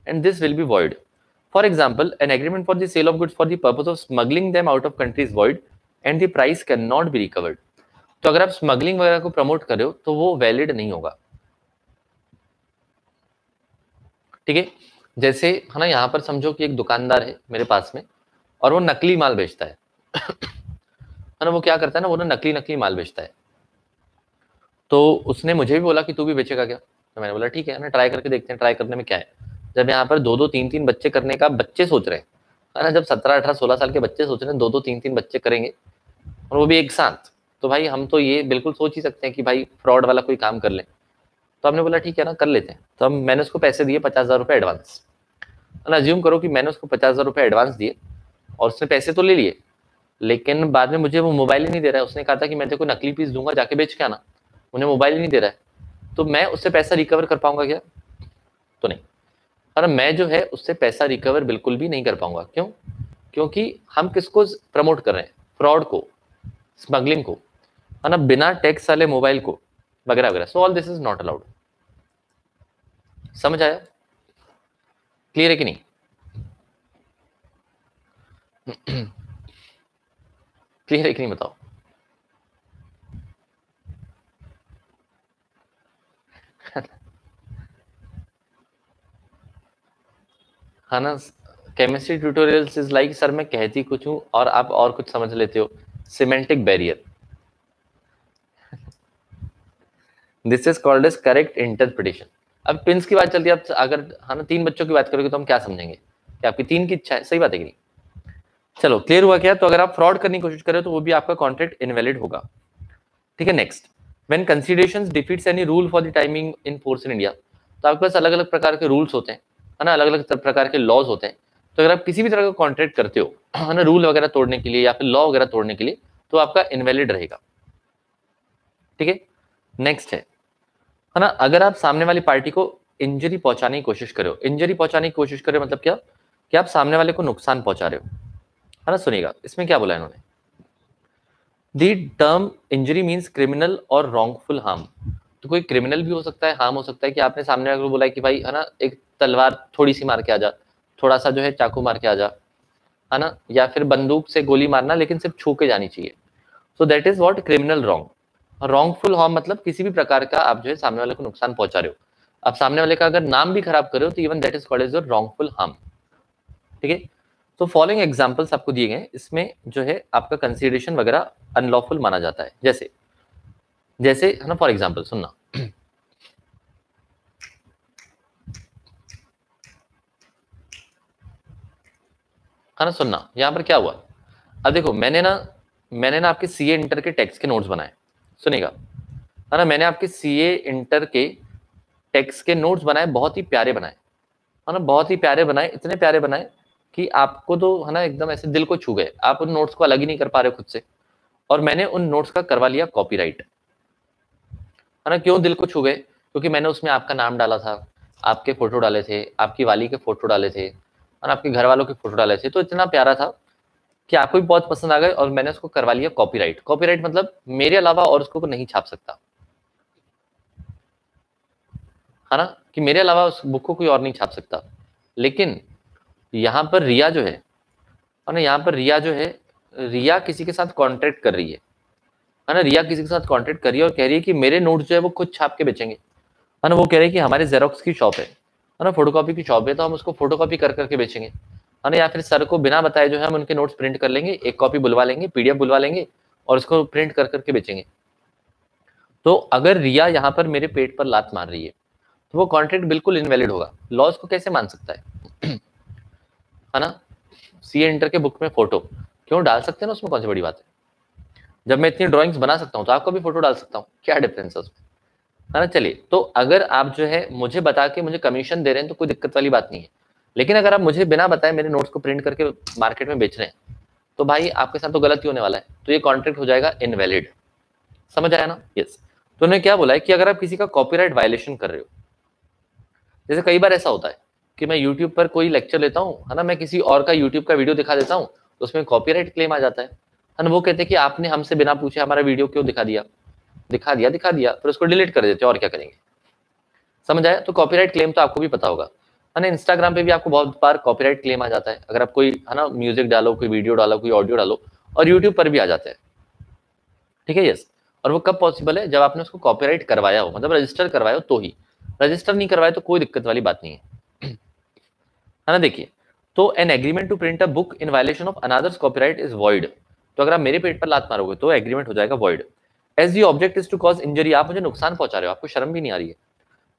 and this will be void. For example, an agreement for the sale of goods for the purpose of smuggling them out of country is void and the price can not be recovered. तो अगर आप स्मगलिंग वगैरह को प्रमोट कर रहे हो तो वो वैलिड नहीं होगा, ठीक है। जैसे है ना, यहाँ पर समझो कि एक दुकानदार है मेरे पास में और वो नकली माल बेचता है ना, वो क्या करता है ना, वो ना नकली नकली माल बेचता है। तो उसने मुझे भी बोला कि तू भी बेचेगा क्या, तो मैंने बोला ठीक है ना, ट्राई करके देखते हैं, ट्राई करने में क्या है। जब यहाँ पर दो दो तीन तीन बच्चे करने का बच्चे सोच रहे हैं, है ना, जब 17 18 16 साल के बच्चे सोच रहे हैं दो दो तीन तीन बच्चे करेंगे और वो भी एक साथ, तो भाई हम तो ये बिल्कुल सोच ही सकते हैं कि भाई फ्रॉड वाला कोई काम कर ले। तो हमने बोला ठीक है ना, कर लेते हैं। तो मैंने उसको पैसे दिए 50,000 रुपये एडवांस, है ना। अज्यूम करो कि मैंने उसको 50,000 रुपये एडवांस दिए और उसने पैसे तो ले लिए, लेकिन बाद में मुझे वो मोबाइल ही नहीं दे रहा है। उसने कहा था कि मैं तेरे को नकली पीस दूंगा, जाके बेच के आना, उन्हें मोबाइल ही नहीं दे रहा है। तो मैं उससे पैसा रिकवर कर पाऊंगा क्या? तो नहीं। और मैं जो है उससे पैसा रिकवर बिल्कुल भी नहीं कर पाऊंगा। क्यों? क्योंकि हम किसको प्रमोट कर रहे हैं? फ्रॉड को, स्मगलिंग को, है ना, बिना टैक्स वाले मोबाइल को, वगैरह वगैरह। So all this is not allowed. समझ आया? क्लियर है कि नहीं? क्लियर है कि नहीं बताओ? है ना, chemistry tutorials is like, sir मैं कहती कुछ हूं और आप और कुछ समझ लेते हो, semantic barrier. This is called as correct interpretation. अब ट्विंस की बात चलती है, अब अगर है ना तीन बच्चों की बात करोगे तो हम क्या समझेंगे कि आपकी तीन की इच्छा है, सही बात है कि नहीं? चलो क्लियर हुआ क्या? तो अगर आप फ्रॉड करने की कोशिश करें तो वो भी आपका कॉन्ट्रैक्ट इनवैलिड होगा, ठीक है। Next, when considerations defeats any rule for the timing in force in India, तो आपके पास अलग अलग प्रकार के रूल्स होते हैं, है ना, अलग अलग प्रकार के लॉज होते हैं। तो अगर आप किसी भी तरह का कॉन्ट्रैक्ट करते हो, है ना, रूल वगैरह तोड़ने के लिए या फिर लॉ वगैरह तोड़ने के लिए, तो आपका इनवैलिड रहेगा, ठीक है। नेक्स्ट है ना, अगर आप सामने वाली पार्टी को इंजरी पहुंचाने की कोशिश करो, इंजरी पहुंचाने की कोशिश करो मतलब क्या, कि आप सामने वाले को नुकसान पहुंचा रहे हो, है ना। सुनिएगा इसमें क्या बोला इन्होंने, the term injury means criminal और रॉन्गफुल हार्म। तो कोई क्रिमिनल भी हो सकता है, हार्म हो सकता है कि आपने सामने वाले को बोला कि भाई है ना एक तलवार थोड़ी सी मार के आ जा, थोड़ा सा जो है चाकू मार के आ जा, है ना, या फिर बंदूक से गोली मारना लेकिन सिर्फ छू के जानी चाहिए। So that is what criminal wrong. Wrongful harm मतलब किसी भी प्रकार का आप जो है सामने वाले को नुकसान पहुंचा रहे हो, आप सामने वाले का अगर नाम भी खराब कर रहे हो तो even that is called as wrongful harm, ठीक है। तो फॉलोइंग एग्जांपल्स आपको दिए गए, इसमें जो है आपका कंसीडरेशन वगैरह अनलॉफुल माना जाता है। जैसे जैसे है ना, फॉर एग्जांपल सुनना, है ना, सुनना यहाँ पर क्या हुआ। अब देखो, मैंने ना आपके सीए इंटर के टेक्स्ट के नोट्स बनाए, सुनेगा, है ना, मैंने आपके सीए इंटर के टेक्स्ट के नोट्स बनाए, बहुत ही प्यारे बनाए, है ना, बहुत ही प्यारे बनाए, इतने प्यारे बनाए कि आपको तो है ना एकदम ऐसे दिल को छू गए, आप उन नोट्स को अलग ही नहीं कर पा रहे खुद से। और मैंने उन नोट्स का करवा लिया कॉपीराइट, है ना। क्यों दिल को छू गए? क्योंकि मैंने उसमें आपका नाम डाला था, आपके फोटो डाले थे, आपकी वाली के फोटो डाले थे और आपके घर वालों के फोटो डाले थे, तो इतना प्यारा था कि आपको भी बहुत पसंद आ गए और मैंने उसको करवा लिया कॉपीराइट। कॉपीराइट मतलब मेरे अलावा और उसको नहीं छाप सकता, है ना, कि मेरे अलावा उस बुक को कोई और नहीं छाप सकता। लेकिन यहाँ पर रिया जो है ना, यहाँ पर रिया जो है, रिया किसी के साथ कॉन्ट्रैक्ट कर रही है ना, रिया किसी के साथ कॉन्ट्रैक्ट कर रही है और कह रही है कि मेरे नोट्स जो है वो खुद छाप के बेचेंगे, है ना। वो कह रहे हैं कि हमारे जेरोक्स की शॉप है ना, फोटोकॉपी की शॉप है, तो हम उसको फोटोकॉपी कर करके बेचेंगे, है ना। या फिर सर को बिना बताए जो है हम उनके नोट्स प्रिंट कर लेंगे, एक कॉपी बुलवा लेंगे, पीडीएफ बुलवा लेंगे और उसको प्रिंट कर करके बेचेंगे। तो अगर रिया यहाँ पर मेरे पेट पर लात मार रही है तो वो कॉन्ट्रैक्ट बिल्कुल इनवैलिड होगा। लॉ इसको कैसे मान सकता है ना। सीए इंटर के बुक में फोटो क्यों डाल सकते हैं ना, उसमें कौन सी बड़ी बात है। जब मैं इतनी ड्राइंग्स बना सकता हूँ तो आपको भी फोटो डाल सकता हूँ, क्या डिफरेंस है उसमें, है ना। चलिए, तो अगर आप जो है मुझे बता के मुझे कमीशन दे रहे हैं तो कोई दिक्कत वाली बात नहीं है। लेकिन अगर आप मुझे बिना बताए मेरे नोट्स को प्रिंट करके मार्केट में बेच रहे हैं तो भाई आपके साथ तो गलत ही होने वाला है, तो ये कॉन्ट्रैक्ट हो जाएगा इनवैलिड। समझ आया ना। यस। तो उन्होंने क्या बोला है कि अगर आप किसी का कॉपीराइट वायलेशन कर रहे हो, जैसे कई बार ऐसा होता है कि मैं यूट्यूब पर कोई लेक्चर लेता हूँ, है ना, मैं किसी और का यूट्यूब का वीडियो दिखा देता हूँ तो उसमें कॉपीराइट क्लेम आ जाता है ना। वो कहते हैं कि आपने हमसे बिना पूछे हमारा वीडियो क्यों दिखा दिया, फिर उसको डिलीट कर देते हैं, और क्या करेंगे। समझ आया। तो कॉपीराइट क्लेम तो आपको भी पता होगा, है ना। इंस्टाग्राम पे भी आपको बहुत बार कॉपीराइट क्लेम आ जाता है, अगर आप कोई, है ना, म्यूजिक डालो, कोई वीडियो डालो, कोई ऑडियो डालो, और यूट्यूब पर भी आ जाता है, ठीक है। यस। और वो कब पॉसिबल है, जब आपने उसको कॉपीराइट करवाया हो, मतलब रजिस्टर करवाया हो तो ही। रजिस्टर नहीं करवाया तो कोई दिक्कत वाली बात नहीं है ना। देखिए, तो an agreement to print a book in violation of another's copyright is void. तो अगर आप मेरे पेट पर लात मारोगे तो एग्रीमेंट हो जाएगा void. As the object is to cause injury, आप मुझे नुकसान पहुंचा रहे हो, आपको शर्म भी नहीं आ रही है।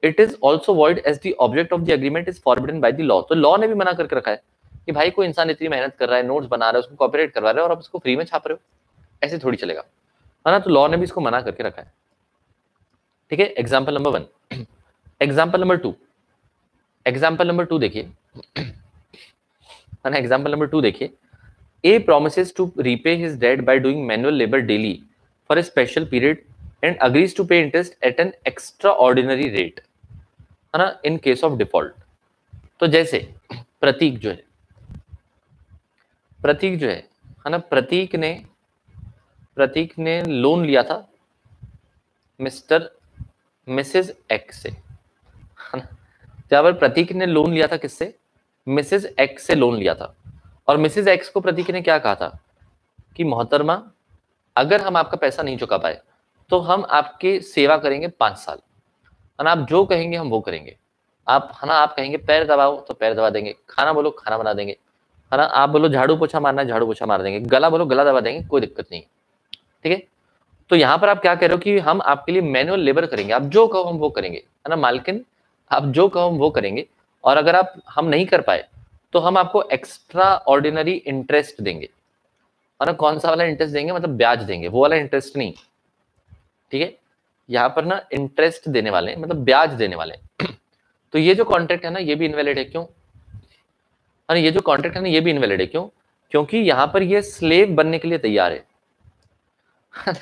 It is also void as the object of the agreement is forbidden by the law. तो लॉ ने भी मना करके रखा है कि भाई कोई इंसान इतनी मेहनत कर रहा है, नोट्स बना रहा है, उसको कॉपीराइट करवा रहे हो और आप उसको फ्री में छाप रहे हो, ऐसे थोड़ी चलेगा, है ना। तो लॉ ने भी इसको मना करके रखा है, ठीक है। Example number 1। Example number two देखिए, है ना। एग्जाम्पल नंबर 2 देखिए। A promises to repay his debt by doing manual labor daily for a special period and agrees to pay interest at an extraordinary rate, है ना, in case of default। तो जैसे प्रतीक जो है, है ना, प्रतीक ने लोन लिया था मिस्टर मिसेज एक्स से, है ना। जहां पर प्रतीक ने लोन लिया था किससे, मिसेज एक्स से लोन लिया था। और मिसेज एक्स को प्रतीक ने क्या कहा था कि मोहतरमा, अगर हम आपका पैसा नहीं चुका पाए तो हम आपकी सेवा करेंगे 5 साल, है ना। आप जो कहेंगे हम वो करेंगे। आप, है ना, आप कहेंगे पैर दबाओ तो पैर दबा देंगे, खाना बोलो खाना बना देंगे, है ना। आप बोलो झाड़ू पोछा मारना है झाड़ू पोछा मार देंगे, गला बोलो गला दबा देंगे, कोई दिक्कत नहीं, ठीक है। तो यहाँ पर आप क्या कह रहे हो कि हम आपके लिए मैनुअल लेबर करेंगे, आप जो कहो हम वो करेंगे, है ना मालकिन, आप जो कहो हम वो करेंगे। और अगर आप हम नहीं कर पाए तो हम आपको एक्स्ट्रा ऑर्डिनरी इंटरेस्ट देंगे, है ना। कौन सा वाला इंटरेस्ट देंगे, मतलब ब्याज देंगे, वो वाला इंटरेस्ट नहीं, ठीक है। यहाँ पर ना इंटरेस्ट देने वाले हैं, मतलब ब्याज देने वाले हैं। तो ये जो कॉन्ट्रैक्ट है ना ये भी इनवैलिड है, क्यों, है ना। ये जो कॉन्ट्रैक्ट है ना ये भी इनवैलिड है, क्यों, क्योंकि यहाँ पर ये स्लेव बनने के लिए तैयार है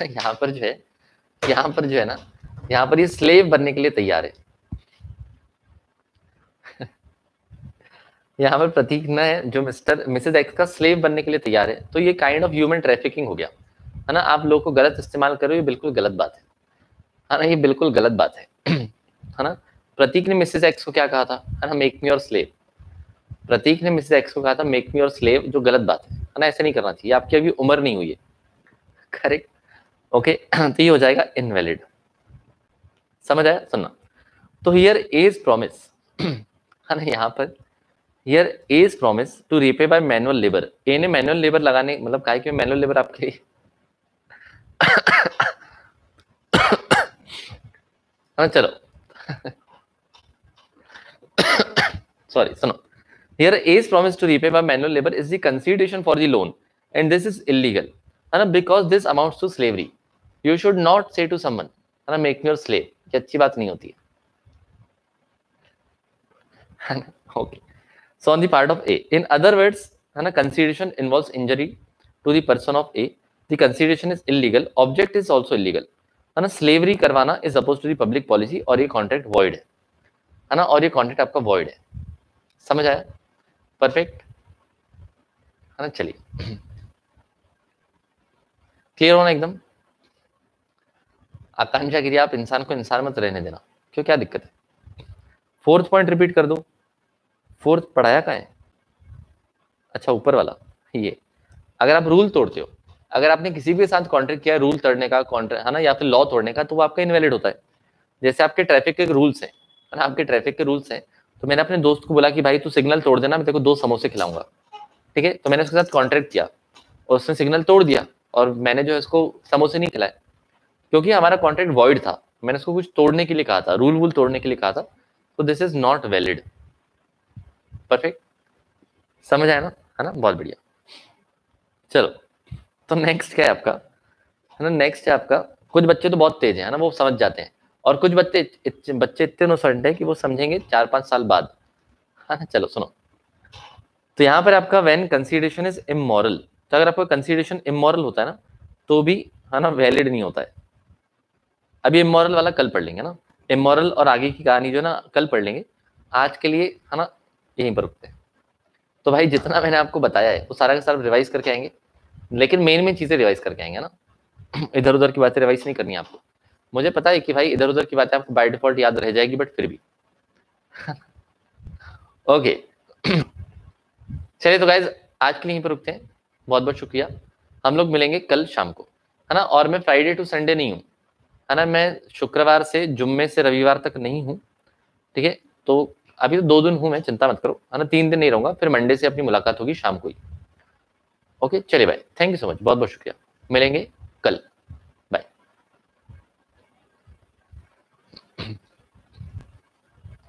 यहाँ पर जो है, ना, यहाँ पर ये स्लेव बनने के लिए तैयार है यहाँ पर प्रतीक ना है जो मिस्टर मिसेज एक्स का स्लेव बनने के लिए तैयार है। तो ये काइंड ऑफ ह्यूमन ट्रैफिकिंग हो गया, है ना। आप लोग को गलत इस्तेमाल करो, ये बिल्कुल गलत बात है ना, ये बिल्कुल गलत बात है है ना। प्रतीक ने मिसेज एक्स को क्या कहा था, है ना, मेक मी योर स्लेव। प्रतीक ने मिसेज एक्स को कहा था मेक मी योर स्लेव, जो गलत बात है ना, ऐसे नहीं करना चाहिए, आपकी अभी उम्र नहीं हुई है, करेक्ट, ओके तो ये हो जाएगा इनवैलिड। समझ आया, सुनना। तो हियर एज प्रॉमिस है ना, यहाँ पर here A's promise to repay by manual labour. A ने मैनुअल लेबर लगाने, मतलब काय कि मैनुअल लेबर आपके लिए चलो सॉरी, सुनो। Here A's promise to repay by manual labor is the consideration for the loan and this is illegal, है ना, because this amounts to slavery. You should not say to someone, है ना, make me your slave, ये अच्छी बात नहीं होती है ना। Okay. So on the part of A, in other words, है ना, consideration involves injury to the person of A. The consideration is illegal. Object is also illegal, है ना। Slavery करवाना is opposed to the public policy और ये contract void है ना, और ये contract आपका void है। समझ आया, परफेक्ट, है ना। चलिए क्लियर होना एकदम। आकांक्षा गिरी, आप इंसान को इंसान मत रहने देना, क्यों, क्या दिक्कत है। फोर्थ पॉइंट रिपीट कर दो, फोर्थ पढ़ाया का है, अच्छा ऊपर वाला ये, अगर आप रूल तोड़ते हो, अगर आपने किसी के साथ कॉन्ट्रैक्ट किया रूल तोड़ने का, कॉन्ट्रैक्ट है ना, या फिर लॉ तोड़ने का, तो वो आपका इनवैलिड होता है। जैसे आपके ट्रैफिक के रूल्स हैं, है ना, आपके ट्रैफिक के रूल्स हैं, तो मैंने अपने दोस्त को बोला कि भाई तू सिग्नल तोड़ देना, मैं तेरे को 2 समोसे खिलाऊंगा, ठीक है, तो मैंने उसके साथ कॉन्ट्रैक्ट किया और उसने सिग्नल तोड़ दिया और मैंने जो है उसको समोसे नहीं खिलाए, क्योंकि हमारा कॉन्ट्रैक्ट वॉइड था, मैंने उसको कुछ तोड़ने के लिए कहा था, रूल वूल तोड़ने के लिए कहा था, तो this is not valid. Perfect, समझ आया ना, है ना, बहुत बढ़िया। चलो, तो नेक्स्ट क्या है आपका, है ना, नेक्स्ट है आपका, कुछ बच्चे तो बहुत तेज है ना, वो समझ जाते हैं, और कुछ बच्चे इतने इनोसेंट है कि वो समझेंगे 4-5 साल बाद, है ना। चलो सुनो, तो यहाँ पर आपका व्हेन कंसीडरेशन इज इमोरल, तो अगर आपका कंसीडरेशन इमोरल होता है ना, तो भी, है ना, वैलिड नहीं होता है। अभी इमोरल वाला कल पढ़ लेंगे ना, इमोरल और आगे की कहानी जो ना कल पढ़ लेंगे, आज के लिए, है ना, यहीं पर रुकते हैं। तो भाई जितना मैंने आपको बताया है वो सारा का सारा रिवाइज करके आएंगे, लेकिन मेन मेन चीजें रिवाइज करके आएंगे ना, इधर उधर की बातें रिवाइज नहीं करनी है आपको। मुझे पता है कि भाई इधर उधर की बातें आपको बाय डिफॉल्ट याद रह जाएगी, बट फिर भी ओके। चलिए तो गाइज आज के लिए यहीं पर रुकते हैं, बहुत बहुत शुक्रिया, हम लोग मिलेंगे कल शाम को, है ना। और मैं फ्राइडे टू संडे नहीं हूँ, है ना, मैं शुक्रवार से जुम्मे से रविवार तक नहीं हूँ, ठीक है। तो अभी तो 2 दिन हूँ मैं, चिंता मत करो, है ना, 3 दिन नहीं रहूंगा, फिर मंडे से अपनी मुलाकात होगी शाम को ही। ओके चलिए भाई, थैंक यू सो मच, बहुत बहुत शुक्रिया, मिलेंगे कल।